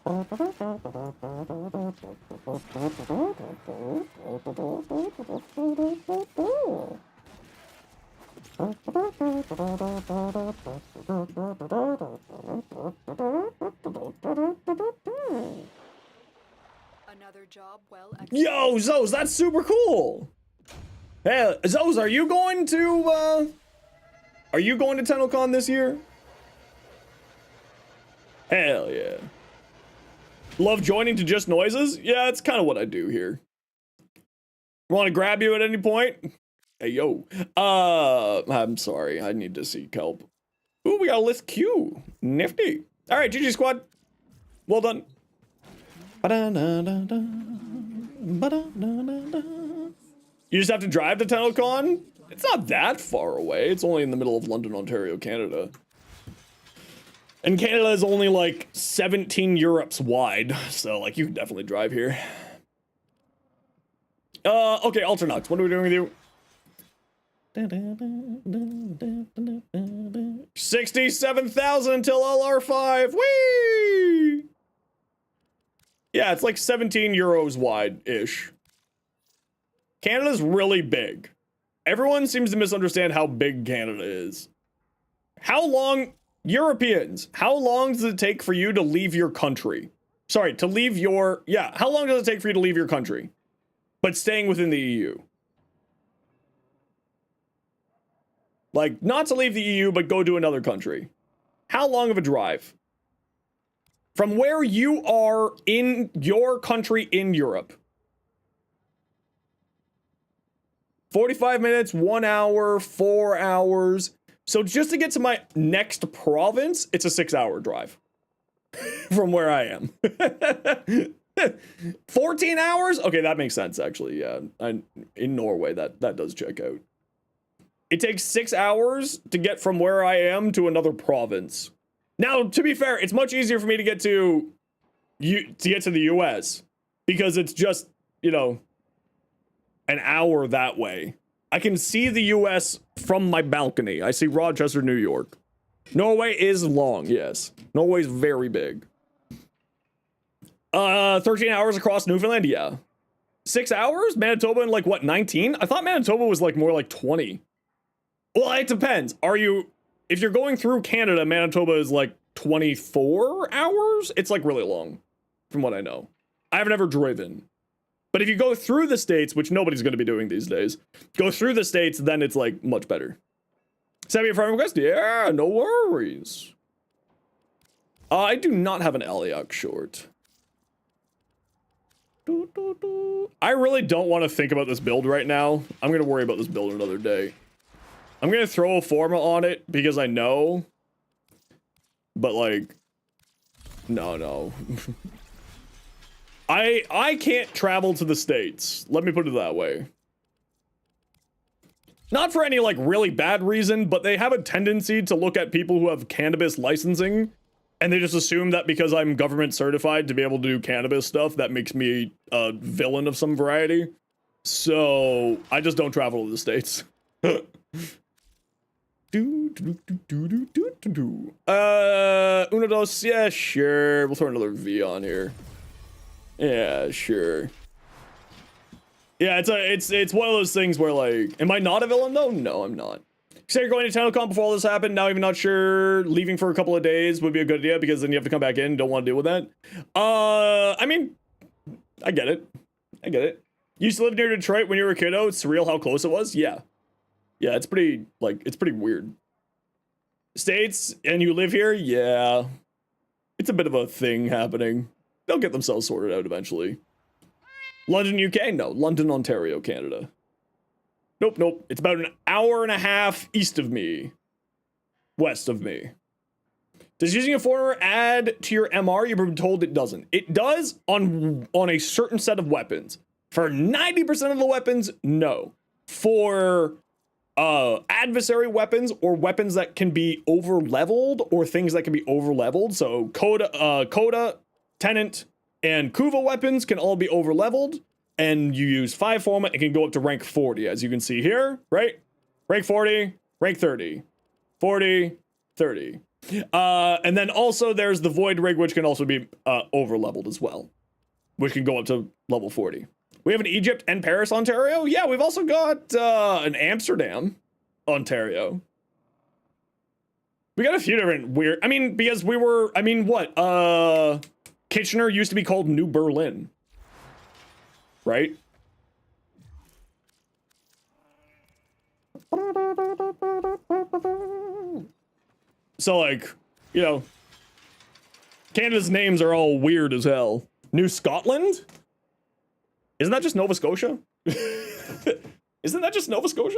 Another job well Yo, Zos, that's super cool. Hey, Zos, are you going to TennoCon this year? Hell yeah. Love joining to Just Noises? Yeah, it's kind of what I do here. Want to grab you at any point? Hey, yo. I'm sorry. I need to seek help. Ooh, we got a list Q. Nifty. All right, GG squad. Well done. You just have to drive to TennoCon? It's not that far away. It's only in the middle of London, Ontario, Canada. And Canada is only like 17 Europes wide, so like you can definitely drive here. Okay, Ultranox, what are we doing with you? 67,000 until LR5. Whee! Yeah, it's like 17 euros wide-ish. Canada's really big. Everyone seems to misunderstand how big Canada is. How long, Europeans, how long does it take for you to leave your country? Sorry, to leave your, yeah, how long does it take for you to leave your country? But staying within the EU. Like, not to leave the EU, but go to another country. How long of a drive? From where you are in your country in Europe. 45 minutes, 1 hour, 4 hours. So just to get to my next province, it's a 6-hour drive from where I am. 14 hours? Okay, that makes sense, actually. Yeah, in Norway, that does check out. It takes 6 hours to get from where I am to another province. Now, to be fair, it's much easier for me to get to the US because it's just, you know, an hour that way. I can see the US from my balcony. I see Rochester, New York. Norway is long, yes. Norway's very big. 13 hours across Newfoundland, yeah. 6 hours? Manitoba in like, what, 19? I thought Manitoba was like more like 20. Well, it depends. If you're going through Canada, Manitoba is like 24 hours? It's like really long, from what I know. I've never driven. But if you go through the States, which nobody's going to be doing these days, go through the States, then it's like much better. Send me a friend request? Yeah, no worries. I do not have an Eliak short. I really don't want to think about this build right now. I'm going to worry about this build another day. I'm going to throw a Forma on it because I know. But like, no. I can't travel to the States. Let me put it that way. Not for any like really bad reason, but they have a tendency to look at people who have cannabis licensing and they just assume that because I'm government certified to be able to do cannabis stuff, that makes me a villain of some variety. So I just don't travel to the States. Uno dos, yeah, sure. We'll throw another V on here. Yeah, sure. Yeah, it's one of those things where like, am I not a villain though? No, I'm not. So you're going to telecom before all this happened. Now I'm not sure. Leaving for a couple of days would be a good idea because then you have to come back in. Don't want to deal with that. I mean, I get it. You used to live near Detroit when you were a kiddo. It's surreal how close it was. Yeah, it's pretty weird. States and you live here. Yeah, it's a bit of a thing happening. They'll get themselves sorted out eventually. London, UK? No. London, Ontario, Canada. Nope. It's about an hour and a half east of me. West of me. Does using a former add to your MR? You've been told it doesn't. It does on a certain set of weapons. For 90% of the weapons, no. For adversary weapons or weapons that can be over-leveled or things that can be over-leveled. So Coda, Tenant, and Kuva weapons can all be over-leveled. And you use 5 Forma, it can go up to rank 40, as you can see here, right? Rank 40, rank 30. 40, 30. And then also there's the Void Rig, which can also be over-leveled as well. Which can go up to level 40. We have an Egypt and Paris, Ontario. Yeah, we've also got an Amsterdam, Ontario. We got a few different weird... I mean, because we were... I mean, what? Kitchener used to be called New Berlin. Right? So, like, you know, Canada's names are all weird as hell. New Scotland? Isn't that just Nova Scotia? Isn't that just Nova Scotia?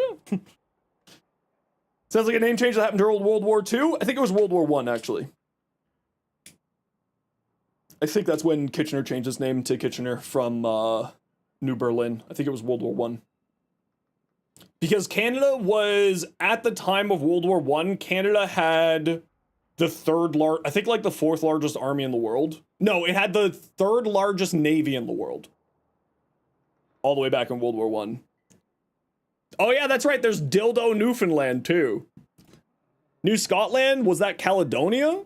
Sounds like a name change that happened during World War II. I think it was World War I, actually. I think that's when Kitchener changed his name to Kitchener from New Berlin. I think it was World War I. Because Canada was, at the time of World War I, Canada had the I think like the 4th largest army in the world. No, it had the 3rd largest navy in the world. All the way back in World War I. Oh yeah, that's right, there's Dildo Newfoundland too. New Scotland, was that Caledonia?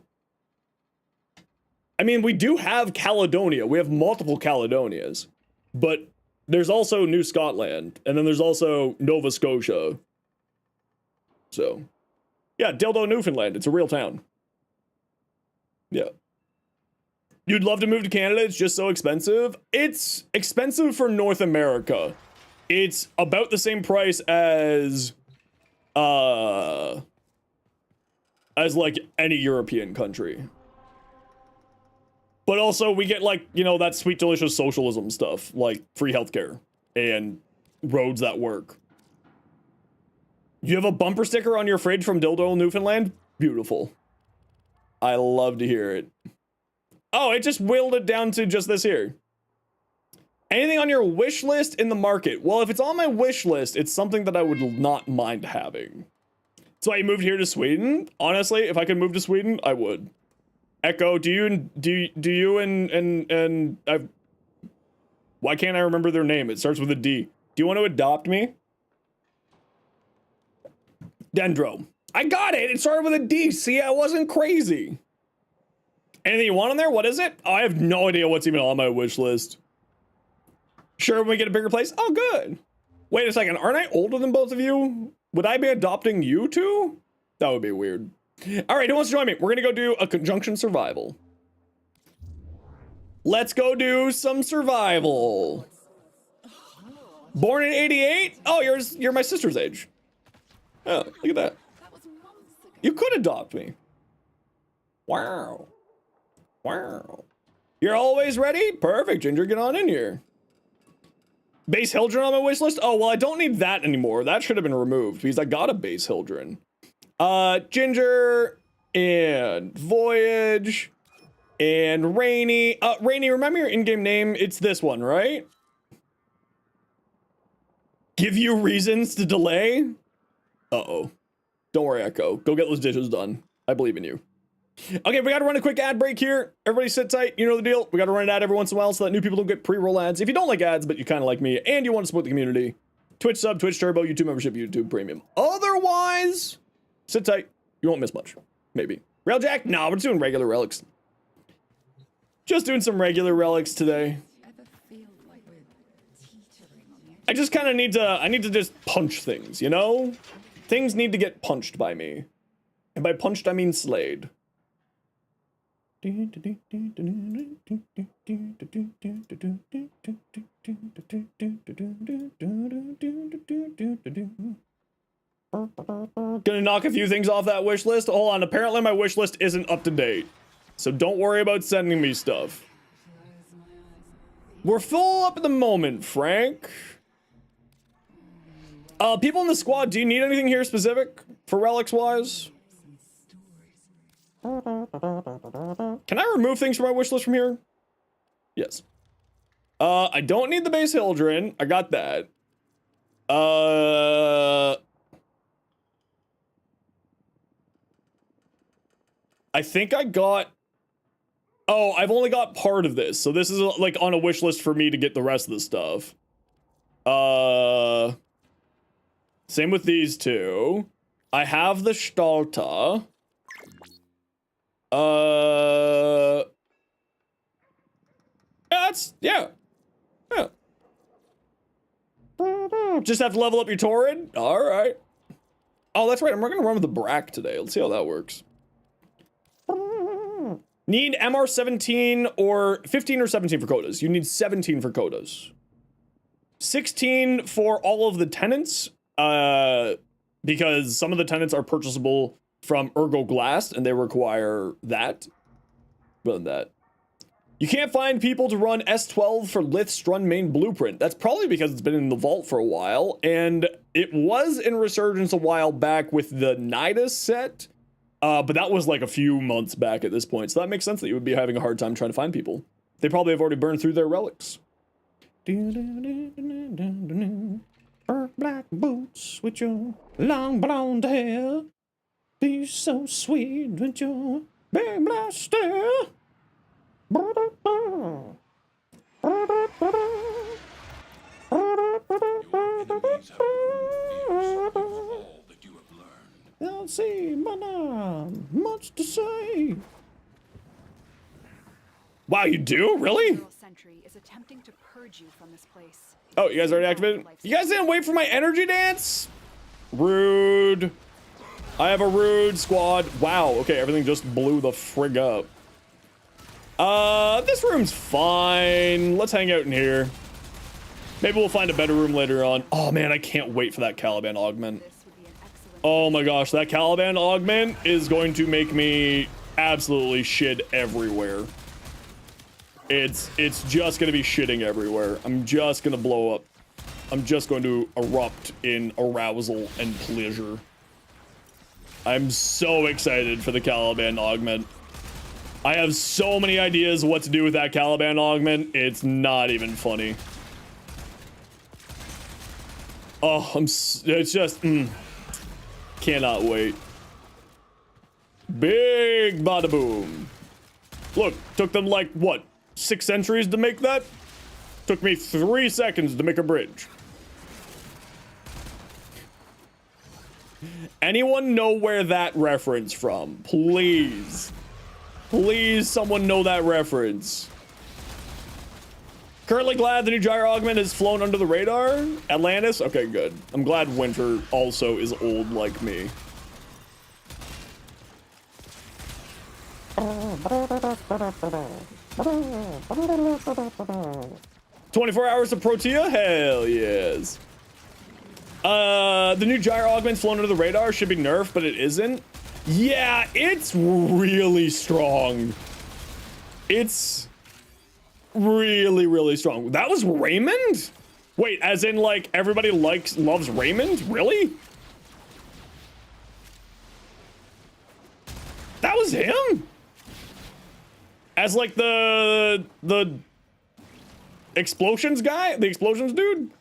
I mean, we do have Caledonia. We have multiple Caledonias. But there's also New Scotland. And then there's also Nova Scotia. So, yeah, Dildo Newfoundland. It's a real town. Yeah. You'd love to move to Canada. It's just so expensive. It's expensive for North America. It's about the same price as like any European country. But also, we get, like, you know, that sweet, delicious socialism stuff, like free healthcare and roads that work. You have a bumper sticker on your fridge from Dildo, Newfoundland? Beautiful. I love to hear it. Oh, it just whittled it down to just this here. Anything on your wish list in the market? Well, if it's on my wish list, it's something that I would not mind having. That's why you moved here to Sweden. Honestly, if I could move to Sweden, I would. Echo, why can't I remember their name? It starts with a D. Do you want to adopt me? Dendro. I got it. It started with a D. See, I wasn't crazy. Anything you want on there? What is it? Oh, I have no idea what's even on my wish list. Sure, when we get a bigger place? Oh, good. Wait a second. Aren't I older than both of you? Would I be adopting you two? That would be weird. All right, who wants to join me? We're going to go do a conjunction survival. Let's go do some survival. Born in 88? Oh, you're my sister's age. Oh, look at that. You could adopt me. Wow. Wow. You're always ready? Perfect, Ginger. Get on in here. Base Hildren on my wish list? Oh, well, I don't need that anymore. That should have been removed because I got a base Hildren. Ginger and Voyage and Rainy. Rainy, remember your in-game name? It's this one, right? Give you reasons to delay? Uh-oh. Don't worry, Echo. Go get those dishes done. I believe in you. Okay, we gotta run a quick ad break here. Everybody sit tight. You know the deal. We gotta run an ad every once in a while so that new people don't get pre-roll ads. If you don't like ads, but you kind of like me, and you want to support the community, Twitch sub, Twitch Turbo, YouTube membership, YouTube Premium. Otherwise, sit tight. You won't miss much. Maybe. Railjack? No, we're just doing regular relics. Just doing some regular relics today. I just kind of need to just punch things, you know? Things need to get punched by me. And by punched, I mean slayed. Gonna knock a few things off that wish list. Hold on, apparently my wish list isn't up to date. So don't worry about sending me stuff. We're full up at the moment, Frank. People in the squad, do you need anything here specific for relics wise? Can I remove things from my wish list from here? Yes. I don't need the base Hildren. I got that. I think I got... Oh, I've only got part of this. So this is like on a wish list for me to get the rest of the stuff. Same with these two. I have the Stalta. Yeah. Just have to level up your Torrid? Alright. Oh, that's right. I'm gonna run with the Brack today. Let's see how that works. Need MR 17 or 15 or 17 for quotas. You need 17 for quotas. 16 for all of the tenants, because some of the tenants are purchasable from Ergo Glass, and they require that. Other than that, you can't find people to run S12 for Lith's Run main blueprint. That's probably because it's been in the vault for a while, and it was in Resurgence a while back with the Nidus set, but that was like a few months back at this point, so that makes sense that you would be having a hard time trying to find people. They probably have already burned through their relics. Black boots with your long blonde hair. Be so sweet with your big blaster. Let's see, but much to say. Wow, you do? Really? Sentry is attempting to purge you from this place. Oh, you guys already activated? You guys didn't wait for my energy dance? Rude. I have a rude squad. Wow, okay, everything just blew the frig up. This room's fine. Let's hang out in here. Maybe we'll find a better room later on. Oh man, I can't wait for that Caliban augment. Oh my gosh, that Caliban augment is going to make me absolutely shit everywhere. It's just gonna be shitting everywhere. I'm just gonna blow up I'm just going to erupt in arousal and pleasure. I'm so excited for the Caliban augment. I have so many ideas what to do with that Caliban augment. It's not even funny. Oh, it's just, cannot wait. Big bada boom. Look, took them like, what, 6 centuries to make that? Took me 3 seconds to make a bridge. Anyone know where that reference from? Please. Please, someone know that reference. Currently glad the new gyro augment has flown under the radar. Atlantis? Okay, good. I'm glad Winter also is old like me. 24 hours of Protea? Hell yes. The new gyro augment's flown under the radar. Should be nerfed, but it isn't. Yeah, it's really strong. It's really, really strong. That was Raymond? Wait, as in like everybody loves Raymond? Really? That was him? As like the explosions guy? The explosions dude?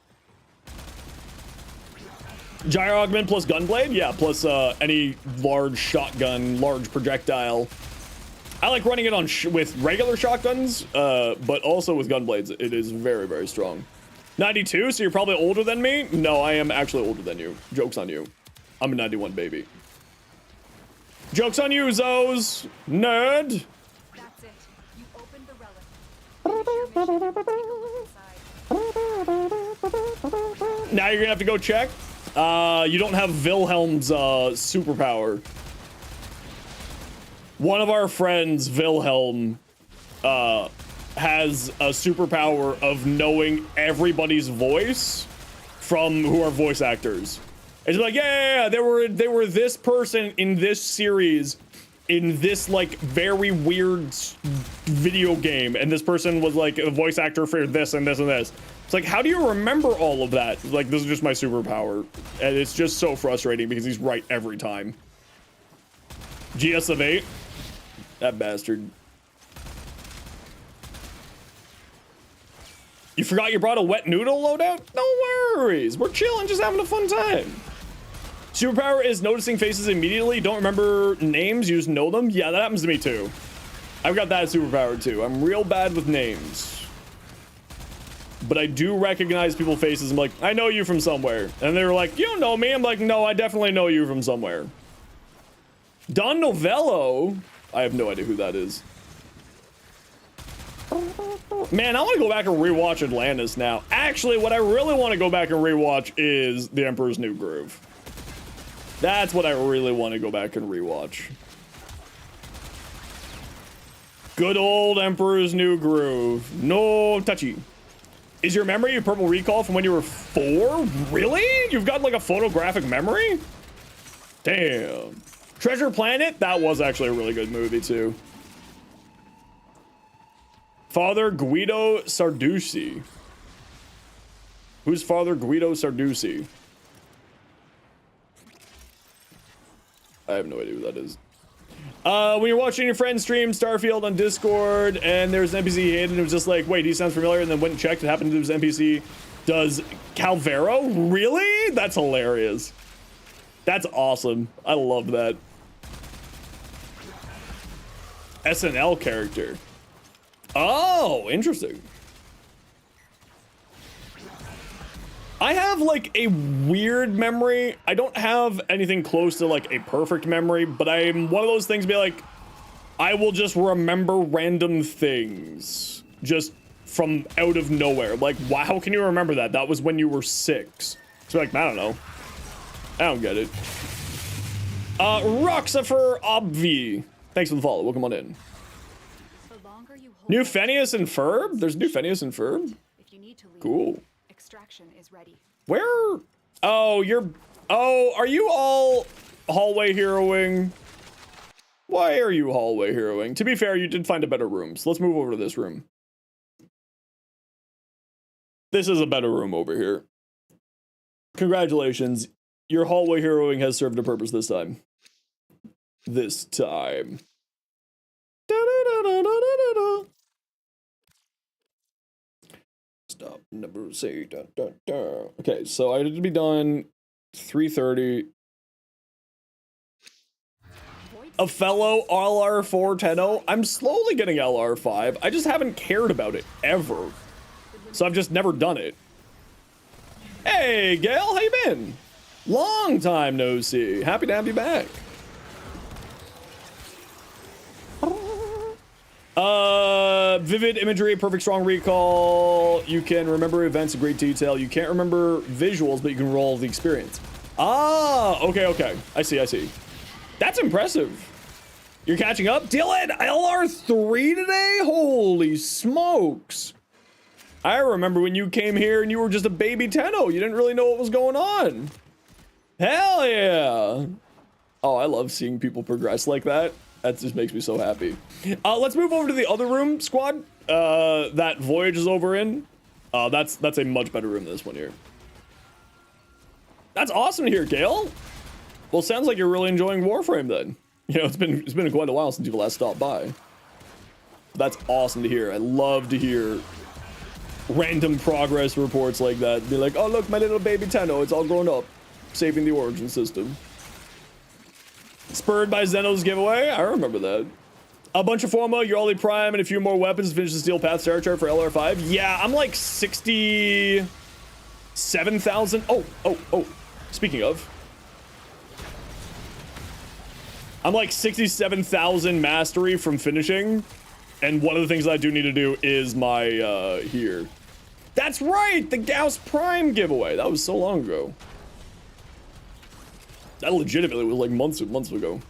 Gyro augment plus gunblade? Yeah, plus any large shotgun, large projectile. I like running it on with regular shotguns, but also with gunblades. It is very, very strong. 92, so you're probably older than me? No, I am actually older than you. Joke's on you. I'm a 91 baby. Joke's on you, Zos. Nerd. That's it. You opened the relic. Finish your mission and take it inside. Now you're gonna have to go check. You don't have Wilhelm's superpower. One of our friends, Wilhelm, has a superpower of knowing everybody's voice from who are voice actors. It's like, yeah, they were this person in this series, in this like very weird video game, and this person was like a voice actor for this and this and this. It's like, how do you remember all of that? Like, this is just my superpower, and it's just so frustrating because he's right every time. GS of 8. That bastard. You forgot you brought a wet noodle loadout? No worries. We're chilling, just having a fun time. Superpower is noticing faces immediately. Don't remember names, you just know them. Yeah, that happens to me too. I've got that superpower too. I'm real bad with names. But I do recognize people's faces. I'm like, I know you from somewhere. And they were like, you don't know me. I'm like, no, I definitely know you from somewhere. Don Novello? I have no idea who that is. Man, I want to go back and rewatch Atlantis now. Actually, what I really want to go back and rewatch is The Emperor's New Groove. That's what I really want to go back and rewatch. Good old Emperor's New Groove. No touchy. Is your memory a purple recall from when you were 4? Really? You've got like a photographic memory? Damn. Treasure Planet? That was actually a really good movie too. Father Guido Sarducci. Who's Father Guido Sarducci? I have no idea who that is. When you're watching your friend stream Starfield on Discord and there's an NPC he hated and it was just like, wait, he sounds familiar, and then went and checked, it happened to his NPC. Does Calvero? Really? That's hilarious. That's awesome. I love that. SNL character. Oh, interesting. I have like a weird memory. I don't have anything close to like a perfect memory, but I'm one of those things be like, I will just remember random things just from out of nowhere. Like, wow, how can you remember that? That was when you were 6. So like, I don't know. I don't get it. Roxifer Obvi. Thanks for the follow. Welcome on in. The longer you hold New Phineas and Ferb? There's New Phineas and Ferb? if you need to leave, Cool. extraction is ready. Where? Oh, you're... Oh, are you all hallway heroing? Why are you hallway heroing? To be fair, you did find a better room, so let's move over to this room. This is a better room over here. Congratulations. Your hallway heroing has served a purpose this time. This time. Da-da-da-da-da-da-da. Stop. Number say. Da, da, da. Okay, so I need to be done 3:30. A fellow LR4 10-0. I'm slowly getting LR5. I just haven't cared about it ever. So I've just never done it. Hey, Gail, how you been? Long time no see. Happy to have you back. Vivid imagery, perfect strong recall. You can remember events in great detail. You can't remember visuals, but you can roll the experience. Ah, okay. I see. That's impressive. You're catching up? Dylan, LR3 today? Holy smokes. I remember when you came here and you were just a baby 10-0. You didn't really know what was going on. Hell yeah. Oh, I love seeing people progress like that. That just makes me so happy. Let's move over to the other room, squad. That Voyage is over in. That's a much better room than this one here. That's awesome to hear, Gale. Well, sounds like you're really enjoying Warframe then. You know, it's been quite a while since you last stopped by. That's awesome to hear. I love to hear random progress reports like that. Be like, oh look, my little baby Tenno, it's all grown up, saving the Origin system. Spurred by Zeno's giveaway, I remember that. A bunch of Forma, Yarly Prime, and a few more weapons to finish the Steel Path Star Chart for LR5. Yeah, I'm like 67,000. Oh. Speaking of, I'm like 67,000 mastery from finishing, and one of the things I do need to do is my here. That's right, the Gauss Prime giveaway. That was so long ago. That legitimately was like months ago.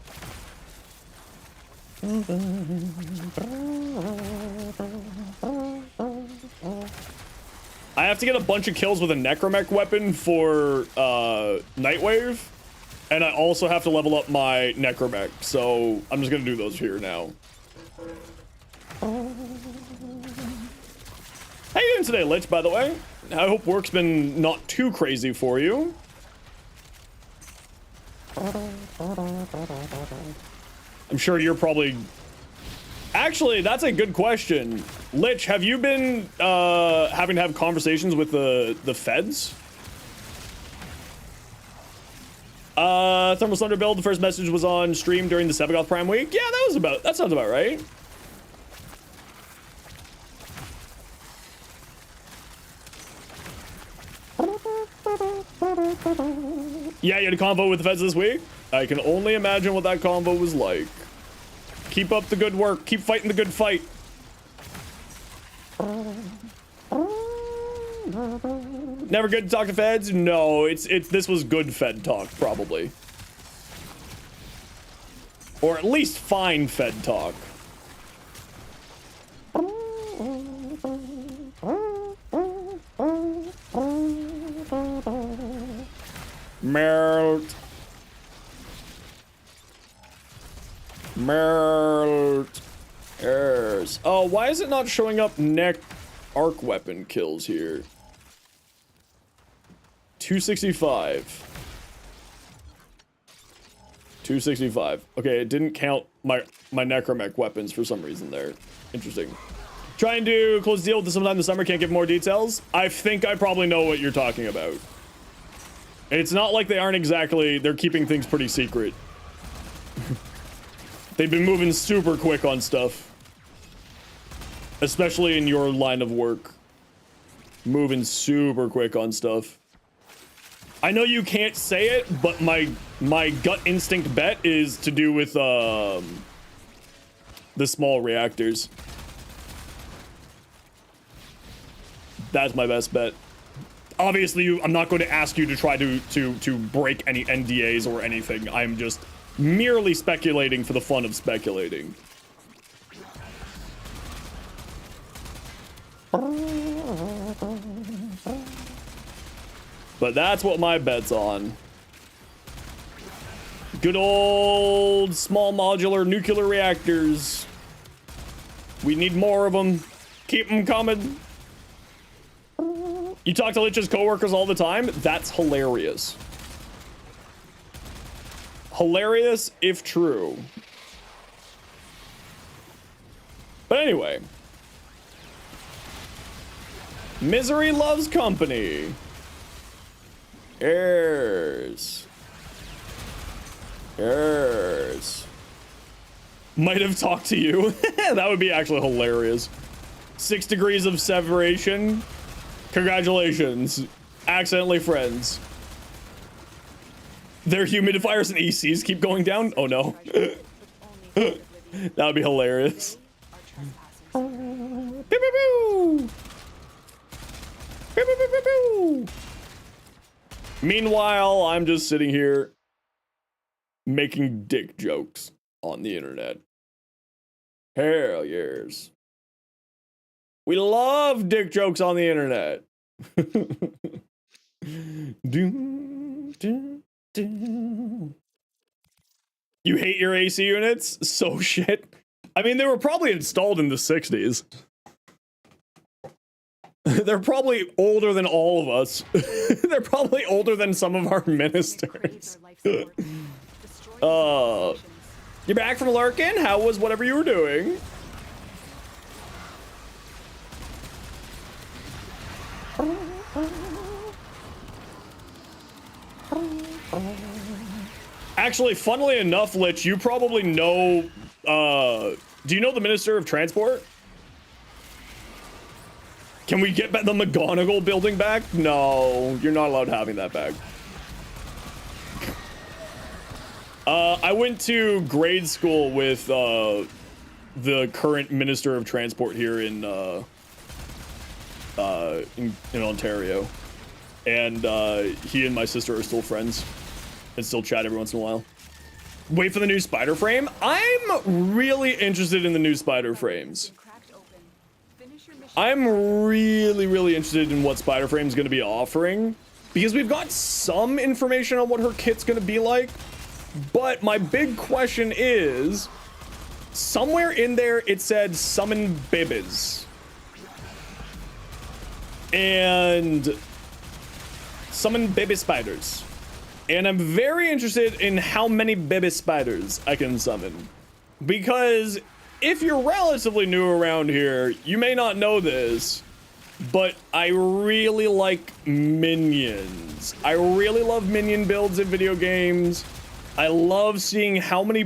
I have to get a bunch of kills with a Necromech weapon for Nightwave, and I also have to level up my Necromech, so I'm just gonna do those here now. How you doing today, Lich, by the way? I hope work's been not too crazy for you. I'm sure you're probably... Actually, that's a good question. Lich, have you been having to have conversations with the feds? Thermal Thunder build, the first message was on stream during the Sevagoth Prime week. Yeah, that sounds about right. Yeah, you had a convo with the feds this week? I can only imagine what that convo was like. Keep up the good work. Keep fighting the good fight. Never good to talk to feds? No, this was good fed talk, probably. Or at least fine fed talk. Melt. Yes. Oh, why is it not showing up neck arc weapon kills here? 265. 265. Okay, it didn't count my Necromech weapons for some reason there. Interesting. Trying to close the deal with this sometime this summer, can't give more details. I think I probably know what you're talking about. It's not like they aren't exactly, they're keeping things pretty secret. They've been moving super quick on stuff. Especially in your line of work. Moving super quick on stuff. I know you can't say it, but my gut instinct bet is to do with the small reactors. That's my best bet. Obviously, I'm not going to ask you to try to break any NDAs or anything. I'm just merely speculating for the fun of speculating. But that's what my bet's on. Good old small modular nuclear reactors. We need more of them. Keep them coming. You talk to Lich's coworkers all the time? That's hilarious. Hilarious if true. But anyway. Misery loves company. Heirs. Heirs. Might have talked to you. That would be actually hilarious. 6 degrees of separation. Congratulations. Accidentally friends. Their humidifiers and ECs keep going down? Oh no. That would be hilarious. Pew, pew, pew. Pew, pew, pew, pew, pew. Meanwhile, I'm just sitting here making dick jokes on the internet. Hell yes. We love dick jokes on the internet. do, do, do. You hate your AC units? So shit. I mean, they were probably installed in the 60s. They're probably older than all of us. They're probably older than some of our ministers. You're back from Larkin? How was whatever you were doing? Actually, funnily enough, Lich, you probably know, do you know the Minister of Transport? Can we get the McGonagall building back? No, you're not allowed having that back. I went to grade school with the current Minister of Transport here in Ontario, and he and my sister are still friends and still chat every once in a while. Wait for the new spider frame. I'm really interested in the new spider frames. I'm really interested in what spider frame is going to be offering, because we've got some information on what her kit's going to be like. But my big question is, somewhere in there it said summon bibis. And summon baby spiders. And I'm very interested in how many baby spiders I can summon. Because if you're relatively new around here, you may not know this, but I really like minions. I really love minion builds in video games. I love seeing how many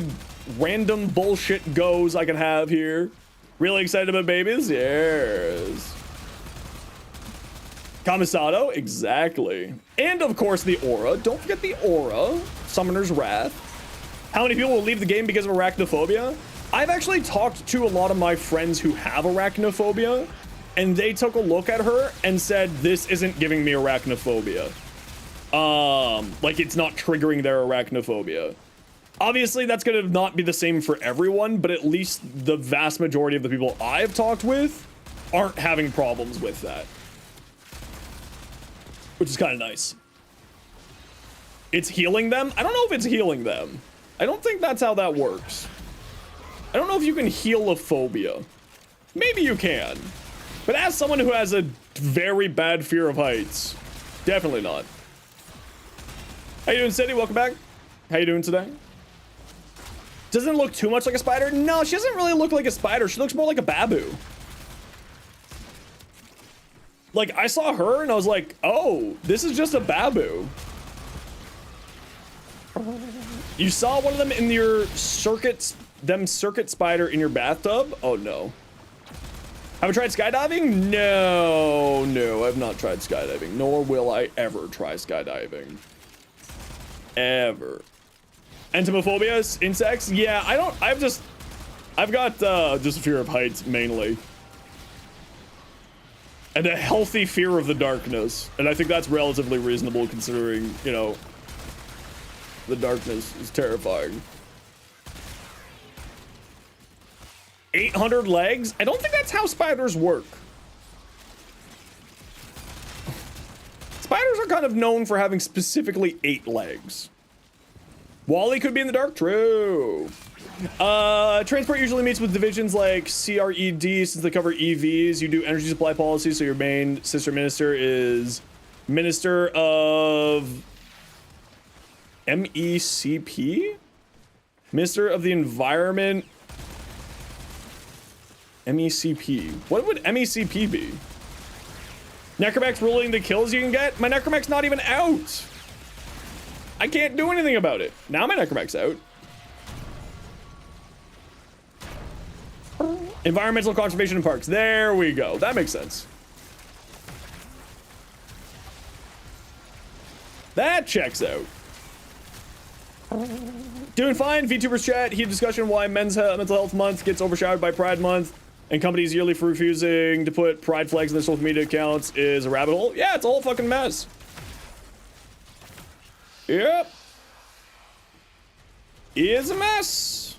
random bullshit goes I can have here. Really excited about babies? Yes. Kamisado? Exactly. And of course the aura. Don't forget the aura. Summoner's Wrath. How many people will leave the game because of arachnophobia? I've actually talked to a lot of my friends who have arachnophobia, and they took a look at her and said, this isn't giving me arachnophobia. Like it's not triggering their arachnophobia. Obviously that's gonna not be the same for everyone, but at least the vast majority of the people I've talked with aren't having problems with that. Which is kind of nice. It's healing them? I don't know if it's healing them. I don't think that's how that works. I don't know if you can heal a phobia. Maybe you can. But as someone who has a very bad fear of heights, definitely not. How you doing, City? Welcome back. How you doing today? Doesn't look too much like a spider? No, she doesn't really look like a spider. She looks more like a babu. Like, I saw her and I was like, oh, this is just a babu. You saw one of them in your circuit spider in your bathtub? Oh no. Have I tried skydiving? No, I've not tried skydiving, nor will I ever try skydiving. Ever. Entomophobia, insects? Yeah, I've got just a fear of heights mainly. And a healthy fear of the darkness. And I think that's relatively reasonable considering, you know, the darkness is terrifying. 800 legs? I don't think that's how spiders work. Spiders are kind of known for having specifically 8 legs. Wally could be in the dark? True. Transport usually meets with divisions like CRED since they cover EVs. You do energy supply policy, so your main sister minister is Minister of MECP? Minister of the Environment. MECP. What would MECP be? Necromech's ruling the kills you can get? My Necromech's not even out. I can't do anything about it. Now my Necromech's out. Environmental conservation and parks. There we go. That makes sense. That checks out. Doing fine. VTubers chat. Heated discussion why mental health month gets overshadowed by Pride month and companies yearly for refusing to put pride flags in their social media accounts is a rabbit hole. Yeah, it's a whole fucking mess. Yep. Is a mess.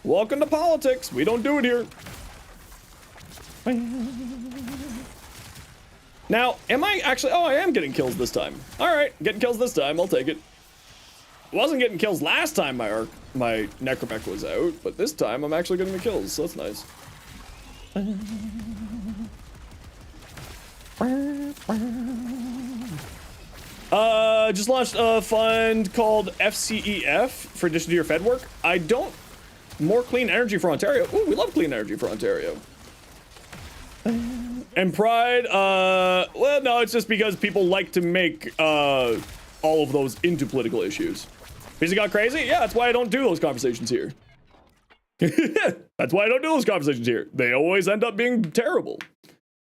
Welcome to politics. We don't do it here. Now, am I actually... Oh, I am getting kills this time. All right, getting kills this time. I'll take it. Wasn't getting kills last time my Necromech was out, but this time I'm actually getting the kills, so that's nice. Just launched a fund called FCEF for addition to your Fed work. I don't... More clean energy for Ontario. Ooh, we love clean energy for Ontario. And Pride, well, no, it's just because people like to make, all of those into political issues. Because it got crazy? Yeah, that's why I don't do those conversations here. That's why I don't do those conversations here. They always end up being terrible.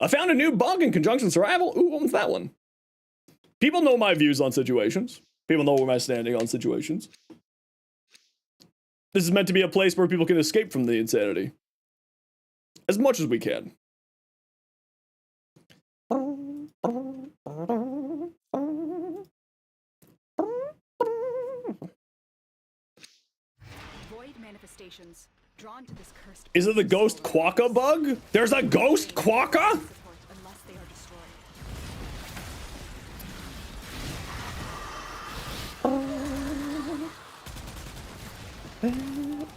I found a new bug in conjunction survival. Ooh, what was that one? People know my views on situations. People know where I'm standing on situations. This is meant to be a place where people can escape from the insanity. As much as we can. Void manifestations drawn to this cursed. Is it the ghost quokka bug? There's a ghost quokka? Support unless they are destroyed.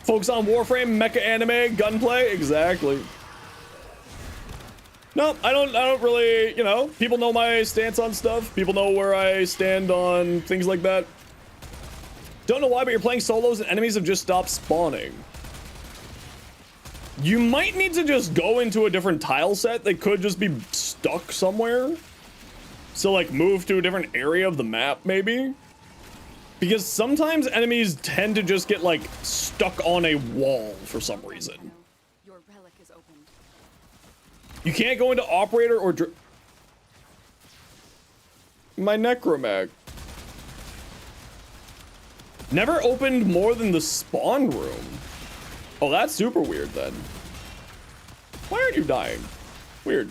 Focus on Warframe, mecha anime, gunplay. Exactly. No, I don't really, you know, people know my stance on stuff. People know where I stand on things like that. Don't know why, but you're playing solos and enemies have just stopped spawning. You might need to just go into a different tile set. They could just be stuck somewhere. So like move to a different area of the map, maybe. Because sometimes enemies tend to just get like stuck on a wall for some reason. Your relic is opened. You can't go into operator or my Necromech. Never opened more than the spawn room. Oh, that's super weird then. Why aren't you dying? Weird.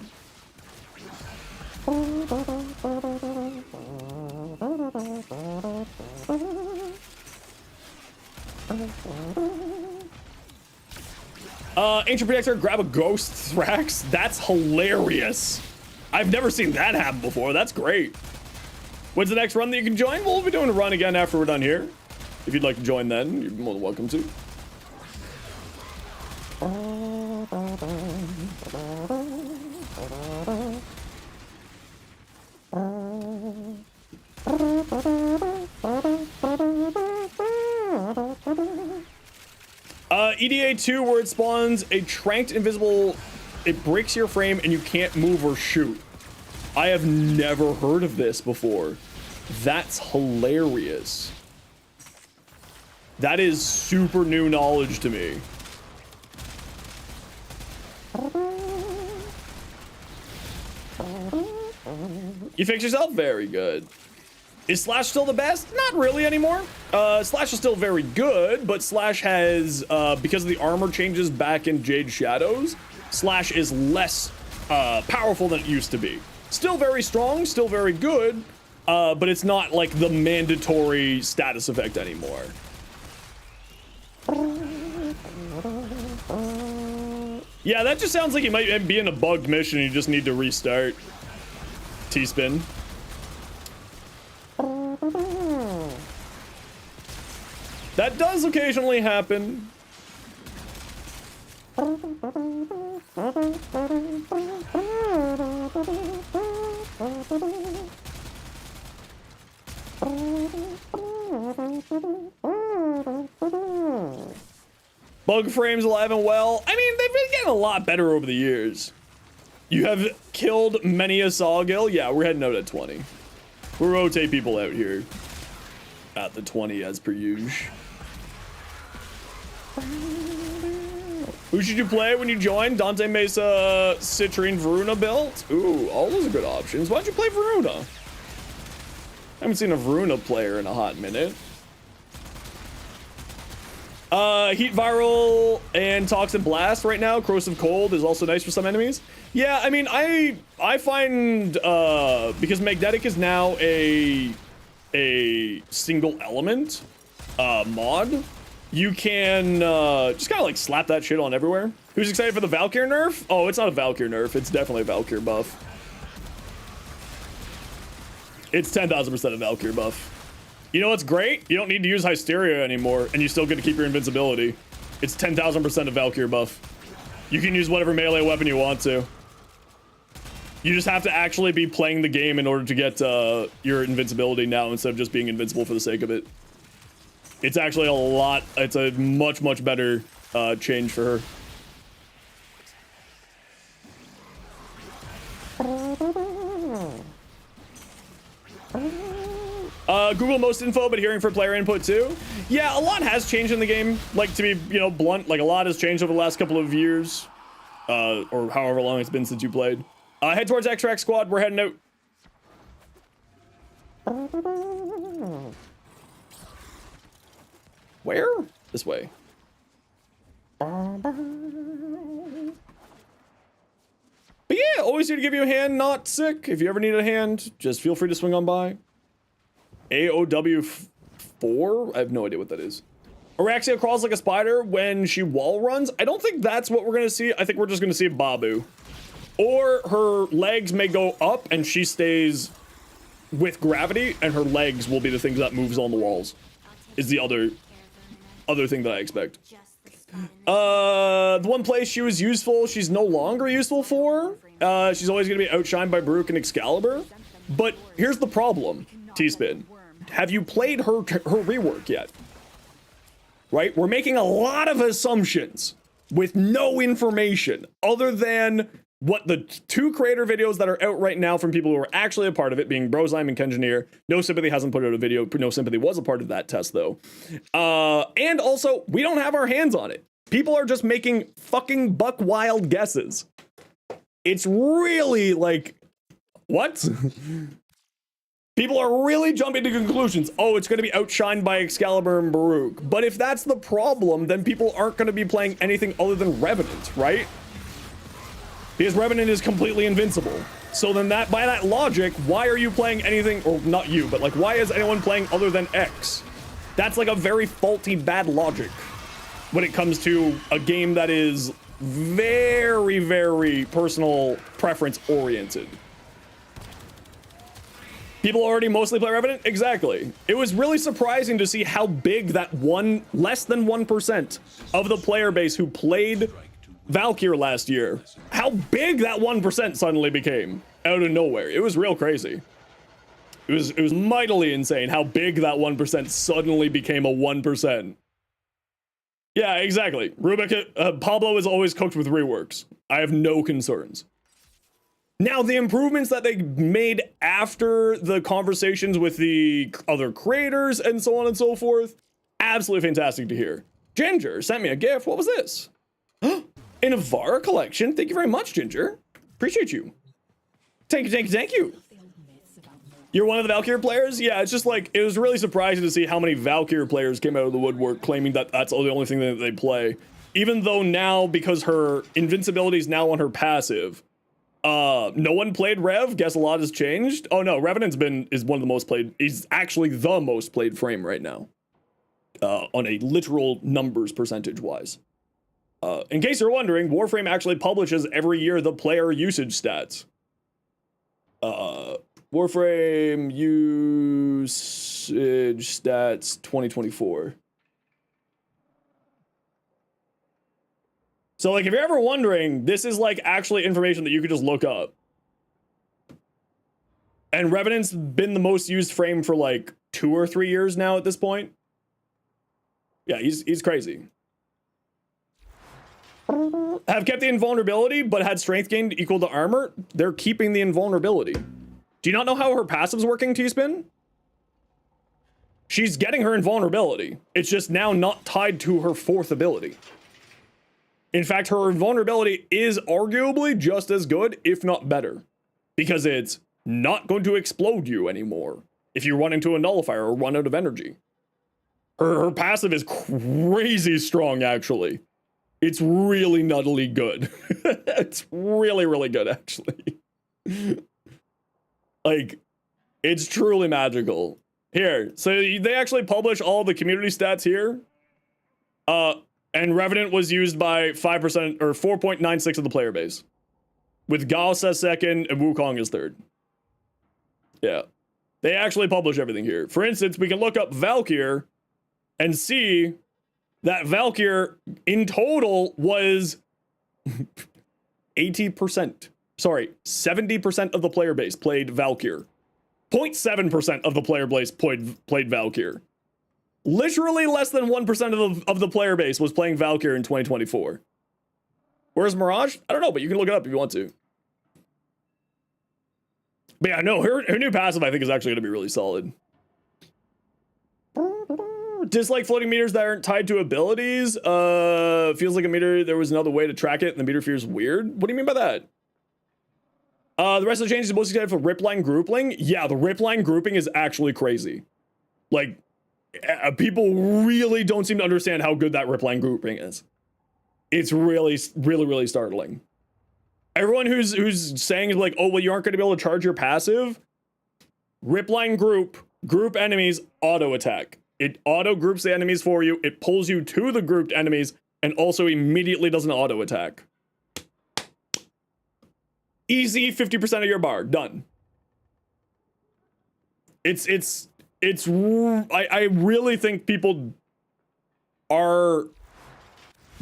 Ancient Protector, grab a ghost Thrax. That's hilarious. I've never seen that happen before. That's great. When's the next run that you can join? We'll be doing a run again after we're done here. If you'd like to join then, you're more than welcome to. EDA 2, where it spawns a tranked invisible, it breaks your frame and you can't move or shoot. I have never heard of this before. That's hilarious. That is super new knowledge to me. You fix yourself? Very good. Is Slash still the best? Not really anymore. Slash is still very good, but Slash has, because of the armor changes back in Jade Shadows, Slash is less powerful than it used to be. Still very strong, still very good, but it's not like the mandatory status effect anymore. Yeah, that just sounds like you might be in a bugged mission and you just need to restart. T-spin. That does occasionally happen. Bug frames alive and well. I mean, they've been getting a lot better over the years. You have killed many a Sawgill. Yeah, we're heading out at 20. We'll rotate people out here at the 20 as per usual. Who should you play when you join? Dante Mesa, Citrine, Varuna build? Ooh, all those are good options. Why don't you play Varuna? I haven't seen a Varuna player in a hot minute. Heat Viral and Toxin Blast right now. Corrosive Cold is also nice for some enemies. Yeah, I mean, I find, because Magnetic is now a single element, mod, you can, just kind of like slap that shit on everywhere. Who's excited for the Valkyr nerf? Oh, it's not a Valkyr nerf. It's definitely a Valkyr buff. It's 10,000% a Valkyr buff. You know what's great? You don't need to use Hysteria anymore, and you still get to keep your invincibility. It's 10,000% a Valkyr buff. You can use whatever melee weapon you want to. You just have to actually be playing the game in order to get your invincibility now instead of just being invincible for the sake of it. It's actually a lot, it's a much, much better change for her. Google most info, but hearing for player input too. Yeah, a lot has changed in the game. Like, to be, you know, blunt, like a lot has changed over the last couple of years. Or however long it's been since you played. Head towards Extract Squad, we're heading out. Where? This way. But yeah, always here to give you a hand, not sick. If you ever need a hand, just feel free to swing on by. AOW4? I have no idea what that is. Araxia crawls like a spider when she wall runs. I don't think that's what we're gonna see. I think we're just gonna see Babu. Or her legs may go up and she stays with gravity and her legs will be the things that moves on the walls. Is the other thing that I expect. The one place she was useful, she's no longer useful for. She's always gonna be outshined by Baruch and Excalibur. But here's the problem, T-Spin. Have you played her rework yet? Right? We're making a lot of assumptions with no information other than what the two creator videos that are out right now from people who are actually a part of it, being Brozyme and Kengineer. No Sympathy hasn't put out a video. No Sympathy was a part of that test, though. And also, we don't have our hands on it. People are just making fucking buck wild guesses. It's really like, what? People are really jumping to conclusions. Oh, it's going to be outshined by Excalibur and Baruch. But if that's the problem, then people aren't going to be playing anything other than Revenant, right? Because Revenant is completely invincible. So then that, by that logic, why are you playing anything, or not you, but like, why is anyone playing other than X? That's like a very faulty, bad logic when it comes to a game that is very, very personal preference oriented. People already mostly play Revenant? Exactly. It was really surprising to see how big that less than 1% of the player base who played Valkyr last year, how big that 1% suddenly became out of nowhere. It was real crazy. It was mightily insane how big that 1% suddenly became a 1%. Yeah, exactly. Rubik, Pablo is always cooked with reworks. I have no concerns. Now, the improvements that they made after the conversations with the other creators and so on and so forth, absolutely fantastic to hear. Ginger sent me a gift. What was this? An Avara collection. Thank you very much, Ginger. Appreciate you. Thank you, thank you, thank you. You're one of the Valkyr players? Yeah, it's just like, it was really surprising to see how many Valkyr players came out of the woodwork claiming that that's the only thing that they play. Even though now, because her invincibility is now on her passive, no one played Rev. Guess a lot has changed. Oh no, Revenant's is one of the most played. He's actually the most played frame right now. On a literal numbers percentage wise. In case you're wondering, Warframe actually publishes every year the player usage stats. Warframe usage stats 2024. So like, if you're ever wondering, this is like actually information that you could just look up. And Revenant's been the most used frame for like 2 or 3 years now at this point. Yeah, he's crazy. Have kept the invulnerability, but had strength gained equal to armor. They're keeping the invulnerability. Do you not know how her passive's working, T-Spin? She's getting her invulnerability. It's just now not tied to her 4th ability. In fact, her invulnerability is arguably just as good, if not better. Because it's not going to explode you anymore if you run into a nullifier or run out of energy. Her passive is crazy strong, actually. It's really nuttily good. It's really, really good, actually. Like, it's truly magical. Here, so they actually publish all the community stats here. And Revenant was used by 5% or 4.96 of the player base. With Gauss as 2nd and Wukong as 3rd. Yeah. They actually publish everything here. For instance, we can look up Valkyr and see that Valkyr in total was 80%. Sorry, 70% of the player base played Valkyr. 0.7% of the player base played Valkyr. Literally less than 1% of the player base was playing Valkyr in 2024. Where's Mirage? I don't know, but you can look it up if you want to. But yeah, no, her new passive I think is actually going to be really solid. Dislike floating meters that aren't tied to abilities. Feels like a meter, there was another way to track it and the meter feels weird. What do you mean by that? The rest of the changes is mostly excited for ripline grouping. Yeah, the ripline grouping is actually crazy. Like, people really don't seem to understand how good that ripline grouping is. It's really, really, really startling. Everyone who's saying like, oh, well, you aren't going to be able to charge your passive. Ripline group enemies, auto attack. It auto groups the enemies for you. It pulls you to the grouped enemies and also immediately does an auto attack. Easy 50% of your bar. Done. I really think people are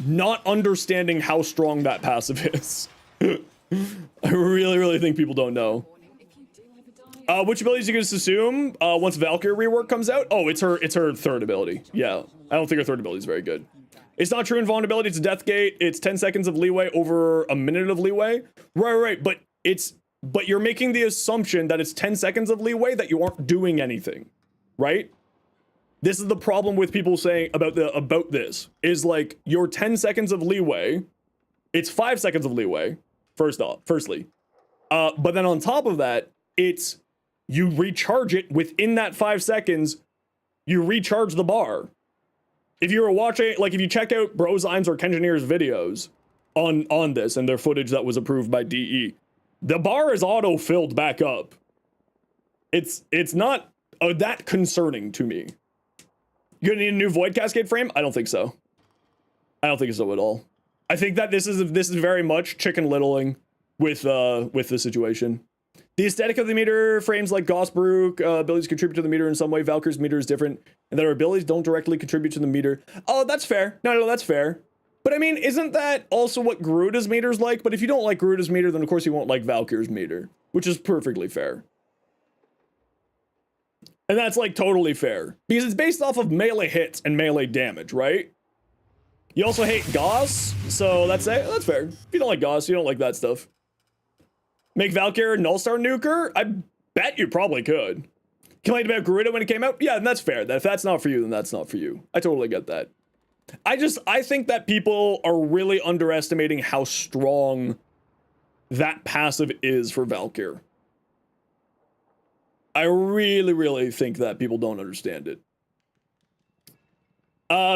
not understanding how strong that passive is. I really, really think people don't know. Which abilities you can just assume once Valkyrie rework comes out? Oh, it's her 3rd ability. Yeah, I don't think her 3rd ability is very good. It's not true invulnerability, it's a death gate. It's 10 seconds of leeway over a minute of leeway. Right, but you're making the assumption that it's 10 seconds of leeway that you aren't doing anything, right? This is the problem with people saying about this is like your 10 seconds of leeway, it's 5 seconds of leeway, firstly. But then on top of that, it's you recharge it within that 5 seconds, you recharge the bar. If you were watching, like if you check out Brozymes or Kengineer's videos on this and their footage that was approved by DE, the bar is auto-filled back up. It's not that concerning to me. You gonna need a new Void Cascade frame? I don't think so. I don't think so at all. I think that this is very much Chicken Littling with the situation. The aesthetic of the meter frames like Gauss-Baruch abilities contribute to the meter in some way. Valkyr's meter is different, and their abilities don't directly contribute to the meter. Oh, that's fair. No, that's fair. But I mean, isn't that also what Garuda's meter's like? But if you don't like Garuda's meter, then of course you won't like Valkyr's meter, which is perfectly fair. And that's like totally fair because it's based off of melee hits and melee damage, right? You also hate Gauss, so that's fair. If you don't like Gauss, you don't like that stuff. Make Valkyr a Nullstar nuker? I bet you probably could. Complained about Garuda when it came out? Yeah, and that's fair. If that's not for you, then that's not for you. I totally get that. I think that people are really underestimating how strong that passive is for Valkyr. I really, really think that people don't understand it.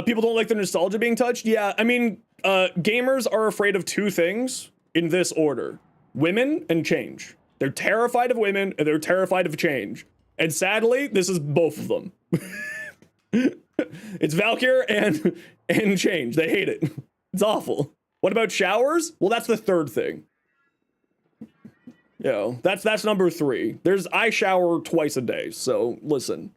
People don't like the nostalgia being touched? Yeah, I mean, gamers are afraid of 2 things in this order. Women and change. They're terrified of women and they're terrified of change. And sadly, this is both of them. It's Valkyr and change. They hate it. It's awful. What about showers? Well, that's the 3rd thing. You know, that's number 3. I shower twice a day, so listen.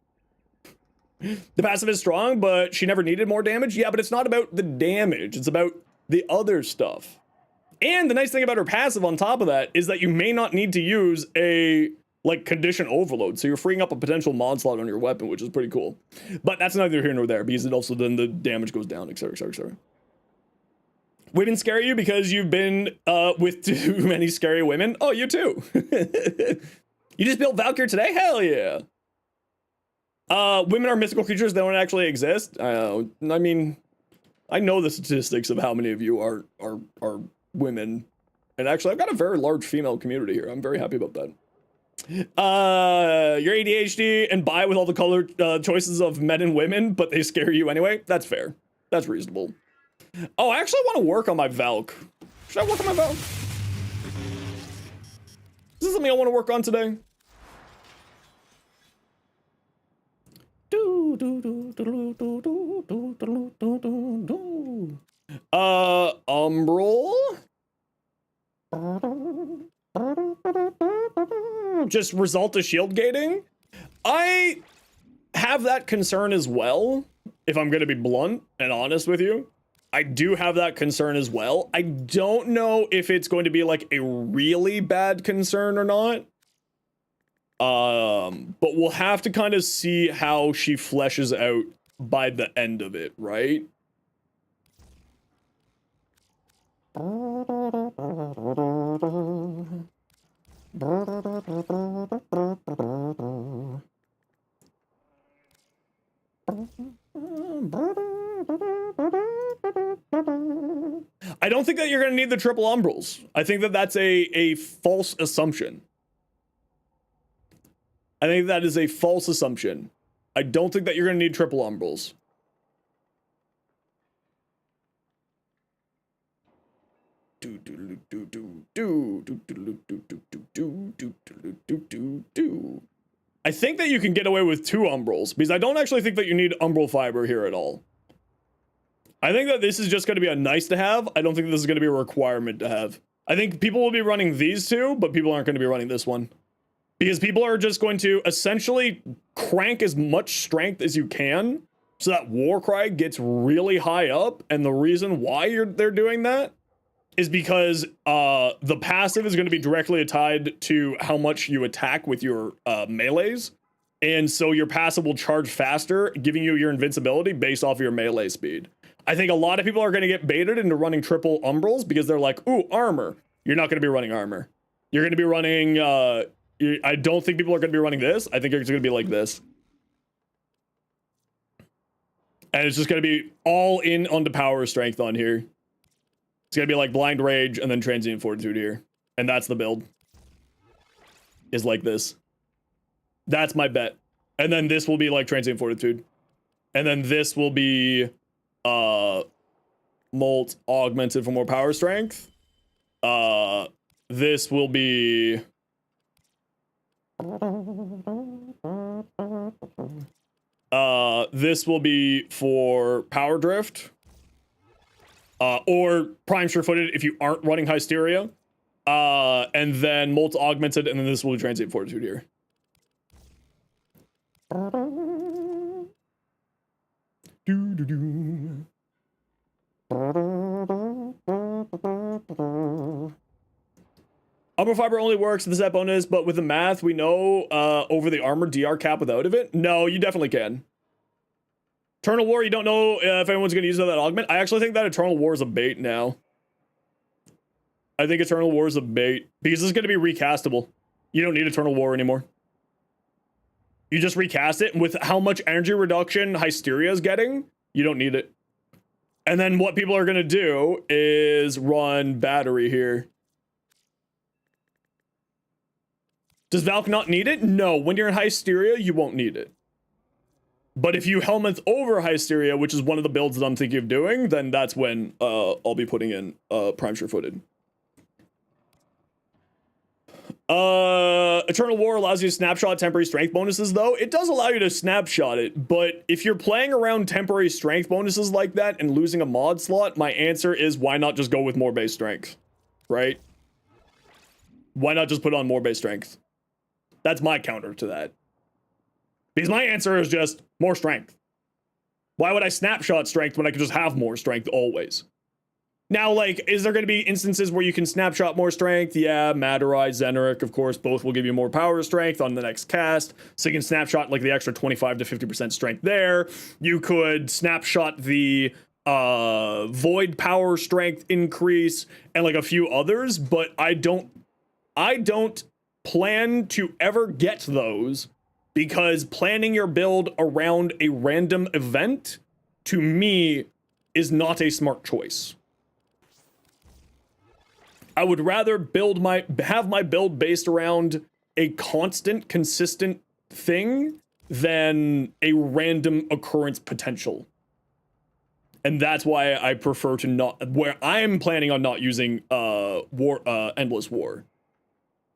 The passive is strong, but she never needed more damage. Yeah, but it's not about the damage. It's about the other stuff. And the nice thing about her passive on top of that is that you may not need to use a like condition overload, so you're freeing up a potential mod slot on your weapon, which is pretty cool. But that's neither here nor there, because it also then the damage goes down, etc, etc, etc. Women scare you because you've been with too many scary women? Oh, you too. You just built Valkyrie today? Hell yeah. Women are mythical creatures that don't actually exist. I mean, I know the statistics of how many of you are women. And actually, I've got a very large female community here. I'm very happy about that. You're ADHD and bi with all the color choices of men and women, but they scare you anyway. That's fair. That's reasonable. Oh, I actually want to work on my Valk. Should I work on my Valk? Is this something I want to work on today? Umbral? Just result to shield gating? I have that concern as well, if I'm gonna be blunt and honest with you. I do have that concern as well. I don't know if it's going to be like a really bad concern or not. But we'll have to kind of see how she fleshes out by the end of it, right? I don't think that you're going to need the triple umbrals. I think that that's a false assumption. I think that is a false assumption. I don't think that you're going to need triple umbrals. I think that you can get away with 2 umbrals, because I don't actually think that you need umbral fiber here at all. I think that this is just going to be a nice to have. I don't think this is going to be a requirement to have. I think people will be running these 2, but people aren't going to be running this one. Because people are just going to essentially crank as much strength as you can so that Warcry gets really high up. And the reason why they're doing that is because the passive is going to be directly tied to how much you attack with your melees. And so your passive will charge faster, giving you your invincibility based off of your melee speed. I think a lot of people are going to get baited into running triple umbrals because they're like, ooh, armor. You're not going to be running armor. You're going to be running... I don't think people are going to be running this. I think it's going to be like this. And it's just going to be all in on the power strength on here. It's going to be like blind rage and then transient fortitude here. And that's the build. Is like this. That's my bet. And then this will be like transient fortitude. And then this will be molt augmented for more power strength. This will be this will be for power drift, or prime sure-footed if you aren't running hysteria, and then molt augmented, and then this will be transient fortitude here. Umbral fiber only works with the set bonus, but with the math, we know over the armor DR cap without of it. No, you definitely can. Eternal War, you don't know if anyone's going to use that augment. I actually think that Eternal War is a bait now. I think Eternal War is a bait because it's going to be recastable. You don't need Eternal War anymore. You just recast it, and with how much energy reduction Hysteria is getting, you don't need it. And then what people are going to do is run battery here. Does Valk not need it? No, when you're in Hysteria, you won't need it. But if you helmet over Hysteria, which is one of the builds that I'm thinking of doing, then that's when I'll be putting in Prime Sure-Footed. Eternal War allows you to snapshot temporary strength bonuses, though. It does allow you to snapshot it, but if you're playing around temporary strength bonuses like that and losing a mod slot, my answer is why not just go with more base strength, right? Why not just put on more base strength? That's my counter to that. Because my answer is just more strength. Why would I snapshot strength when I could just have more strength always? Now, like, is there going to be instances where you can snapshot more strength? Yeah, Madurai, Zeneric, of course, both will give you more power strength on the next cast. So you can snapshot like the extra 25 to 50% strength there. You could snapshot the void power strength increase and like a few others, but I don't plan to ever get those because planning your build around a random event to me is not a smart choice. I would rather have my build based around a constant, consistent thing than a random occurrence potential. And that's why I prefer to not, where I'm planning on not using Endless War.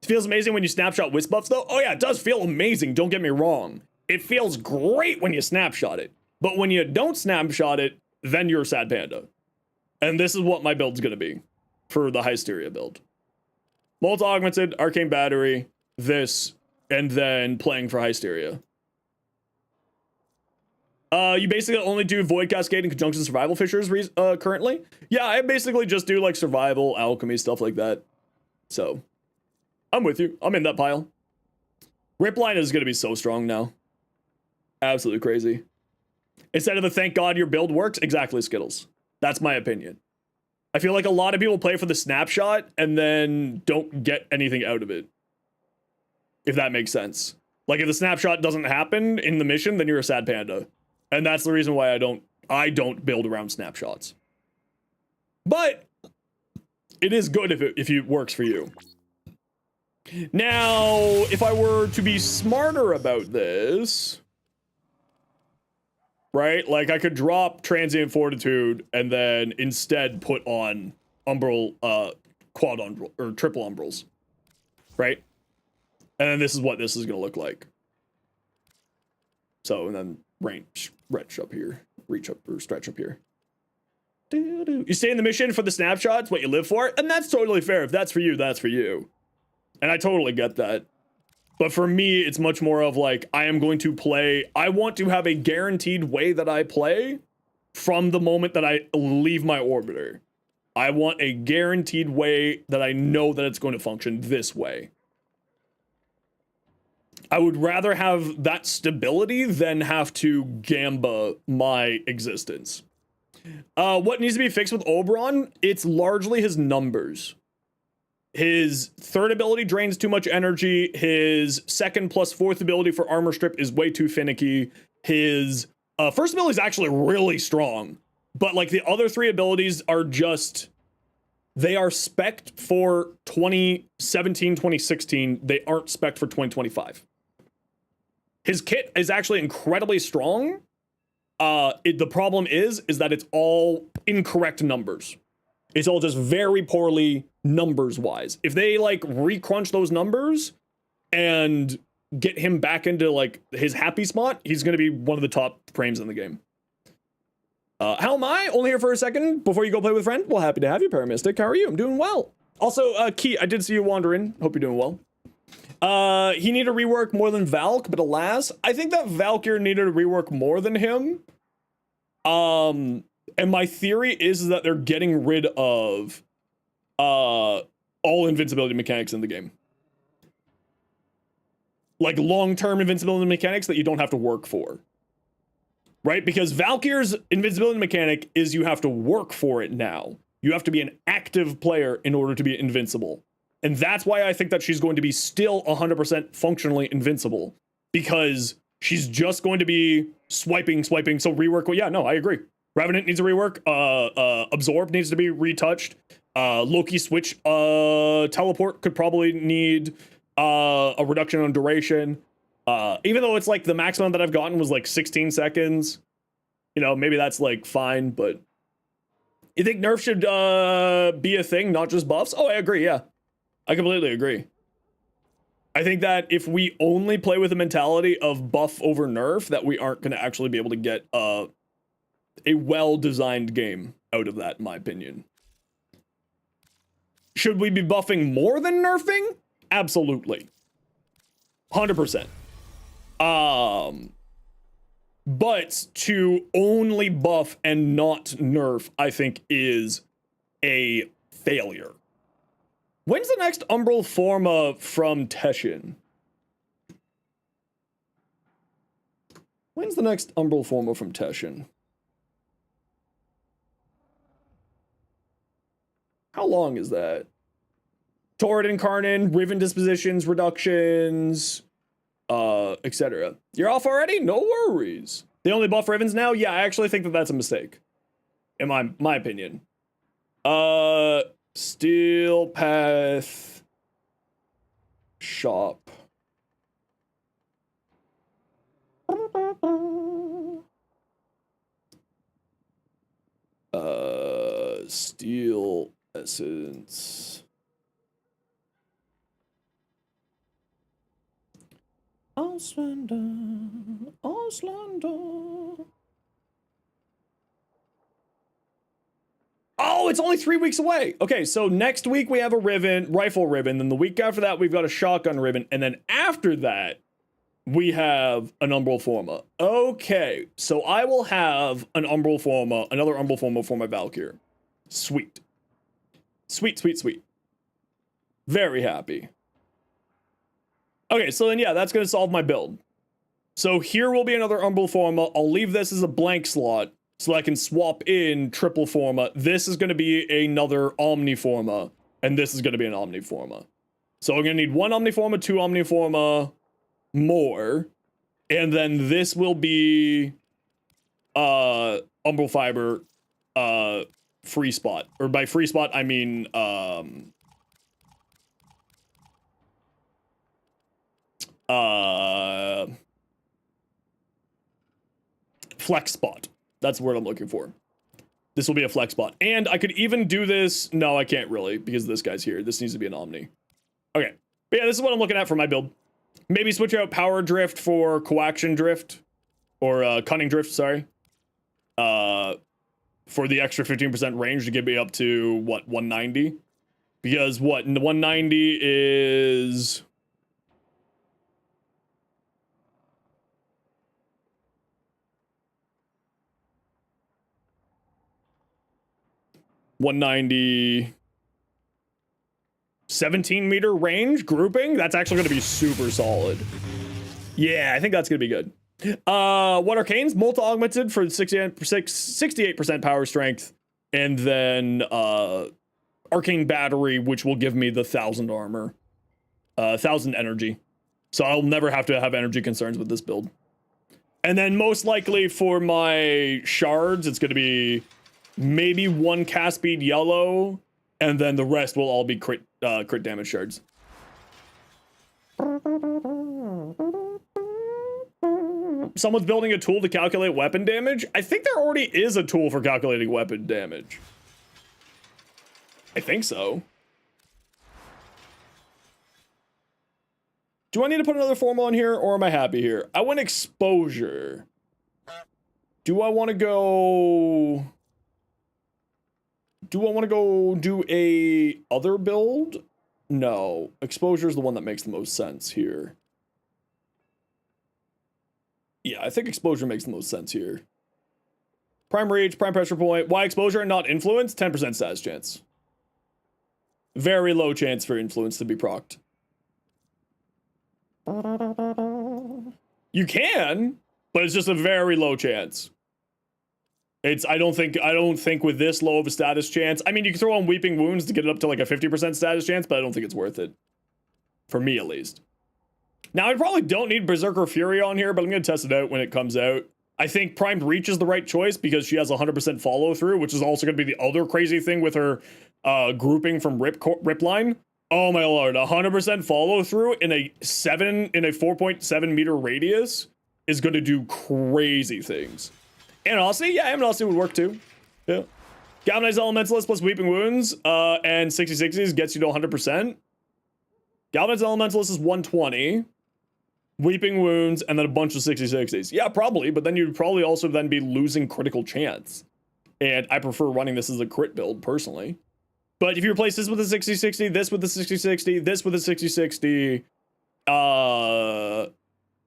It feels amazing when you snapshot wisp buffs though. Oh yeah, it does feel amazing, don't get me wrong. It feels great when you snapshot it. But when you don't snapshot it, then you're a sad panda. And this is what my build's gonna be for the Hysteria build. Multi-augmented, arcane battery, this, and then playing for Hysteria. You basically only do Void Cascade and Conjunction Survival Fissures currently? Yeah, I basically just do like Survival, Alchemy, stuff like that. So, I'm with you. I'm in that pile. Ripline is going to be so strong now. Absolutely crazy. Instead of the thank God your build works, exactly, Skittles. That's my opinion. I feel like a lot of people play for the snapshot and then don't get anything out of it. If that makes sense. Like if the snapshot doesn't happen in the mission, then you're a sad panda. And that's the reason why I don't build around snapshots. But it is good if it works for you. Now, if I were to be smarter about this, right? Like I could drop Transient Fortitude and then instead put on Umbral, quad umbral, or triple umbrals, right? And then this is what this is gonna look like. So, and then reach up here, reach up or stretch up here. You stay in the mission for the snapshots, what you live for, and that's totally fair. If that's for you, that's for you. And I totally get that. But for me, it's much more of like, I am going to play, I want to have a guaranteed way that I play from the moment that I leave my orbiter. I want a guaranteed way that I know that it's going to function this way. I would rather have that stability than have to gamba my existence. What needs to be fixed with Oberon? It's largely his numbers. His third ability drains too much energy. His second plus fourth ability for armor strip is way too finicky. His first ability is actually really strong. But like the other three abilities are just, they are spec'd for 2017, 2016. They aren't spec'd for 2025. His kit is actually incredibly strong. The problem is that it's all incorrect numbers. It's all just very poorly numbers-wise. If they, like, recrunch those numbers and get him back into, like, his happy spot, he's going to be one of the top frames in the game. How am I? Only here for a second before you go play with a friend? Well, happy to have you, Paramystic. How are you? I'm doing well. Also, Key, I did see you wander in. Hope you're doing well. He needed a rework more than Valk, but alas, I think that Valkyr needed a rework more than him. And my theory is that they're getting rid of all invincibility mechanics in the game. Like long-term invincibility mechanics that you don't have to work for. Right? Because Valkyr's invincibility mechanic is you have to work for it now. You have to be an active player in order to be invincible. And that's why I think that she's going to be still 100% functionally invincible. Because she's just going to be swiping. So rework, well, yeah, no, I agree. Revenant needs a rework. Absorb needs to be retouched. Loki switch teleport could probably need a reduction on duration. Even though it's like the maximum that I've gotten was like 16 seconds. You know, maybe that's like fine, but you think nerf should be a thing, not just buffs? Oh, I agree, yeah. I completely agree. I think that if we only play with the mentality of buff over nerf, that we aren't going to actually be able to get a well-designed game out of that, in my opinion. Should we be buffing more than nerfing? Absolutely. 100%. But to only buff and not nerf, I think is a failure. When's the next Umbral Forma from Teshin? When's the next Umbral Forma from Teshin? How long is that? Torrid Incarnate, Riven Dispositions, Reductions, etc. You're off already? No worries. They only buff Rivens now? Yeah, I actually think that that's a mistake. In my opinion. Steel Path Shop. Steel Essence. Auslander, Auslander. Oh, it's only 3 weeks away. Okay, so next week we have a Riven, Rifle Riven. Then the week after that, we've got a Shotgun Riven. And then after that, we have an Umbral Forma. Okay, so I will have an Umbral Forma, another Umbral Forma for my Valkyr. Sweet. Sweet, sweet, sweet. Very happy. Okay, so then yeah, that's going to solve my build. So here will be another Umbral Forma. I'll leave this as a blank slot so I can swap in triple Forma. This is going to be another Omniforma, and this is going to be an Omniforma. So I'm going to need one Omniforma, two Omniforma, more, and then this will be Umbral Fiber free spot. Or by free spot, I mean flex spot. That's the word I'm looking for. This will be a flex spot. And I could even do this. No, I can't really because this guy's here. This needs to be an Omni. Okay. But yeah, this is what I'm looking at for my build. Maybe switch out Power Drift for Coaction Drift. Or Cunning Drift, sorry. For the extra 15% range to get me up to, what, 190? Because, what, 190 is... $190... 17-meter range grouping? That's actually going to be super solid. Yeah, I think that's going to be good. What Arcanes? Multi-augmented for 68% power strength. And then, Arcane Battery, which will give me the 1,000 armor. 1,000 energy. So I'll never have to have energy concerns with this build. And then most likely for my shards, it's going to be maybe one cast speed yellow, and then the rest will all be crit damage shards. Someone's building a tool to calculate weapon damage? I think there already is a tool for calculating weapon damage. I think so. Do I need to put another form on here, or am I happy here? I want exposure. Do I want to go... Do I want to go do a other build? No. Exposure is the one that makes the most sense here. Yeah, I think exposure makes the most sense here. Prime reach, prime pressure point. Why exposure and not influence? 10% status chance. Very low chance for influence to be procced. You can, but it's just a very low chance. I don't think with this low of a status chance. I mean, you can throw on Weeping Wounds to get it up to like a 50% status chance, but I don't think it's worth it. For me, at least. Now, I probably don't need Berserker Fury on here, but I'm going to test it out when it comes out. I think Primed Reach is the right choice because she has 100% follow through, which is also going to be the other crazy thing with her grouping from Rip Line. Oh my lord, 100% follow through in a 4.7 meter radius is going to do crazy things. Animosity? Yeah, Animosity would work too. Yeah. Galvanized Elementalist plus Weeping Wounds and 60/60s gets you to 100%. Galvanized Elementalist is 120. Weeping Wounds and then a bunch of 60/60s. Yeah, probably, but then you'd probably also then be losing critical chance. And I prefer running this as a crit build, personally. But if you replace this with a 60/60, this with a 60/60, this with a 60/60,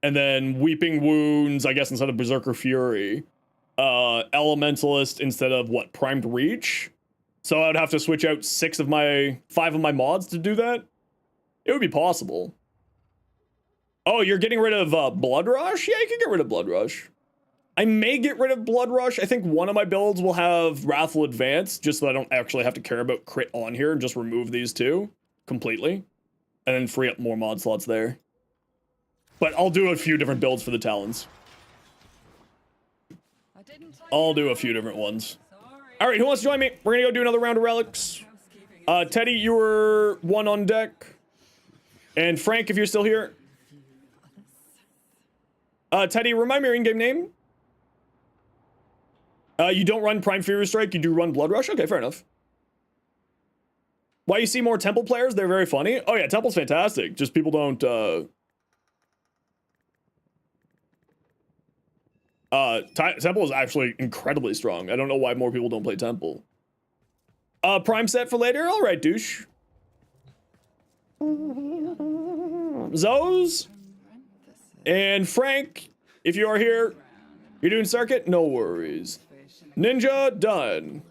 and then Weeping Wounds, I guess, instead of Berserker Fury, Elementalist instead of, what, Primed Reach? So I'd have to switch out 5 of my mods to do that? It would be possible. Oh, you're getting rid of Blood Rush? Yeah, you can get rid of Blood Rush. I may get rid of Blood Rush. I think one of my builds will have Wrathful Advance, just so I don't actually have to care about crit on here and just remove these two completely. And then free up more mod slots there. But I'll do a few different builds for the Talons. I'll do a few different ones. All right, who wants to join me? We're gonna go do another round of relics. Teddy, you were 1 on deck. And Frank, if you're still here. Teddy, remind me your in-game name. You don't run Prime Fever Strike, you do run Blood Rush? Okay, fair enough. Why you see more Temple players? They're very funny. Oh yeah, Temple's fantastic. Just people don't, Temple is actually incredibly strong. I don't know why more people don't play Temple. Prime set for later? Alright, douche. Zoes? And Frank, if you are here, you're doing circuit? No worries. Ninja, done.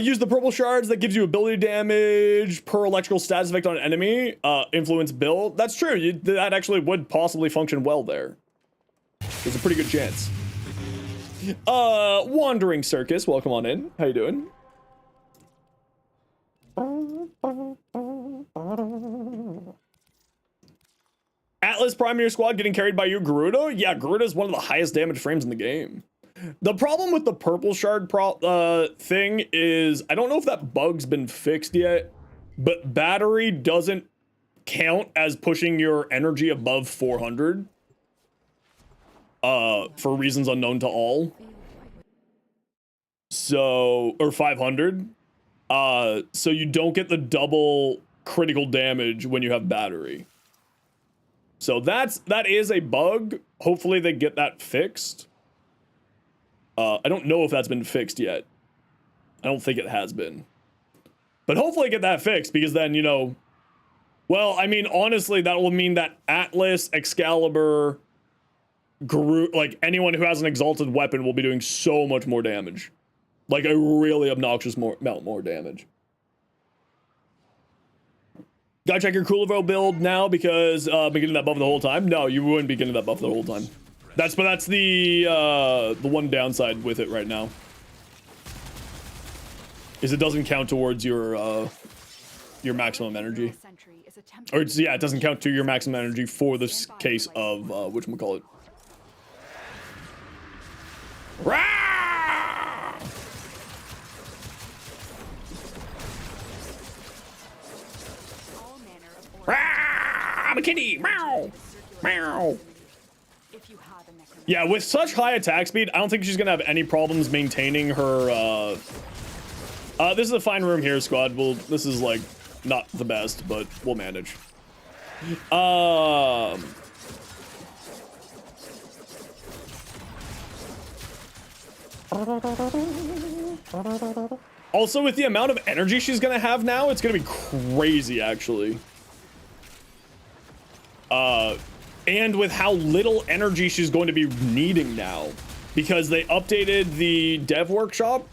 Use the purple shards that gives you ability damage per electrical status effect on an enemy. Influence build. That's true. That actually would possibly function well there. There's a pretty good chance. Wandering Circus, welcome on in. How you doing? Atlas Prime in your squad getting carried by you, Garuda? Yeah, Garuda is one of the highest damage frames in the game. The problem with the purple shard thing is, I don't know if that bug's been fixed yet, but battery doesn't count as pushing your energy above 400. For reasons unknown to all. So, or 500. So you don't get the double critical damage when you have battery. So that is a bug. Hopefully they get that fixed. I don't know if that's been fixed yet. I don't think it has been. But hopefully get that fixed, because then, you know, well, I mean, honestly, that will mean that Atlas, Excalibur, like anyone who has an exalted weapon will be doing so much more damage. Like a really obnoxious amount more damage. Gotta check your Coolivro build now, because been getting that buff the whole time. No, you wouldn't be getting that buff the whole time. That's the one downside with it right now. Is it doesn't count towards your maximum energy. Or it's, yeah, it doesn't count to your maximum energy for this case of whatchamacallit. Rah! Rah! I'm a kitty! Meow! Meow! Yeah, with such high attack speed, I don't think she's gonna have any problems maintaining her, this is a fine room here, squad. This is, like, not the best, but we'll manage. Also, with the amount of energy she's gonna have now, it's gonna be crazy, actually. And with how little energy she's going to be needing now, because they updated the dev workshop,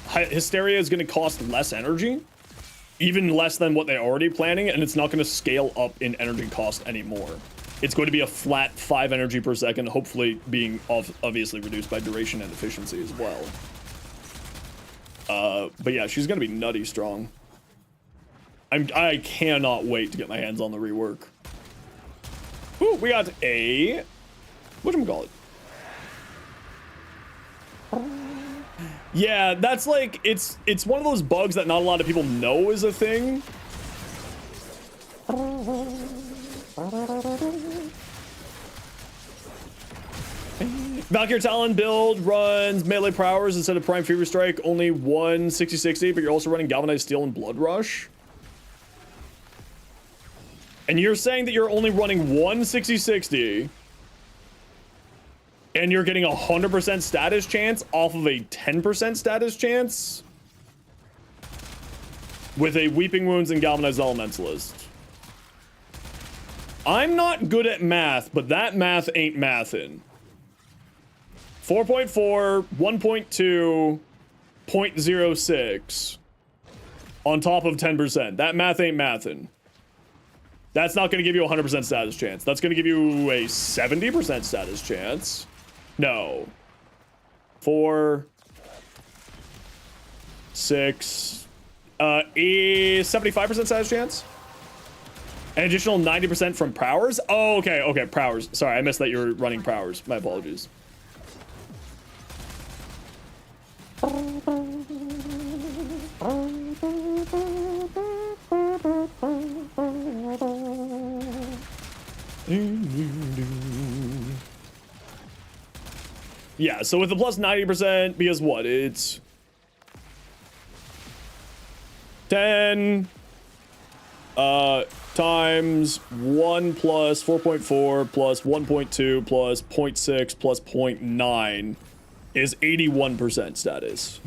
Hysteria is going to cost less energy, even less than what they're already planning, and it's not going to scale up in energy cost anymore. It's going to be a flat 5 energy per second, hopefully being obviously reduced by duration and efficiency as well. But yeah, she's going to be nutty strong. I cannot wait to get my hands on the rework. Ooh, we got a... whatchamacallit? Yeah, that's like, it's one of those bugs that not a lot of people know is a thing. Valkyrie Talon build runs melee powers instead of Prime Fever Strike, only 1 60-60, but you're also running Galvanized Steel and Blood Rush. And you're saying that you're only running 1 60-60 and you're getting 100% status chance off of a 10% status chance with a Weeping Wounds and Galvanized Elementalist. I'm not good at math, but that math ain't mathin'. 4.4, 1.2, 0.06 on top of 10%. That math ain't mathin'. That's not going to give you a 100% status chance. That's going to give you a 70% status chance. No. 4, 6, 75% status chance. An additional 90% from Prowers? Oh, okay, okay, Prowers. Sorry, I missed that you were running Prowers. My apologies. Yeah, so with the plus 90%, because what? It's 10 times 1 plus 4.4 plus 1.2 plus 0.6 plus 0.9 is 81% status.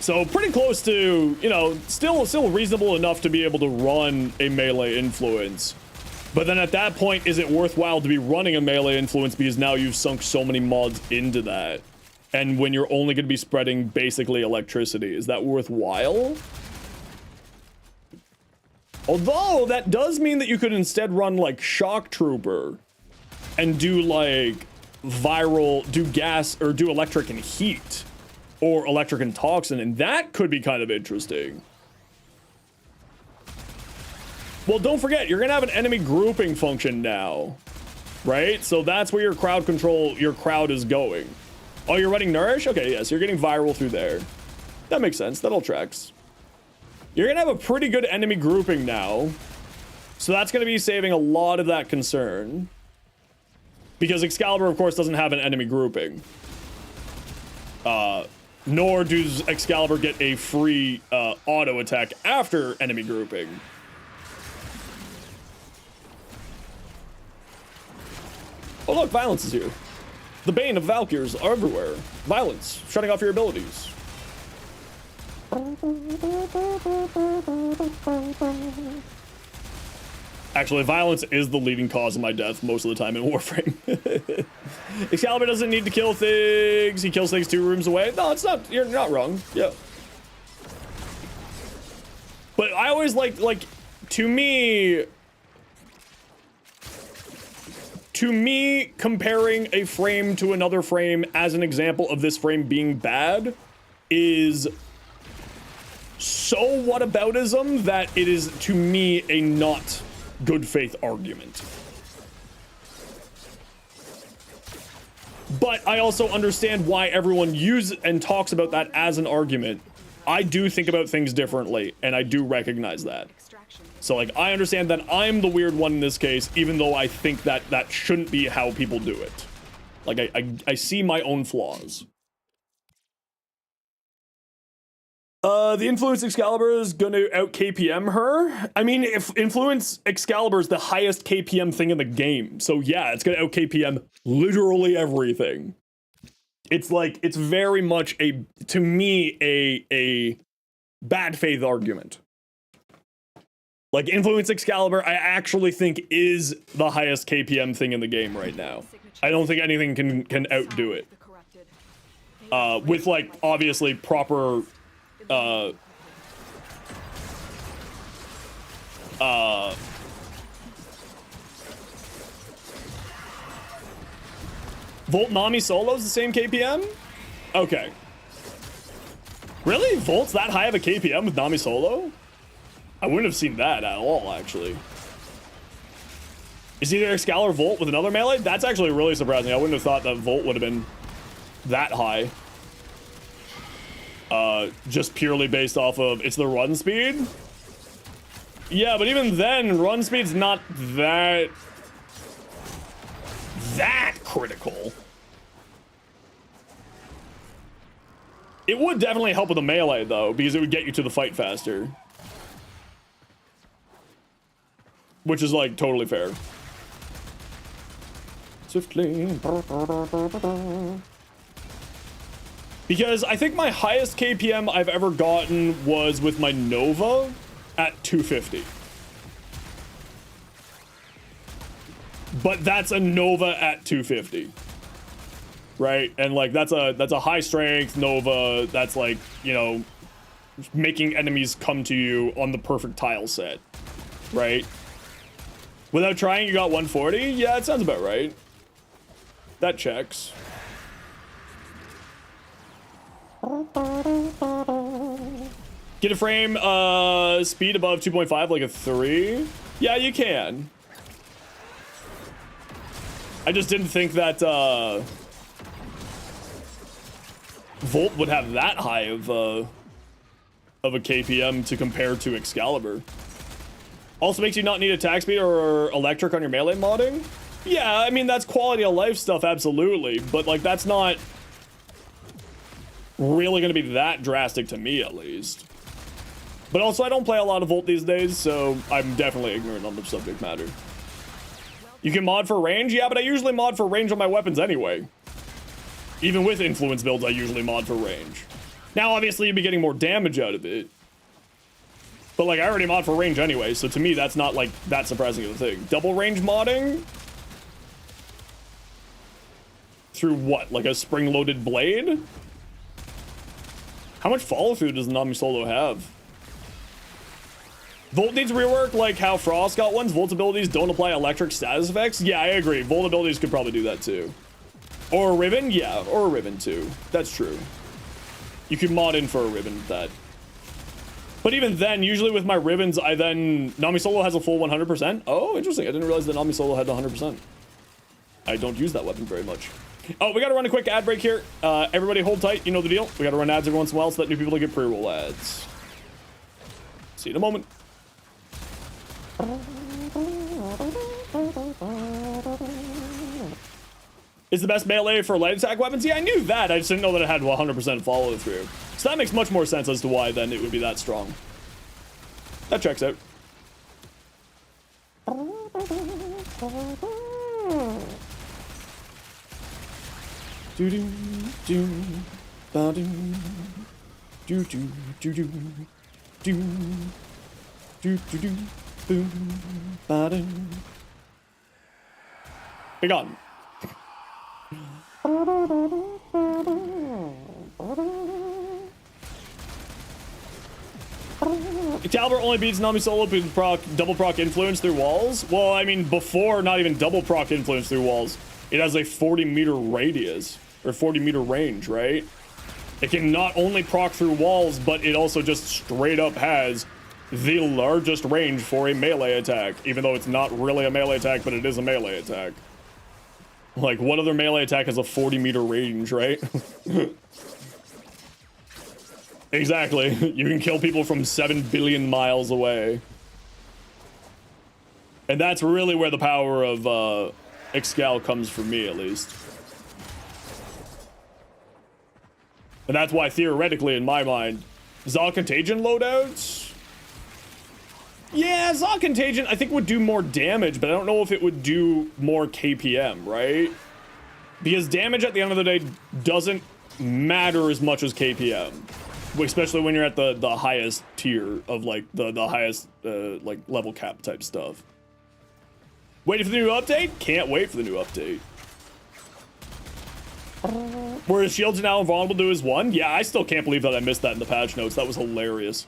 So pretty close to, you know, still reasonable enough to be able to run a melee influence. But then at that point, is it worthwhile to be running a melee influence because now you've sunk so many mods into that? And when you're only going to be spreading basically electricity, is that worthwhile? Although that does mean that you could instead run like Shock Trooper and do like viral, do gas or do electric and heat or electric and toxin, and that could be kind of interesting. Well, don't forget, you're gonna have an enemy grouping function now, right? So that's where your crowd control, your crowd is going. Oh, you're running Nourish? Okay, yes, you're getting viral through there. That makes sense, that all tracks. You're gonna have a pretty good enemy grouping now. So that's gonna be saving a lot of that concern. Because Excalibur, of course, doesn't have an enemy grouping. Nor does Excalibur get a free auto attack after enemy grouping. Oh look, Violence is here. The bane of Valkyrs are everywhere. Violence, shutting off your abilities. Actually, Violence is the leading cause of my death most of the time in Warframe. Excalibur doesn't need to kill things. He kills things 2 rooms away. No, it's not. You're not wrong. Yeah. But I always like, to me, comparing a frame to another frame as an example of this frame being bad is so whataboutism that it is, to me, a not good faith argument. But I also understand why everyone uses and talks about that as an argument. I do think about things differently, and I do recognize that. So, like, I understand that I'm the weird one in this case, even though I think that that shouldn't be how people do it. Like, I see my own flaws. The Influence Excalibur is gonna out KPM her. I mean, if Influence Excalibur is the highest KPM thing in the game, so yeah, it's gonna out KPM literally everything. It's like, it's very much a, to me, a bad faith argument. Like, Influence Excalibur, I actually think is the highest KPM thing in the game right now. I don't think anything can outdo it. With, like, obviously proper, Volt Nami Solo's the same KPM? Okay. Really? Volt's that high of a KPM with Nami Solo? I wouldn't have seen that at all, actually. Is either Excalibur Volt with another melee? That's actually really surprising. I wouldn't have thought that Volt would have been that high. Just purely based off of, it's the run speed? Yeah, but even then, run speed's not that critical. It would definitely help with the melee, though, because it would get you to the fight faster. Which is, like, totally fair. Swiftly. Because I think my highest KPM I've ever gotten was with my Nova at 250. But that's a Nova at 250. right? And like that's a high strength Nova that's like, you know, making enemies come to you on the perfect tile set, right? Without trying, you got 140? Yeah, it sounds about right. That checks. Get a frame speed above 2.5 like a 3? Yeah, you can. I just didn't think that Volt would have that high of a KPM to compare to Excalibur. Also makes you not need attack speed or electric on your melee modding. Yeah, I mean, that's quality of life stuff, absolutely. But, like, that's not really going to be that drastic to me, at least. But also, I don't play a lot of Volt these days, so I'm definitely ignorant on the subject matter. You can mod for range? Yeah, but I usually mod for range on my weapons anyway. Even with influence builds, I usually mod for range. Now, obviously, you'd be getting more damage out of it. But, like, I already mod for range anyway, so to me, that's not, like, that surprising of a thing. Double range modding? Through what? Like a spring-loaded blade? How much follow-through does Nami Solo have? Volt needs rework, like how Frost got ones. Volt's abilities don't apply electric status effects. Yeah, I agree. Volt abilities could probably do that too. Or a Ribbon? Yeah, or a Ribbon too. That's true. You can mod in for a Ribbon with that. But even then, usually with my Ribbons, I then... Nami Solo has a full 100%. Oh, interesting. I didn't realize that Nami Solo had 100%. I don't use that weapon very much. Oh, we gotta run a quick ad break here. Everybody hold tight. You know the deal. We gotta run ads every once in a while so that new people get pre-roll ads. See you in a moment. Is the best melee for light attack weapons? Yeah, I knew that. I just didn't know that it had 100% follow through. So that makes much more sense as to why then it would be that strong. That checks out. Do do do ba do do do do do do do do do boom ba do. Be gone. Excalibur only beats Nami Solo with double proc influence through walls. Well, I mean, before not even double proc influence through walls, it has a 40-meter radius or 40-meter range, right? It can not only proc through walls, but it also just straight up has the largest range for a melee attack, even though it's not really a melee attack, but it is a melee attack. Like, what other melee attack has a 40-meter range, right? Exactly. You can kill people from 7 billion miles away. And that's really where the power of Excal comes for me, at least. And that's why, theoretically, in my mind, Zaw Contagion loadouts? Yeah, Zaw Contagion, I think would do more damage, but I don't know if it would do more KPM, right? Because damage at the end of the day doesn't matter as much as KPM. Especially when you're at the highest tier of, like, the highest, like, level cap type stuff. Waiting for the new update? Can't wait for the new update. Where his shields are now invulnerable to his one? Yeah, I still can't believe that I missed that in the patch notes. That was hilarious.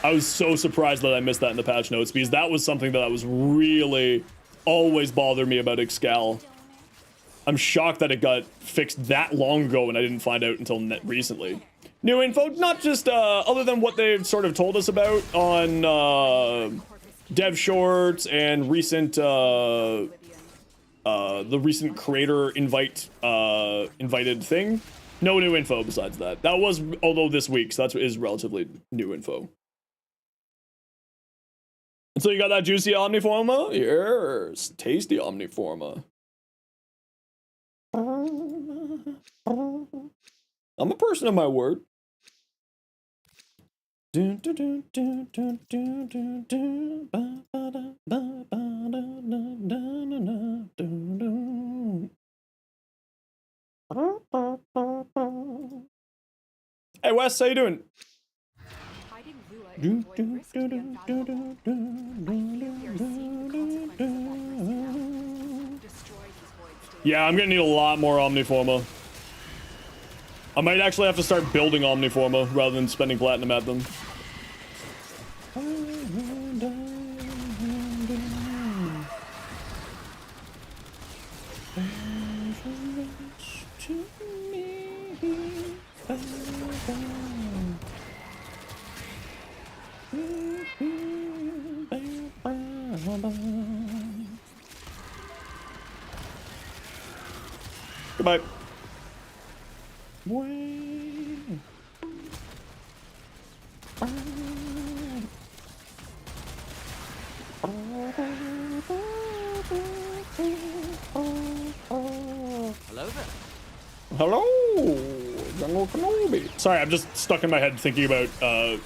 I was so surprised that I missed that in the patch notes, because that was something that I was really always bothered me about Excal. I'm shocked that it got fixed that long ago and I didn't find out until recently. New info, not just other than what they've sort of told us about on dev shorts and recent the recent creator invited thing. No new info besides that. That was, although this week, so that is relatively new info. And so you got that juicy Omniforma? Yes, tasty Omniforma. I'm a person of my word. Hey, Wes, how you doing? Hiding Lua in the void risk to be unfathomable. I fear we are seeing the consequences of our efforts now. Destroy these voids Yeah, I'm gonna need a lot more Omniforma. I might actually have to start building Omniforma rather than spending platinum at them. Goodbye. Hello there. Hello, Jungle Kenobi. Sorry, I'm just stuck in my head thinking about the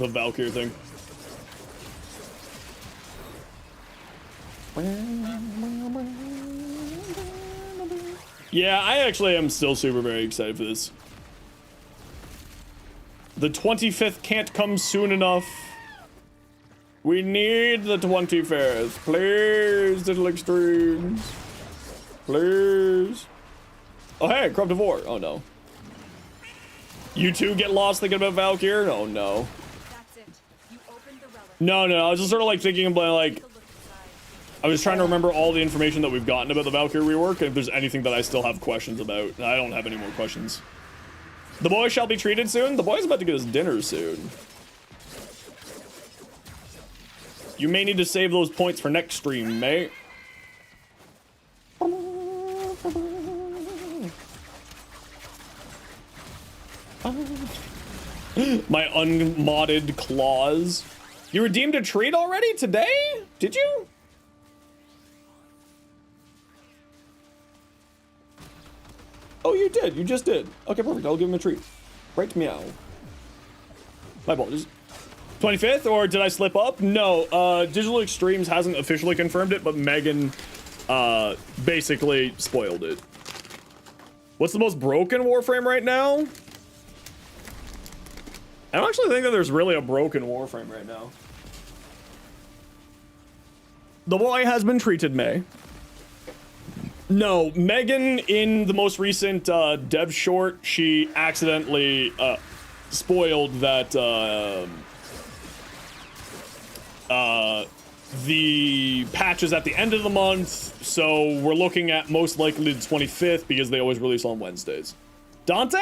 Valkyrie thing. Yeah, I actually am still super very excited for this. The 25th can't come soon enough. We need the 25th. Please, Digital Extremes. Please. Oh, hey, Corruptive War. Oh, no. You two get lost thinking about Valkyrie? Oh, no. That's it. You opened the relic. No, I was just sort of like thinking about like, Take a look inside. I was trying to remember all the information that we've gotten about the Valkyrie rework, and if there's anything that I still have questions about. And I don't have any more questions. The boy shall be treated soon. The boy's about to get his dinner soon. You may need to save those points for next stream, mate. My unmodded claws. You redeemed a treat already today? Did you? Oh, you did. You just did. Okay, perfect. I'll give him a treat. Right meow. My apologies. 25th, or did I slip up? No, Digital Extremes hasn't officially confirmed it, but Megan basically spoiled it. What's the most broken Warframe right now? I don't actually think that there's really a broken Warframe right now. The boy has been treated, May. No, Megan, in the most recent dev short, she accidentally spoiled that the patch is at the end of the month, so we're looking at most likely the 25th because they always release on Wednesdays. Dante?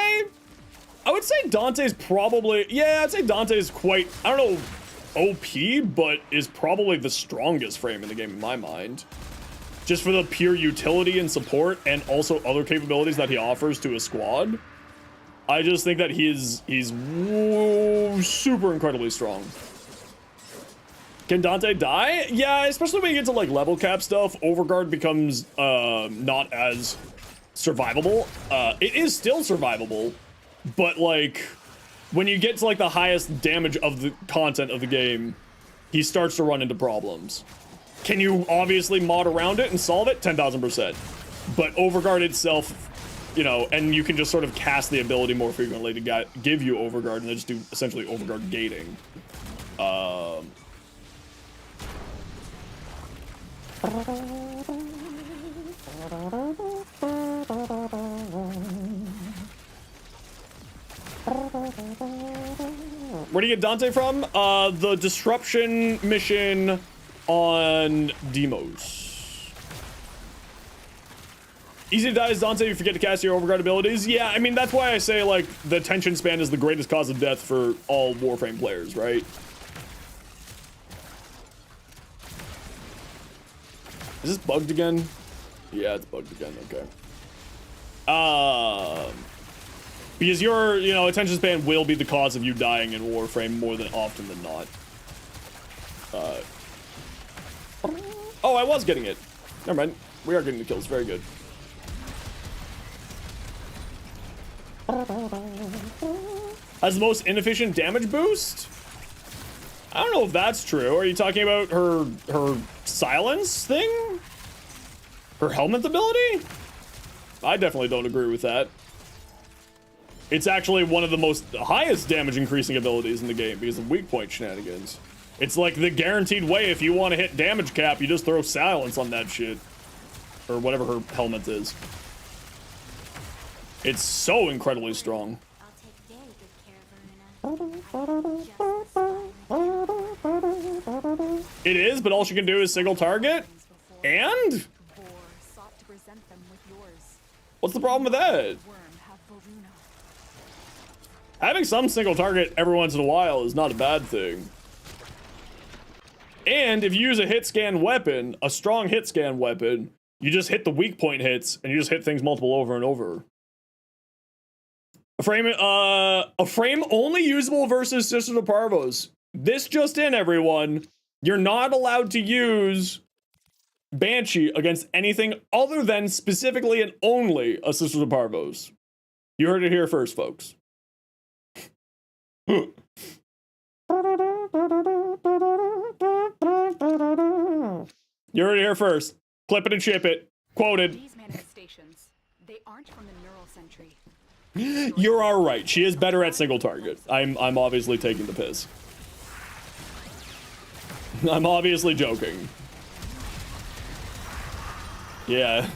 I would say Dante's probably, yeah, I'd say Dante's quite, I don't know, OP, but is probably the strongest frame in the game in my mind. Just for the pure utility and support, and also other capabilities that he offers to a squad. I just think that he's super incredibly strong. Can Dante die? Yeah, especially when you get to like level cap stuff, Overguard becomes not as survivable. It is still survivable, but like when you get to like the highest damage of the content of the game, he starts to run into problems. Can you obviously mod around it and solve it? 10,000%. But Overguard itself, you know, and you can just sort of cast the ability more frequently to give you Overguard and then just do essentially Overguard gating. Where do you get Dante from? The Disruption mission on Demos. Easy to die is Dante, you forget to cast your Overguard abilities. Yeah, I mean, that's why I say, like, the attention span is the greatest cause of death for all Warframe players, right? Is this bugged again? Yeah, it's bugged again, okay. Because your, you know, attention span will be the cause of you dying in Warframe more than often than not. Oh, I was getting it. Never mind. We are getting the kills. Very good. Has the most inefficient damage boost? I don't know if that's true. Are you talking about her silence thing? Her helmet ability? I definitely don't agree with that. It's actually one of the most highest damage increasing abilities in the game because of weak point shenanigans. It's like the guaranteed way if you want to hit damage cap, you just throw silence on that shit. or whatever her helmet is. It's so incredibly strong. I'll take very good care of Verona. It is, but all she can do is single target. And Vor sought to present them with yours. what's the problem with that? Worm have Verona. Having some single target every once in a while is not a bad thing. And if you use a hit scan weapon, a strong hit scan weapon, you just hit the weak point hits and you just hit things multiple over and over. A frame only usable versus Sisters of Parvos. This just in, everyone. You're not allowed to use Banshee against anything other than specifically and only a Sisters of Parvos. You heard it here first, folks. You heard it here first. Clip it and ship it. Quoted. These manifestations, they aren't from the neural sentry. You're alright. She is better at single target. I'm obviously taking the piss. I'm obviously joking. Yeah.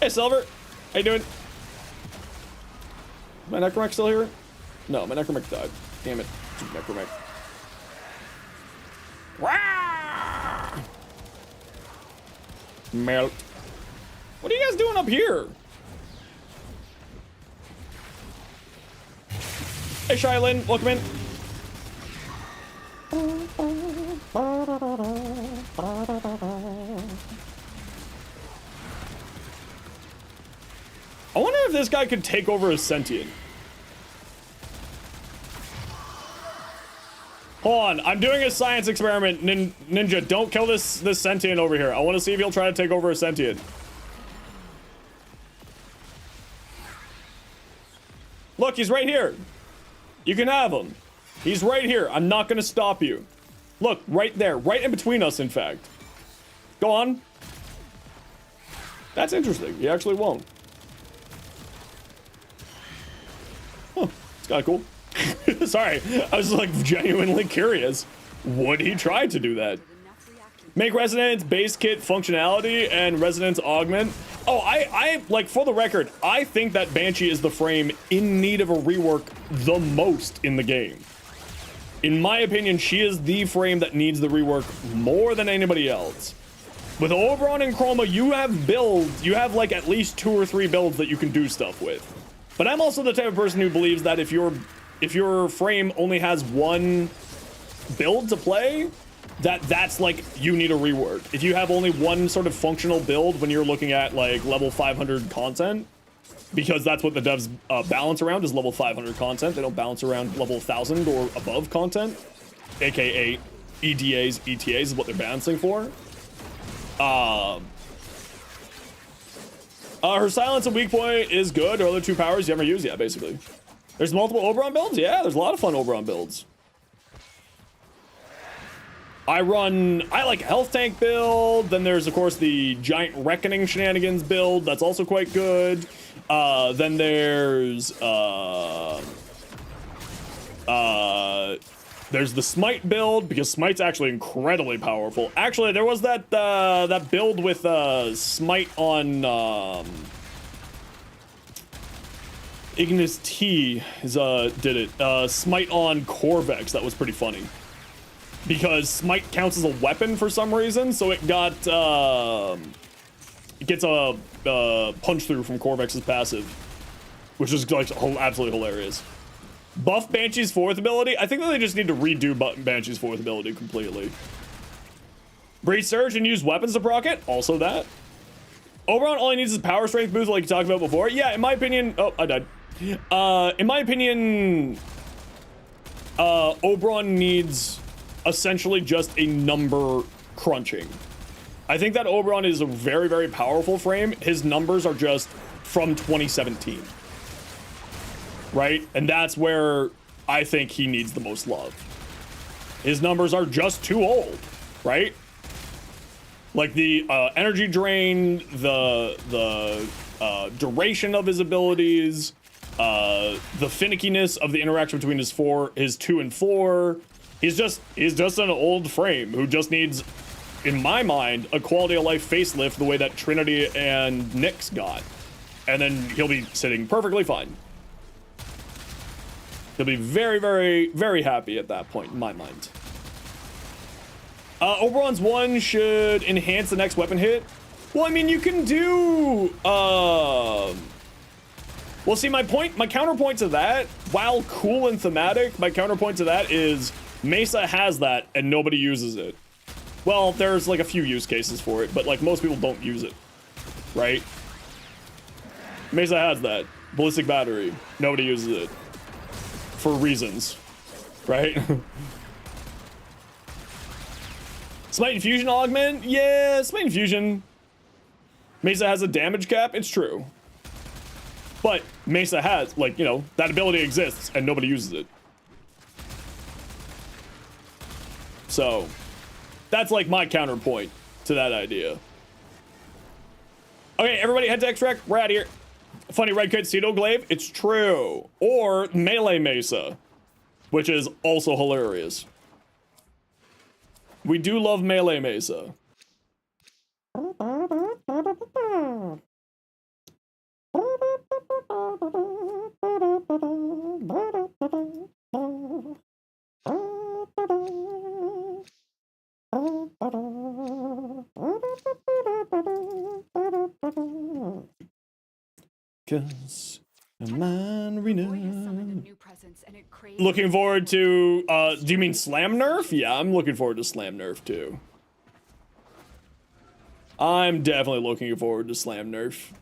Hey, Silver. How you doing? My Necromech still here? No, my Necromech died. Damn it. Stupid Necromech. Melt. What are you guys doing up here? Hey, Shylin, welcome in. I wonder if this guy could take over a sentient. Hold on, I'm doing a science experiment. Ninja, don't kill this sentient over here. I want to see if he'll try to take over a sentient. Look, he's right here. You can have him. He's right here. I'm not going to stop you. Look, right there. Right in between us, in fact. Go on. That's interesting. He actually won't. Huh. It's kind of cool. Sorry, I was like genuinely curious. Would he try to do that? Make Resonance base kit functionality and Resonance augment. Oh, I like, for the record, I think that Banshee is the frame in need of a rework the most in the game. In my opinion, she is the frame that needs the rework more than anybody else. With Oberon and Chroma, you have builds, you have like at least 2 or 3 builds that you can do stuff with. But I'm also the type of person who believes that if your frame only has one build to play, that's like, you need a rework. If you have only one sort of functional build when you're looking at like level 500 content, because that's what the devs balance around, is level 500 content. They don't balance around level 1000 or above content, aka EDAs, ETAs is what they're balancing for. Her silence and weak point is good. Her other 2 powers you ever use, yeah, basically. There's multiple Oberon builds? Yeah, there's a lot of fun Oberon builds. I like a health tank build. Then there's, of course, the giant reckoning shenanigans build. That's also quite good. Then there's the smite build, because smite's actually incredibly powerful. Actually, there was that build with smite on Ignis T did it. Smite on Corvex. That was pretty funny. Because smite counts as a weapon for some reason, so it got it gets a punch through from Corvex's passive, which is like absolutely hilarious. Buff Banshee's 4th ability. I think that they just need to redo Banshee's 4th ability completely. Breach Surge and use weapons to proc it. Also that. Oberon all he needs is power strength boost, like you talked about before. Yeah, in my opinion. Oh, I died. In my opinion, Oberon needs essentially just a number crunching. I think that Oberon is a very, very powerful frame. His numbers are just from 2017. Right? And that's where I think he needs the most love. His numbers are just too old, right? Like the energy drain, the duration of his abilities, the finickiness of the interaction between his 2 and 4, He's just an old frame who just needs, in my mind, a quality of life facelift the way that Trinity and Nyx got. And then he'll be sitting perfectly fine. He'll be very, very, very happy at that point, in my mind. Oberon's 1 should enhance the next weapon hit. Well, I mean, you can do, well, see, my counterpoint to that, while cool and thematic, my counterpoint to that is Mesa has that and nobody uses it. Well, there's like a few use cases for it, but like most people don't use it, right? Mesa has that. Ballistic battery. Nobody uses it. For reasons, right? Smite Infusion augment? Yeah, Smite Infusion. Mesa has a damage cap, it's true. But Mesa has, like, you know, that ability exists and nobody uses it. So, that's like my counterpoint to that idea. Okay, everybody head to Extract. We're out of here. Funny red kid Cedo Glaive. It's true. Or Melee Mesa, which is also hilarious. We do love Melee Mesa. Cause man looking forward to do you mean Slam Nerf? Yeah, I'm looking forward to Slam Nerf too. I'm definitely looking forward to Slam Nerf.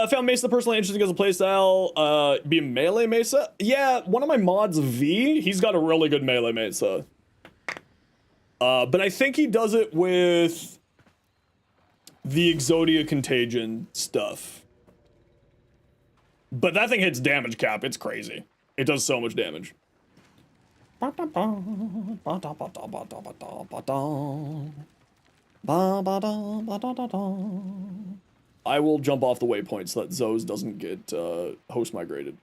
Found Mesa personally interesting as a playstyle. Be a Melee Mesa? Yeah, one of my mods, V, he's got a really good Melee Mesa. But I think he does it with the Exodia Contagion stuff. But that thing hits damage cap. It's crazy. It does so much damage. I will jump off the waypoint so that Zoes doesn't get host migrated.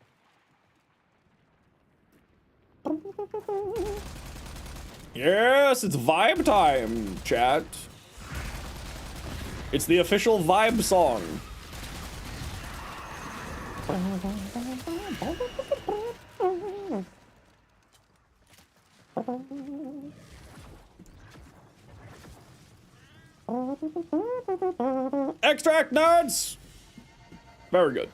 Yes, it's vibe time, chat. It's the official vibe song. Extract nerds! Very good.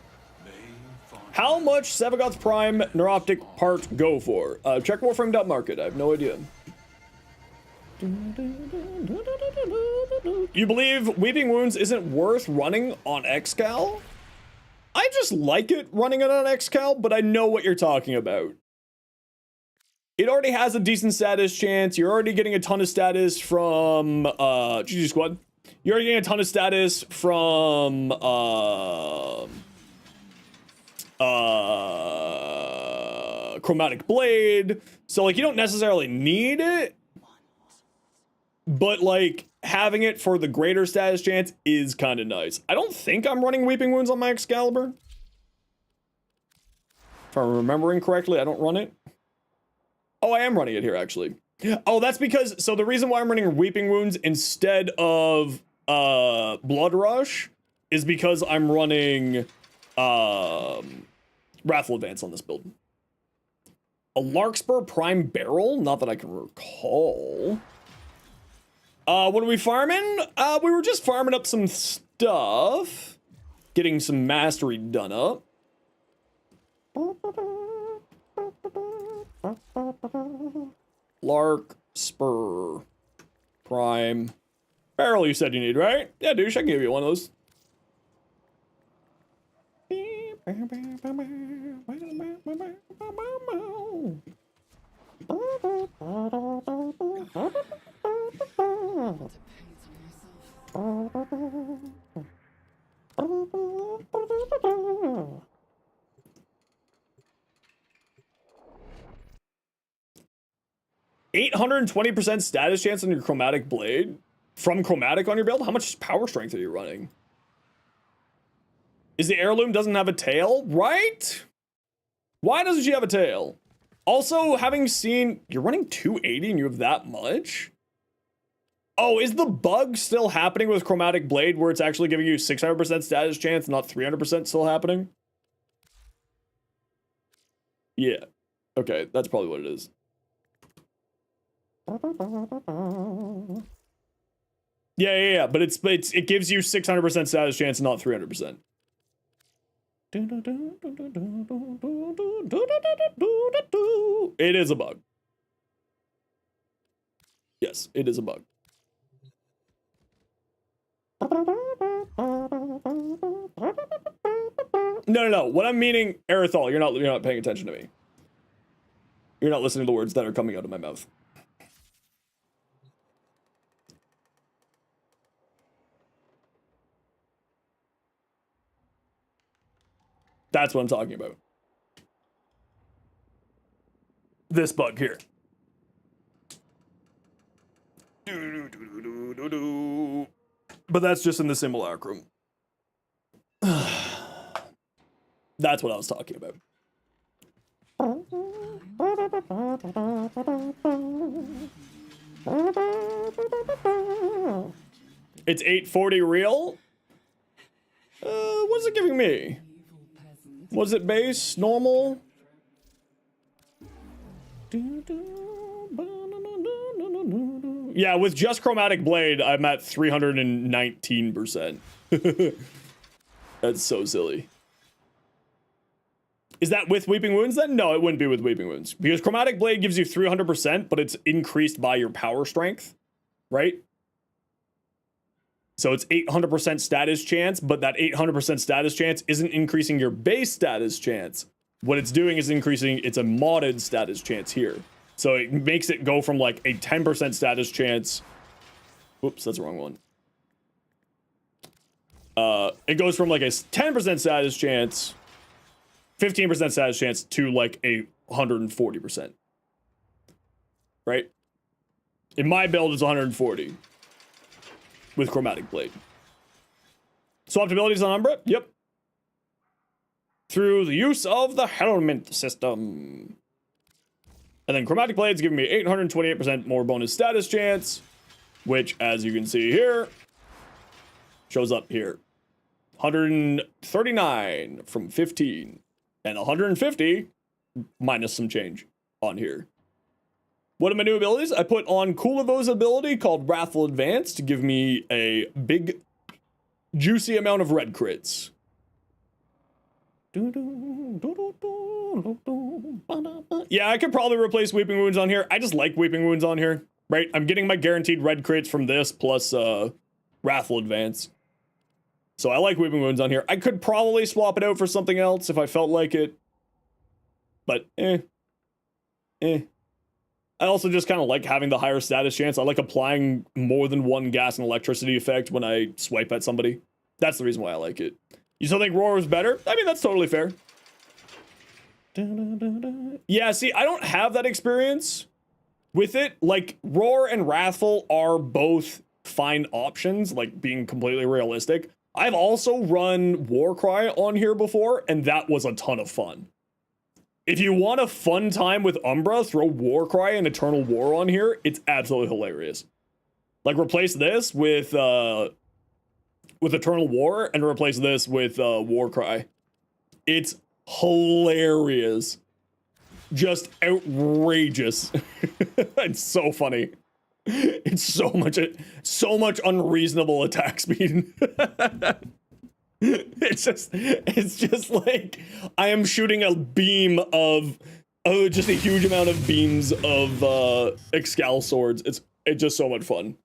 How much Sevagoth's Prime Neuroptic part go for? Check Warframe.market. I have no idea. You believe Weeping Wounds isn't worth running on Excal? I just like it running it on Excal, but I know what you're talking about. It already has a decent status chance. You're already getting a ton of status from GG Squad. You're already getting a ton of status from Chromatic Blade. So like you don't necessarily need it, but like having it for the greater status chance is kind of nice. I don't think I'm running Weeping Wounds on my Excalibur. If I'm remembering correctly, I don't run it. Oh, I am running it here, actually. Oh, that's because... So the reason why I'm running Weeping Wounds instead of Blood Rush is because I'm running Wrathful Advance on this build. A Larkspur Prime Barrel? Not that I can recall. What are we farming? We were just farming up some stuff. Getting some mastery done up. Larkspur Prime Barrel you said you need, right? Yeah, douche, I can give you one of those. $820% status chance on your Chromatic Blade? From Chromatic on your build? How much power strength are you running? Is the heirloom doesn't have a tail, right? Why doesn't she have a tail? Also, having seen, you're running 280 and you have that much? Oh, is the bug still happening with Chromatic Blade where it's actually giving you 600% status chance, not 300% still happening? Yeah. Okay, that's probably what it is. Yeah, but it gives you 600% status chance, not 300%. It is a bug. Yes, it is a bug. No. What I'm meaning, Erithal, you're not paying attention to me. You're not listening to the words that are coming out of my mouth. That's what I'm talking about. This bug here. But that's just in the simulacrum. That's what I was talking about. It's 840 real? What's it giving me? Was it base? Normal? Yeah, with just Chromatic Blade, I'm at 319%. That's so silly. Is that with Weeping Wounds then? No, it wouldn't be with Weeping Wounds. Because Chromatic Blade gives you 300%, but it's increased by your power strength, right? So it's 800% status chance, but that 800% status chance isn't increasing your base status chance. What it's doing is increasing, it's a modded status chance here. So it makes it go from like a 10% status chance. Whoops, that's the wrong one. It goes from like a 10% status chance, 15% status chance to like a 140%. Right? In my build, it's 140. With Chromatic Blade. Swapped abilities on Umbra? Yep. Through the use of the Helmet system. And then Chromatic Blade's giving me 828% more bonus status chance, which, as you can see here, shows up here. 139 from 15. And 150 minus some change on here. What are my new abilities? I put on Kulivo's ability called Wrathful Advance to give me a big, juicy amount of red crits. Yeah, I could probably replace Weeping Wounds on here. I just like Weeping Wounds on here, right? I'm getting my guaranteed red crits from this plus Wrathful Advance. So I like Weeping Wounds on here. I could probably swap it out for something else if I felt like it. But, I also just kind of like having the higher status chance. I like applying more than one gas and electricity effect when I swipe at somebody. That's the reason why I like it. You still think Roar is better? I mean, that's totally fair. Yeah, see, I don't have that experience with it. Like, Roar and Wrathful are both fine options, like being completely realistic. I've also run Warcry on here before, and that was a ton of fun. If you want a fun time with Umbra, throw Warcry and Eternal War on here. It's absolutely hilarious. Like, replace this with Eternal War and replace this with Warcry. It's hilarious. Just outrageous. It's so funny. It's so much unreasonable attack speed. It's just like I am shooting a beam of just a huge amount of beams of Excal swords. It's just so much fun.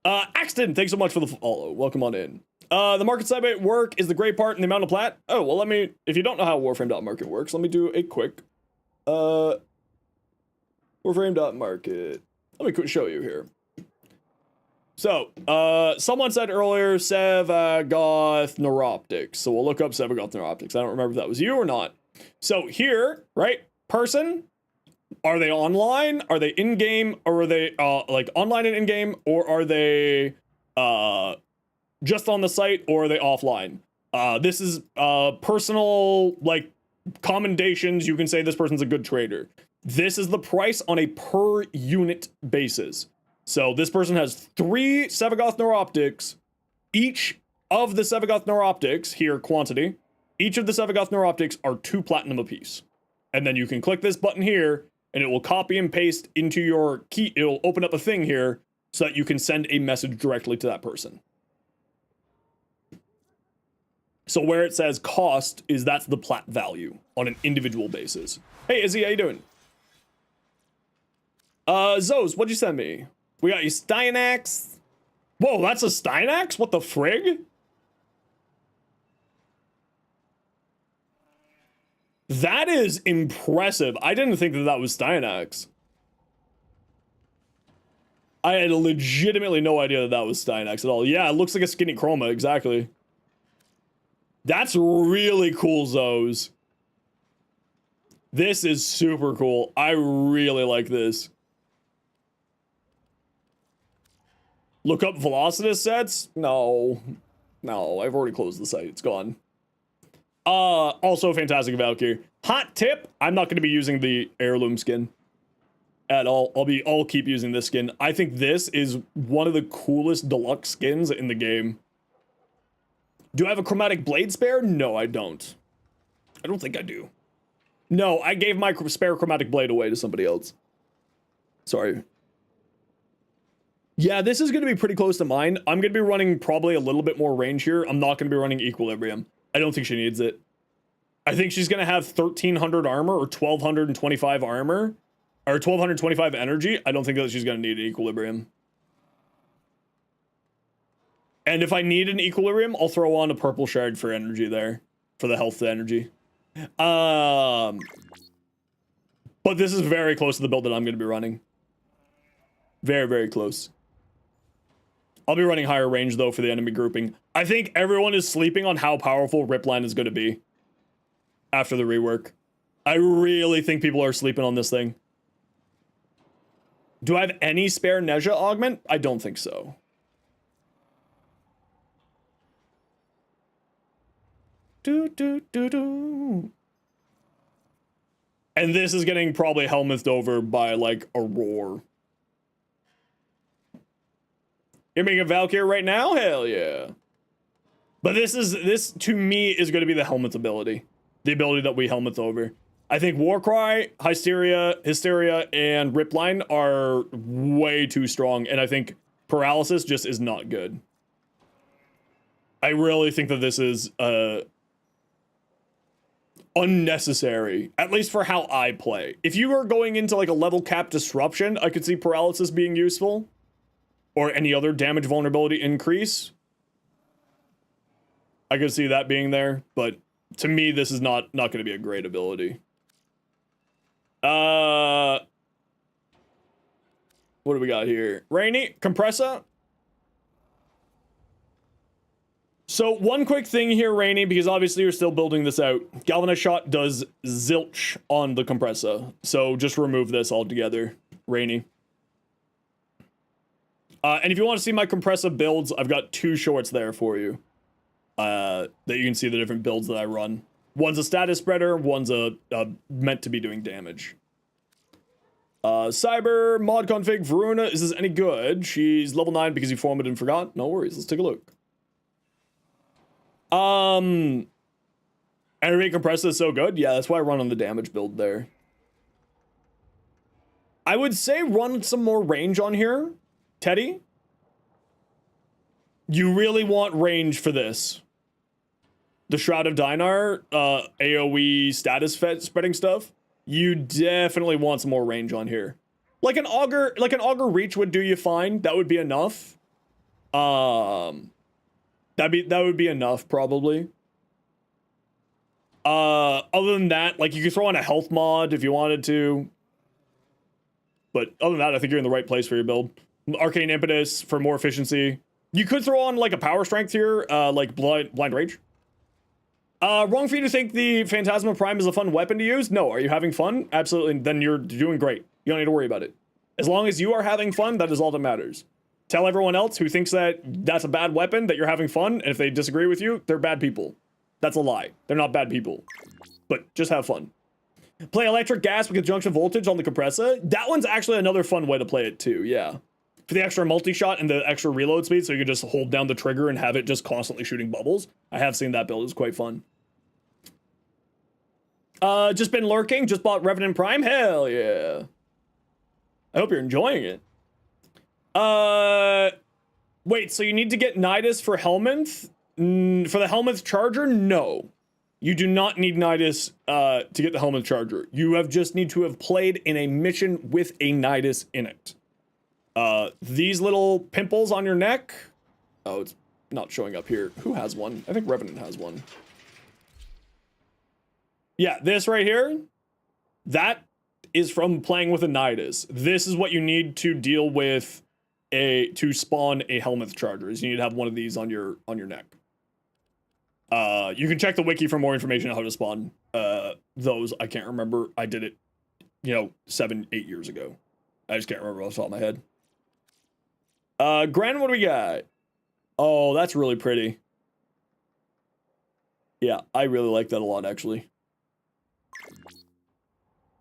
Axton, thanks so much for the follow. Welcome on in. The market side work is the gray part and the amount of plat. Oh, well, if you don't know how Warframe.market works, let me do a quick Warframe.market. Let me show you here. So, someone said earlier, Sevagoth Neuroptics. So we'll look up Sevagoth Neuroptics. I don't remember if that was you or not. So here, right, person, are they online? Are they in-game? Or are they, like, online and in-game? Or are they, just on the site? Or are they offline? This is personal, like, commendations. You can say this person's a good trader. This is the price on a per unit basis. So this person has 3 Sevagoth Neuroptics. Each of the Sevagoth Neuroptics, here, quantity, each of the Sevagoth Neuroptics are 2 platinum apiece. And then you can click this button here, and it will copy and paste into your key. It'll open up a thing here so that you can send a message directly to that person. So where it says cost is that's the plat value on an individual basis. Hey, Izzy, how you doing? Zos, what'd you send me? We got you Steinax. Whoa, that's a Steinax? What the frig? That is impressive. I didn't think that that was Steinax. I had legitimately no idea that that was Steinax at all. Yeah, it looks like a skinny chroma, exactly. That's really cool, Zos. This is super cool. I really like this. Look up Velocitus sets? No. No, I've already closed the site. It's gone. Also fantastic Valkyrie. Hot tip, I'm not going to be using the heirloom skin at all. I'll keep using this skin. I think this is one of the coolest deluxe skins in the game. Do I have a chromatic blade spare? No, I don't. I don't think I do. No, I gave my spare chromatic blade away to somebody else. Sorry. Yeah, this is going to be pretty close to mine. I'm going to be running probably a little bit more range here. I'm not going to be running equilibrium. I don't think she needs it. I think she's going to have 1300 armor or 1225 armor or 1225 energy. I don't think that she's going to need an equilibrium. And if I need an equilibrium, I'll throw on a purple shard for energy there, for the health to energy. But this is very close to the build that I'm going to be running. Very, very close. I'll be running higher range, though, for the enemy grouping. I think everyone is sleeping on how powerful Ripline is going to be after the rework. I really think people are sleeping on this thing. Do I have any spare Neja augment? I don't think so. And this is getting probably helmethed over by, like, a roar. You're making a Valkyrie right now? Hell yeah. But this to me is going to be the helmet ability. The ability that we helmet over. I think Warcry, Hysteria, and Ripline are way too strong. And I think Paralysis just is not good. I really think that this is unnecessary. At least for how I play. If you are going into like a level cap disruption, I could see Paralysis being useful. Or any other damage vulnerability increase. I could see that being there, but to me, this is not going to be a great ability. What do we got here? Rainy, Compressor. So one quick thing here, Rainy, because obviously you're still building this out. Galvanized Shot does zilch on the Compressor, so just remove this altogether, Rainy. And if you want to see my compressor builds, I've got 2 shorts there for you. That you can see the different builds that I run. One's a status spreader, one's a meant to be doing damage. Cyber, mod config, Varuna, is this any good? She's level 9 because you formatted and forgot. No worries, let's take a look. Energy compressor is so good. Yeah, that's why I run on the damage build there. I would say run some more range on here. Teddy, you really want range for this. The Shroud of Dinar, AoE status spreading stuff. You definitely want some more range on here. Like an auger reach would do you fine. That would be enough. That would be enough probably. Other than that, like you could throw on a health mod if you wanted to. But other than that, I think you're in the right place for your build. Arcane Impetus for more efficiency. You could throw on like a power strength here, like blind rage. Wrong for you to think the Phantasma Prime is a fun weapon to use. No, are you having fun? Absolutely. Then you're doing great. You don't need to worry about it. As long as you are having fun, that is all that matters. Tell everyone else who thinks that that's a bad weapon that you're having fun, and if they disagree with you, they're bad people. That's a lie. They're not bad people. But just have fun. Play electric gas with conjunction voltage on the compressor. That one's actually another fun way to play it too, yeah. For the extra multi-shot and the extra reload speed, so you can just hold down the trigger and have it just constantly shooting bubbles. I have seen that build. It's quite fun. Just been lurking. Just bought Revenant Prime. Hell yeah. I hope you're enjoying it. Wait, so you need to get Nidus for Helminth? For the Helminth Charger? No. You do not need Nidus to get the Helminth Charger. You just need to have played in a mission with a Nidus in it. These little pimples on your neck. Oh, it's not showing up here. Who has one? I think Revenant has one. Yeah, this right here. That is from playing with a Nidus. This is what you need to deal with to spawn a Helminth Charger. Is you need to have one of these on your neck. You can check the wiki for more information on how to spawn those. I can't remember. I did it, 7-8 years ago. I just can't remember off the top of my head. Gran, what do we got? Oh, that's really pretty. Yeah, I really like that a lot, actually.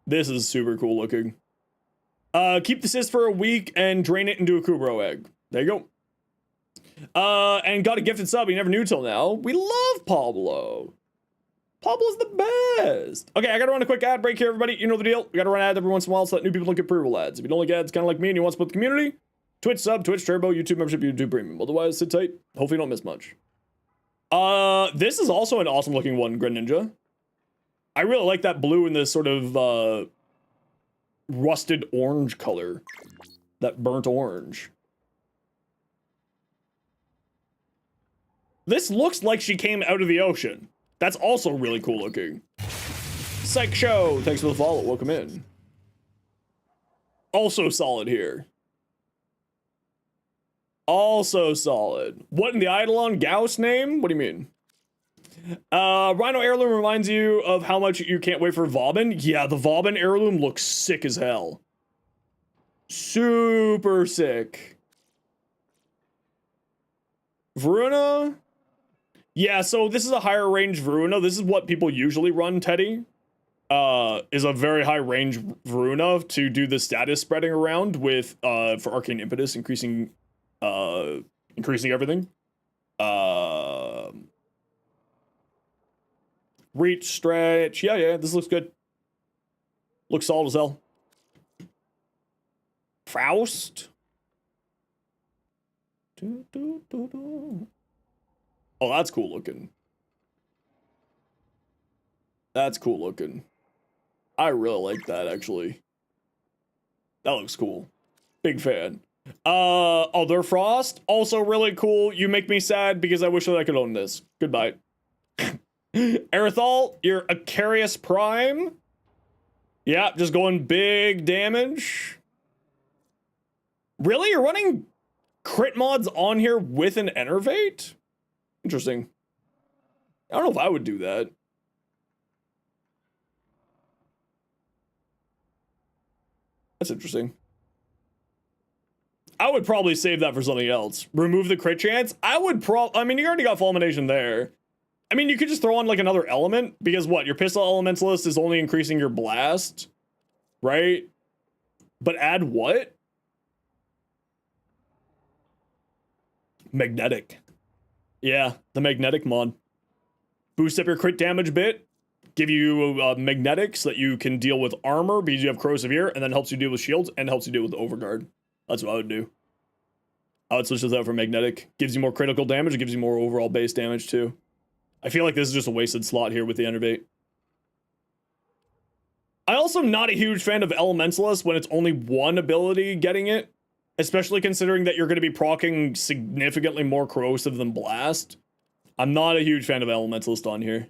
This is super cool looking. Keep the cyst for a week and drain it into a Kubro egg. There you go. And got a gifted sub you never knew till now. We love Pablo. Pablo's the best. Okay, I gotta run a quick ad break here, everybody. You know the deal. We gotta run ads every once in a while so that new people don't get pre-roll ads. If you don't like ads, kind of like me, and you want to support the community, Twitch sub, Twitch Turbo, YouTube membership, YouTube Premium. Otherwise, sit tight. Hopefully you don't miss much. This is also an awesome looking one, Gren Ninja. I really like that blue and this sort of, rusted orange color. That burnt orange. This looks like she came out of the ocean. That's also really cool looking. Psych Show, thanks for the follow. Welcome in. Also solid here. Also solid. What in the Eidolon Gauss name? What do you mean? Rhino Heirloom reminds you of how much you can't wait for Vauban. Yeah, the Vauban Heirloom looks sick as hell. Super sick. Varuna? Yeah, so this is a higher range Varuna. This is what people usually run, Teddy. Is a very high range Varuna to do the status spreading around with, for Arcane Impetus, increasing everything. Reach, stretch. Yeah, this looks good. Looks solid as hell. Faust. Oh, that's cool looking. That's cool looking. I really like that, actually. That looks cool. Big fan. Other Frost, also really cool. You make me sad because I wish that I could own this. Goodbye. Aerithal, you're Acarius Prime. Yeah, just going big damage. Really? You're running crit mods on here with an Enervate? Interesting. I don't know if I would do that. That's interesting. I would probably save that for something else. Remove the crit chance? I mean, you already got Fulmination there. I mean, you could just throw on like another element because what? Your Pistol Elementalist is only increasing your blast, right? But add what? Magnetic. Yeah, the magnetic mod. Boost up your crit damage bit. Give you magnetic so that you can deal with armor because you have Crow Severe, and then helps you deal with shields and helps you deal with the Overguard. That's what I would do. I would switch this out for magnetic. Gives you more critical damage. It gives you more overall base damage too. I feel like this is just a wasted slot here with the Enervate. I also not a huge fan of Elementalist when it's only one ability getting it. Especially considering that you're going to be proccing significantly more corrosive than Blast. I'm not a huge fan of Elementalist on here.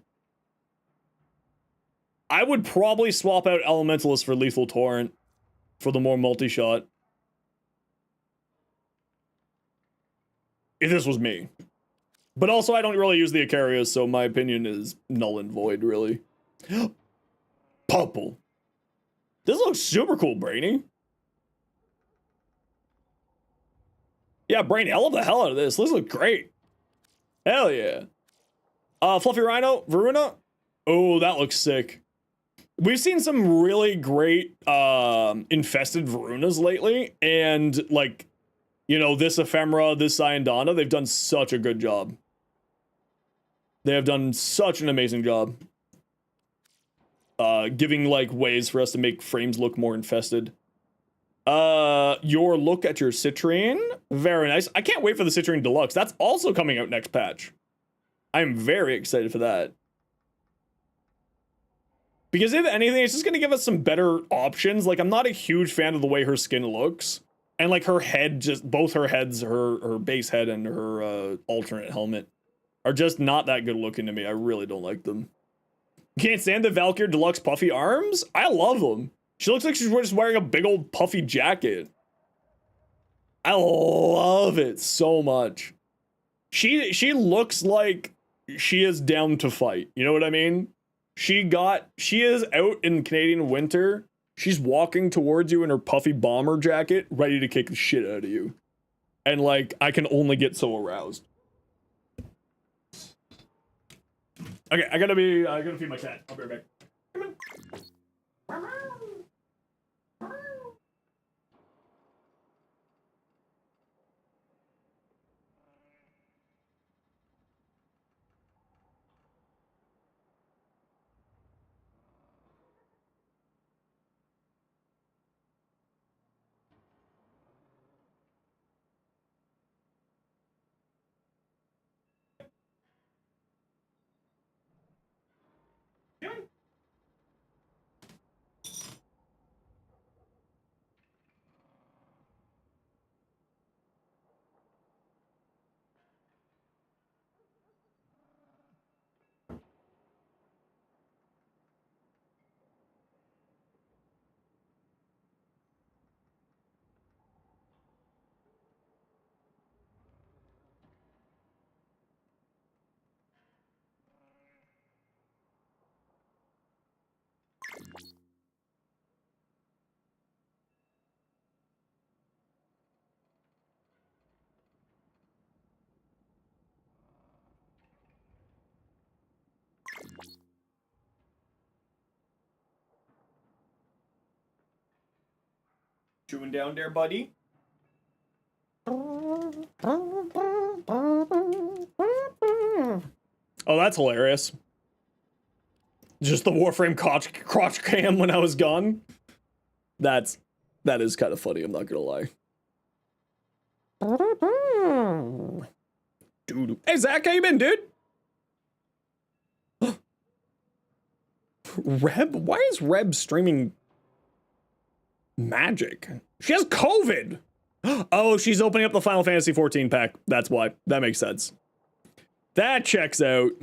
I would probably swap out Elementalist for Lethal Torrent for the more multi-shot. If this was me. But also, I don't really use the Icarius, so my opinion is null and void, really. Purple. This looks super cool, Brainy. Yeah, Brainy, I love the hell out of this. This looks great. Hell yeah. Fluffy Rhino, Varuna. Oh, that looks sick. We've seen some really great infested Varunas lately, and like, you know, this Ephemera, this Cyandana, they've done such a good job. They have done such an amazing job. Giving like ways for us to make frames look more infested. Your look at your Citrine, very nice. I can't wait for the Citrine Deluxe. That's also coming out next patch. I'm very excited for that. Because if anything, it's just gonna give us some better options. Like, I'm not a huge fan of the way her skin looks. And like her head, just both her heads, her base head and her alternate helmet are just not that good looking to me. I really don't like them. Can't stand the Valkyrie Deluxe puffy arms? I love them. She looks like she's just wearing a big old puffy jacket. I love it so much. She looks like she is down to fight. You know what I mean? She is out in Canadian winter. She's walking towards you in her puffy bomber jacket, ready to kick the shit out of you. And like, I can only get so aroused. Okay, I gotta feed my cat. I'll be right back. Come on. Chewing down there, buddy. Oh, that's hilarious. Just the Warframe crotch cam when I was gone. That is kind of funny, I'm not gonna lie. Dude. Hey Zach, how you been, dude? Reb? Why is Reb streaming Magic? She has COVID! Oh, she's opening up the Final Fantasy 14 pack. That's why. That makes sense. That checks out.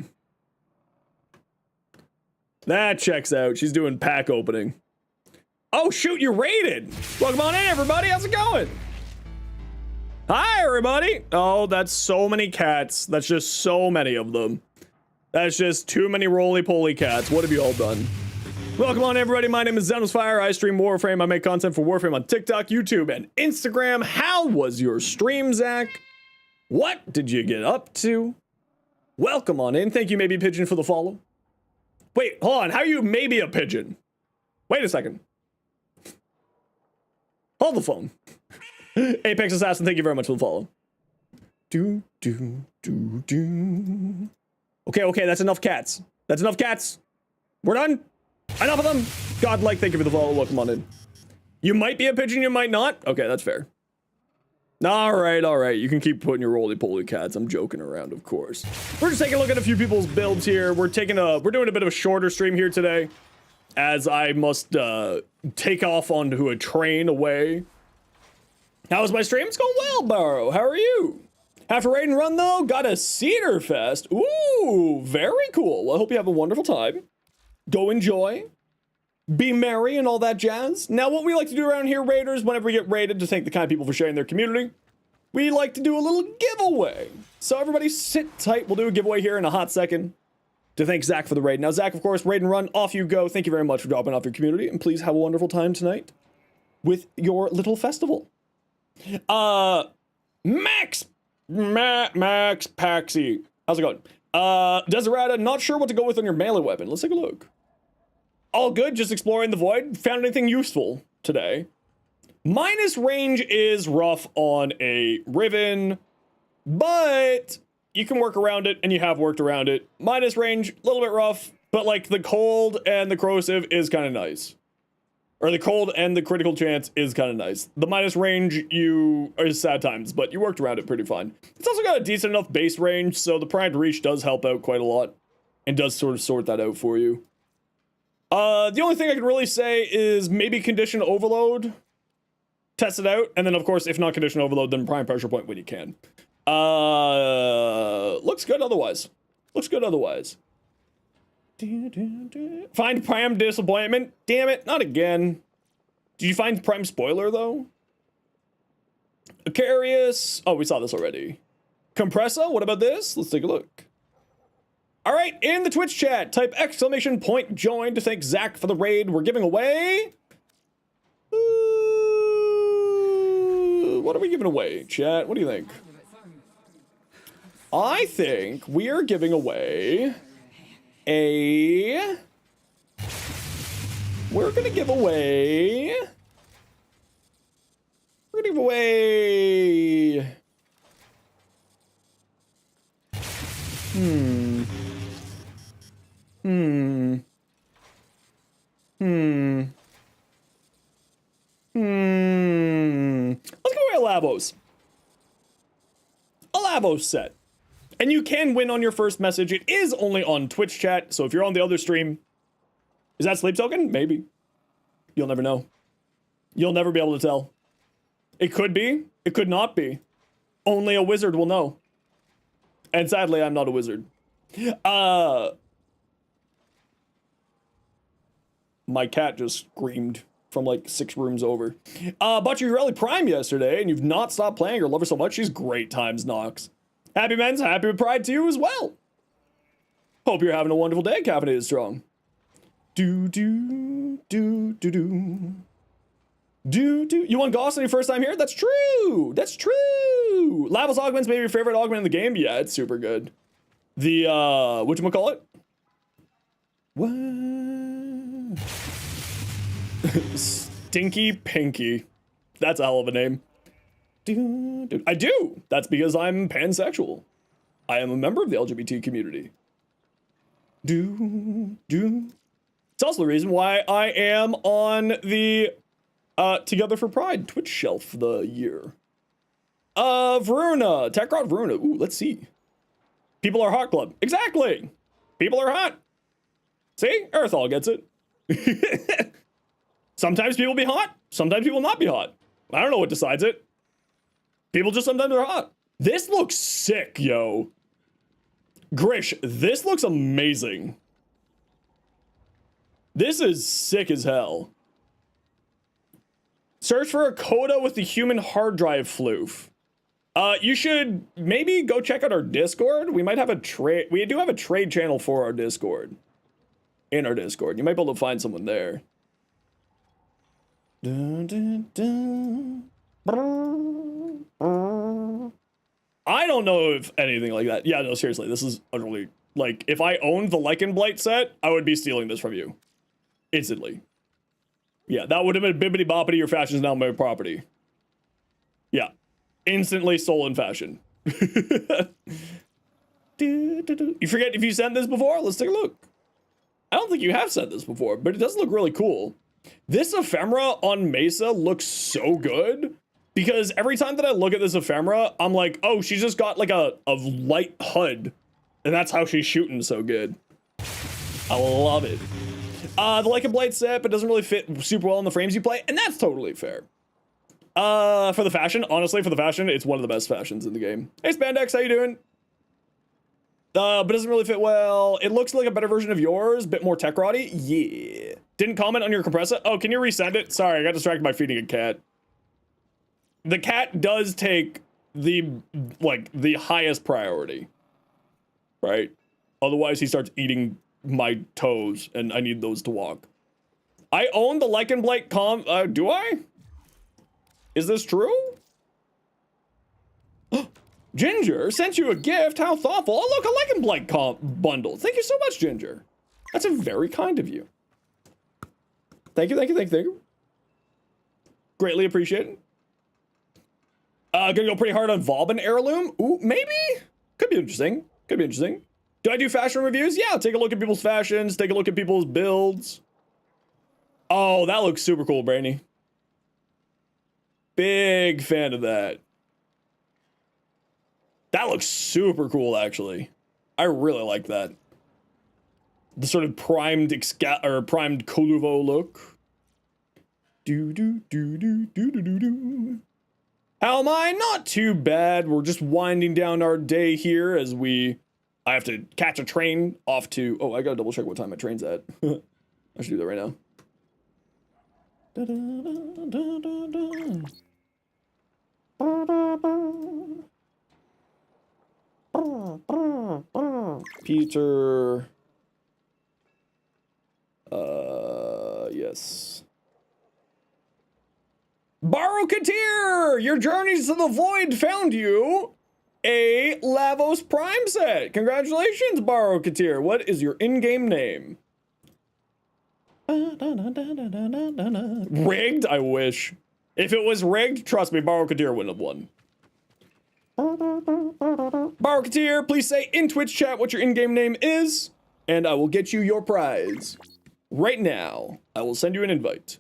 That checks out. She's doing pack opening. Oh, shoot, you're raided! Welcome on in, everybody. How's it going? Hi, everybody. Oh, that's so many cats. That's just so many of them. That's just too many roly-poly cats. What have you all done? Welcome on, everybody. My name is Zenosfire. I stream Warframe. I make content for Warframe on TikTok, YouTube, and Instagram. How was your stream, Zach? What did you get up to? Welcome on in. Thank you, Maybe Pigeon, for the follow. Wait, hold on. How are you maybe a pigeon? Wait a second. Hold the phone. Apex Assassin, thank you very much for the follow. Okay, that's enough cats. That's enough cats. We're done. Enough of them. Godlike, thank you for the follow. Welcome on in. You might be a pigeon, you might not. Okay, that's fair. All right. You can keep putting your roly-poly cats. I'm joking around, of course. We're just taking a look at a few people's builds here. We're doing a bit of a shorter stream here today, as I must take off onto a train away. How was my stream? It's going well, Barrow. How are you? Half a raid and run though. Got a Cedar Fest. Ooh, very cool. Well, I hope you have a wonderful time. Go enjoy. Be merry and all that jazz. Now, what we like to do around here, Raiders, whenever we get raided, to thank the kind people for sharing their community, we like to do a little giveaway. So everybody sit tight. We'll do a giveaway here in a hot second to thank Zach for the raid. Now, Zach, of course, raid and run. Off you go. Thank you very much for dropping off your community. And please have a wonderful time tonight with your little festival. Max Paxi. How's it going? Desirata, not sure what to go with on your melee weapon. Let's take a look. All good, just exploring the void. Found anything useful today? Minus range is rough on a Riven, but you can work around it, and you have worked around it. Minus range, a little bit rough, but like the cold and the corrosive is kind of nice. Or the cold and the critical chance is kind of nice. The minus range is sad times, but you worked around it pretty fine. It's also got a decent enough base range, so the primed reach does help out quite a lot, and does sort of sort that out for you. The only thing I can really say is maybe condition overload. Test it out, and then of course, if not condition overload, then prime pressure point when you can. Looks good otherwise. Looks good otherwise. Find prime disappointment. Damn it, not again. Did you find prime spoiler though? Acarius. Oh, we saw this already. Compressor, what about this? Let's take a look. All right, in the Twitch chat, type !join to thank Zach for the raid. We're giving away. What are we giving away, chat? What do you think? I think we are giving away we're gonna give away let's go away a Lavos. A Lavos set. And you can win on your first message. It is only on Twitch chat, so if you're on the other stream, is that sleep token? Maybe. You'll never know. You'll never be able to tell. It could be. It could not be. Only a wizard will know. And sadly, I'm not a wizard. My cat just screamed from like 6 rooms over. Bought you Rally Prime yesterday, and you've not stopped playing her. Love her so much. She's great times, Nox. Happy men's, happy with pride to you as well. Hope you're having a wonderful day. Caffeinated strong. Do. You won Goss on your first time here? That's true. That's true. Lavos Augment's maybe your favorite augment in the game? Yeah, it's super good. The, whatchamacallit? What? Stinky Pinky. That's a hell of a name. I do. That's because I'm pansexual. I am a member of the LGBT community. It's also the reason why I am on the Together for Pride Twitch shelf for the year. Veruna, Techrod Veruna. Ooh, let's see. People are hot club. Exactly. People are hot. See, Earthall gets it. Sometimes people be hot. Sometimes people not be hot. I don't know what decides it. People just sometimes are hot. This looks sick, yo. Grish, this looks amazing. This is sick as hell. Search for a coda with the human hard drive floof. You should maybe go check out our Discord. We might have a trade. We do have a trade channel for our Discord. In our Discord. You might be able to find someone there. I don't know if anything like that. Yeah, no, seriously, this is utterly, like, if I owned the Lycan Blight set, I would be stealing this from you. Instantly. Yeah, that would have been bibbity boppity, your fashion is now my property. Yeah. Instantly stolen fashion. You forget if you sent this before? Let's take a look. I don't think you have sent this before, but it does look really cool. This ephemera on Mesa looks so good. Because every time that I look at this ephemera, I'm like, oh, she's just got like a light HUD. And that's how she's shooting so good. I love it. The Lycan Blight set, but doesn't really fit super well in the frames you play. And that's totally fair. For the fashion, honestly, for the fashion, it's one of the best fashions in the game. Hey, Spandex, how you doing? But doesn't really fit well. It looks like a better version of yours, bit more tech roddy. Yeah. Didn't comment on your compressor. Oh, can you resend it? Sorry, I got distracted by feeding a cat. The cat does take the highest priority, right? Otherwise, he starts eating my toes, and I need those to walk. I own the Lycan Blight do I? Is this true? Ginger sent you a gift. How thoughtful. Oh, look, a Like and Blight bundle. Thank you so much, Ginger. That's a very kind of you. Thank you, thank you, thank you, thank you. Greatly appreciated. Gonna go pretty hard on Vauban Heirloom. Ooh, maybe? Could be interesting. Could be interesting. Do I do fashion reviews? Yeah, take a look at people's fashions, take a look at people's builds. Oh, that looks super cool, Brainy. Big fan of that. That looks super cool, actually. I really like that. The sort of primed primed Coluvo look. Do do do do do do do do. How am I? Not too bad. We're just winding down our day here as I have to catch a train off to. Oh, I gotta double check what time my train's at. I should do that right now. Da, da, da, da, da, da. Peter. Yes. Barokatir! Your journeys to the void found you a Lavos Prime set. Congratulations, Barokatir. What is your in-game name? Rigged? I wish. If it was rigged, trust me, Barokatir wouldn't have won. Barokatir, please say in Twitch chat what your in-game name is, and I will get you your prize. Right now, I will send you an invite.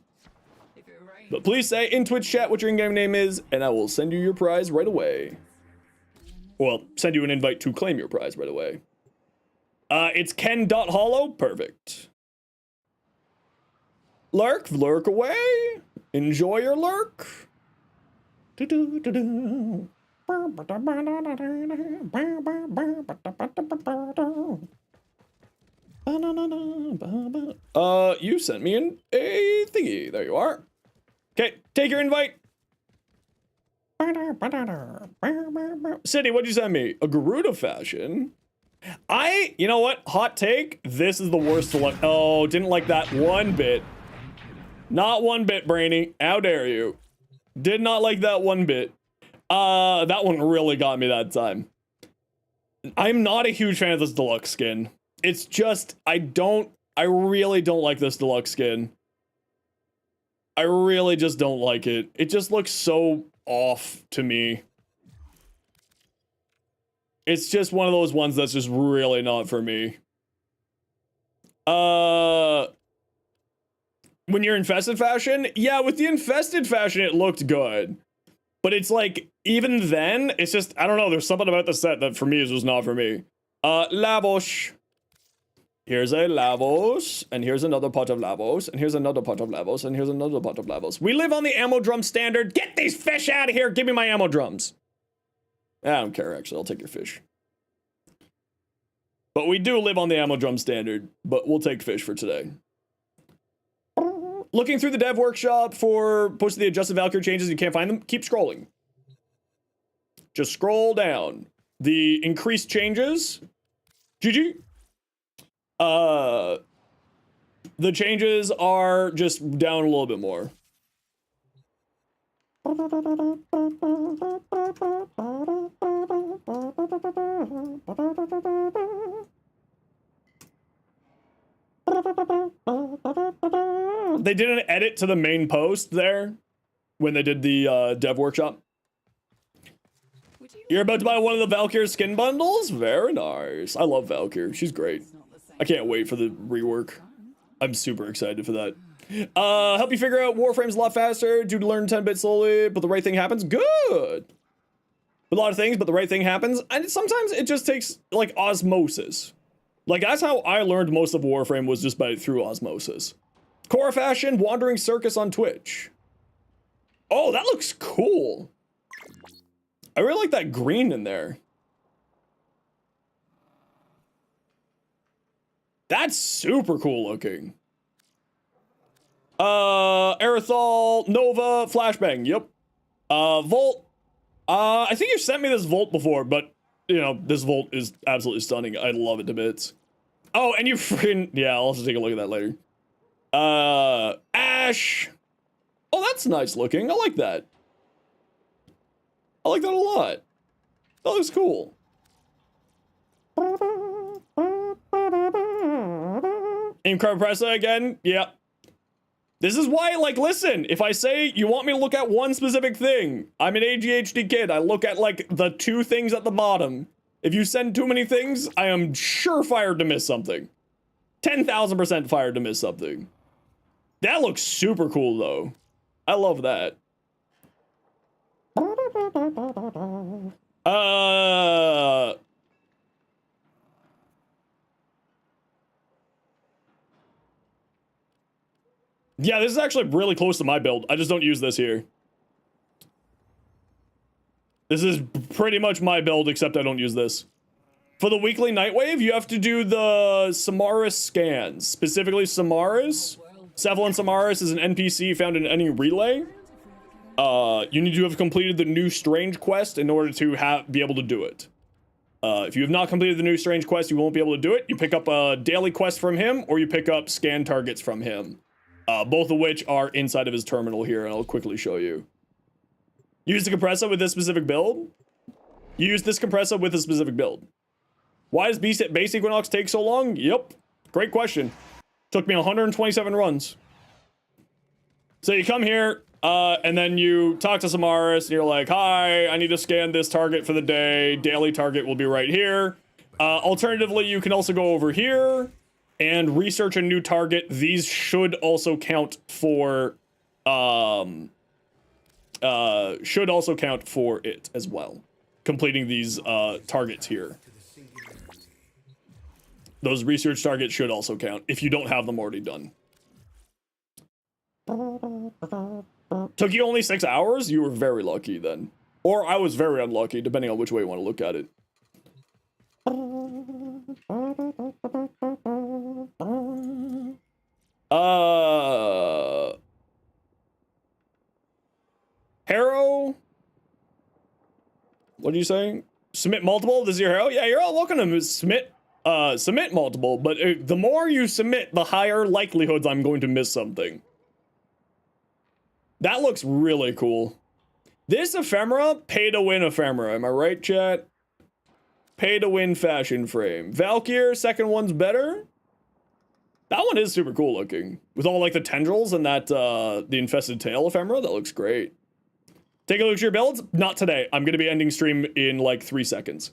But please say in Twitch chat what your in-game name is, and I will send you your prize right away. Well, send you an invite to claim your prize right away. It's Ken.Hollow. Perfect. Lurk, lurk away. Enjoy your lurk. You sent me a thingy. There you are. Okay, take your invite. City, what'd you send me? A Garuda fashion? You know what? Hot take. This is the worst select. Oh, didn't like that one bit. Not one bit, Brainy. How dare you? Did not like that one bit. That one really got me that time. I'm not a huge fan of this deluxe skin. It's just, I really don't like this deluxe skin. I really just don't like it. It just looks so off to me. It's just one of those ones that's just really not for me. When you're infested fashion, yeah, with the infested fashion, it looked good. But it's like, even then, it's just, I don't know, there's something about the set that for me is just not for me. Lavos. Here's a Lavos, and here's another pot of Lavos, and here's another pot of Lavos, and here's another pot of Lavos. We live on the ammo drum standard. Get these fish out of here. Give me my ammo drums. I don't care, actually. I'll take your fish. But we do live on the ammo drum standard, but we'll take fish for today. Looking through the dev workshop for most of the adjusted Valkyrie changes, you can't find them. Keep scrolling. Just scroll down. The increased changes. GG. The changes are just down a little bit more. They did an edit to the main post there when they did the dev workshop. You're about to buy one of the Valkyrie skin bundles? Very nice. I love Valkyrie. She's great. I can't wait for the rework. I'm super excited for that. Help you figure out Warframes a lot faster. Do to learn 10-bit slowly, but the right thing happens. Good. A lot of things, but the right thing happens. And sometimes it just takes, like, osmosis. Like, that's how I learned most of Warframe, was just through osmosis. Cora Fashion, Wandering Circus on Twitch. Oh, that looks cool. I really like that green in there. That's super cool looking. Aerithal, Nova, Flashbang, yep. Volt. I think you sent me this Volt before, but, you know, this Volt is absolutely stunning. I love it to bits. Oh, and you freaking, yeah, I'll also take a look at that later. Ash. Oh, that's nice looking. I like that. I like that a lot. That looks cool. In compressor again? Yep. This is why, like, listen, if I say you want me to look at one specific thing, I'm an ADHD kid. I look at, like, the 2 things at the bottom. If you send too many things, I am surefire to miss something. 10,000% fired to miss something. That looks super cool, though. I love that. Yeah, this is actually really close to my build. I just don't use this here. This is pretty much my build, except I don't use this. For the weekly Nightwave, you have to do the Samaris scans. Specifically, Samaris. Cephalon Samaris is an NPC found in any relay. You need to have completed the new Strange quest in order to be able to do it. If you have not completed the new Strange quest, you won't be able to do it. You pick up a daily quest from him, or you pick up scan targets from him. Both of which are inside of his terminal here, and I'll quickly show you. Use the compressor with this specific build. Use this compressor with a specific build. Why does base Equinox take so long? Yep. Great question. Took me 127 runs. So you come here, and then you talk to Samaris, and you're like, hi, I need to scan this target for the day. Daily target will be right here. Alternatively, you can also go over here and research a new target. These should also count for, it as well. Completing these, targets here. Those research targets should also count if you don't have them already done. Took you only 6 hours? You were very lucky then. Or I was very unlucky, depending on which way you want to look at it. Harrow? What are you saying? Submit multiple? This is your Harrow? Yeah, you're all welcome to submit multiple, but the more you submit, the higher likelihoods I'm going to miss something. That looks really cool. This ephemera, pay to win ephemera. Am I right, chat? Pay to win fashion frame. Valkyr, second one's better. That one is super cool looking. With all like the tendrils and that, the infested tail ephemera, that looks great. Take a look at your builds. Not today. I'm going to be ending stream in like 3 seconds.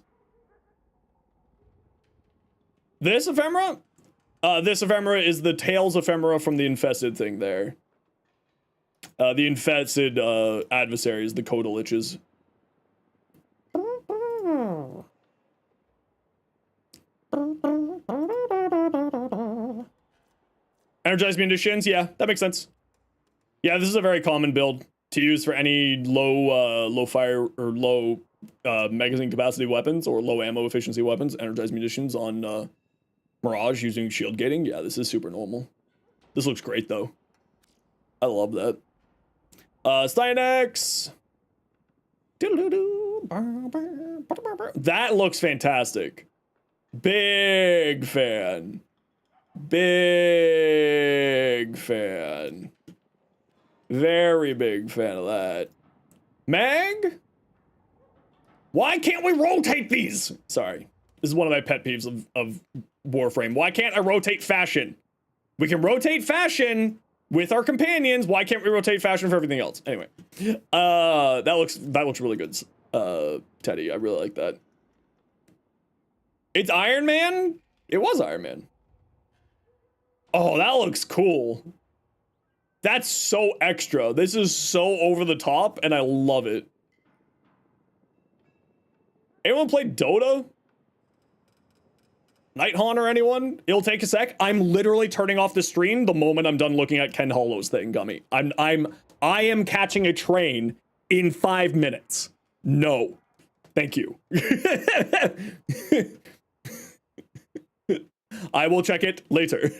This ephemera? This ephemera is the tails ephemera from the infested thing there. The infested adversaries, the Kodaliches. Energized munitions, yeah, that makes sense. Yeah, this is a very common build to use for any low fire or low magazine capacity weapons or low ammo efficiency weapons. Energized munitions on Mirage using shield gating. Yeah, this is super normal. This looks great though. I love that. Stynex. That looks fantastic. Big fan. Big fan. Very big fan of that. Mag? Why can't we rotate these? Sorry. This is one of my pet peeves of Warframe. Why can't I rotate fashion? We can rotate fashion with our companions. Why can't we rotate fashion for everything else? Anyway. That looks really good, Teddy. I really like that. It's Iron Man? It was Iron Man. Oh, that looks cool. That's so extra. This is so over the top, and I love it. Anyone play Dota? Night Haunter, anyone? It'll take a sec. I'm literally turning off the stream the moment I'm done looking at Ken Hollow's thing, Gummy. I am catching a train in 5 minutes. No. Thank you. I will check it later.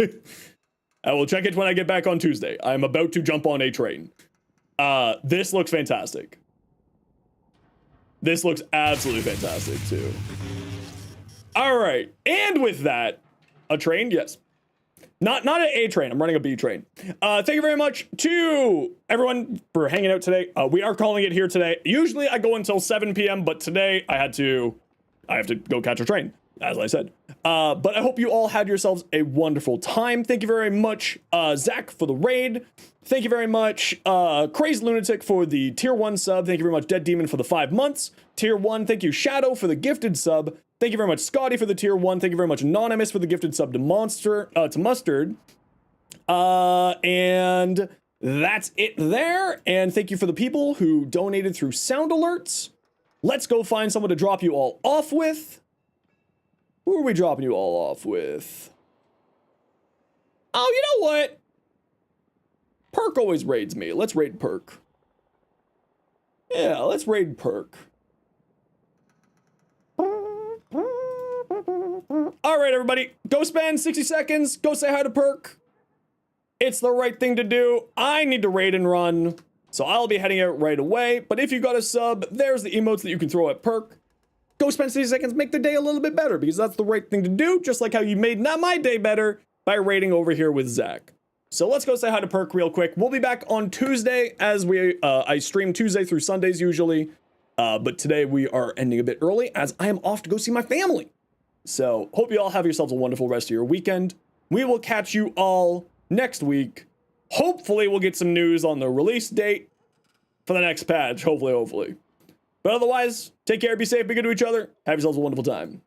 I will check it when I get back on Tuesday. I'm about to jump on a train. This looks fantastic. This looks absolutely fantastic, too. All right. And with that, a train? Yes. Not an A train. I'm running a B train. Thank you very much to everyone for hanging out today. We are calling it here today. Usually I go until 7 p.m., but today I have to go catch a train, as I said. But I hope you all had yourselves a wonderful time. Thank you very much, Zach, for the raid. Thank you very much, Crazed Lunatic, for the tier 1 sub. Thank you very much, Dead Demon, for the 5 months. Tier 1, thank you, Shadow, for the gifted sub. Thank you very much, Scotty, for the tier 1. Thank you very much, Anonymous, for the gifted sub to Mustard. And that's it there. And thank you for the people who donated through sound alerts. Let's go find someone to drop you all off with. Who are we dropping you all off with? Oh, you know what? Perk always raids me. Let's raid Perk. Yeah, let's raid Perk. All right, everybody, go spend 60 seconds. Go say hi to Perk. It's the right thing to do. I need to raid and run, so I'll be heading out right away. But if you got a sub, there's the emotes that you can throw at Perk. Go spend 60 seconds, make the day a little bit better, because that's the right thing to do, just like how you made not my day better by raiding over here with Zach. So let's go say hi to Perk real quick. We'll be back on Tuesday, as I stream Tuesday through Sundays usually. But today we are ending a bit early, as I am off to go see my family. So hope you all have yourselves a wonderful rest of your weekend. We will catch you all next week. Hopefully we'll get some news on the release date for the next patch. Hopefully. But otherwise, take care, be safe, be good to each other. Have yourselves a wonderful time.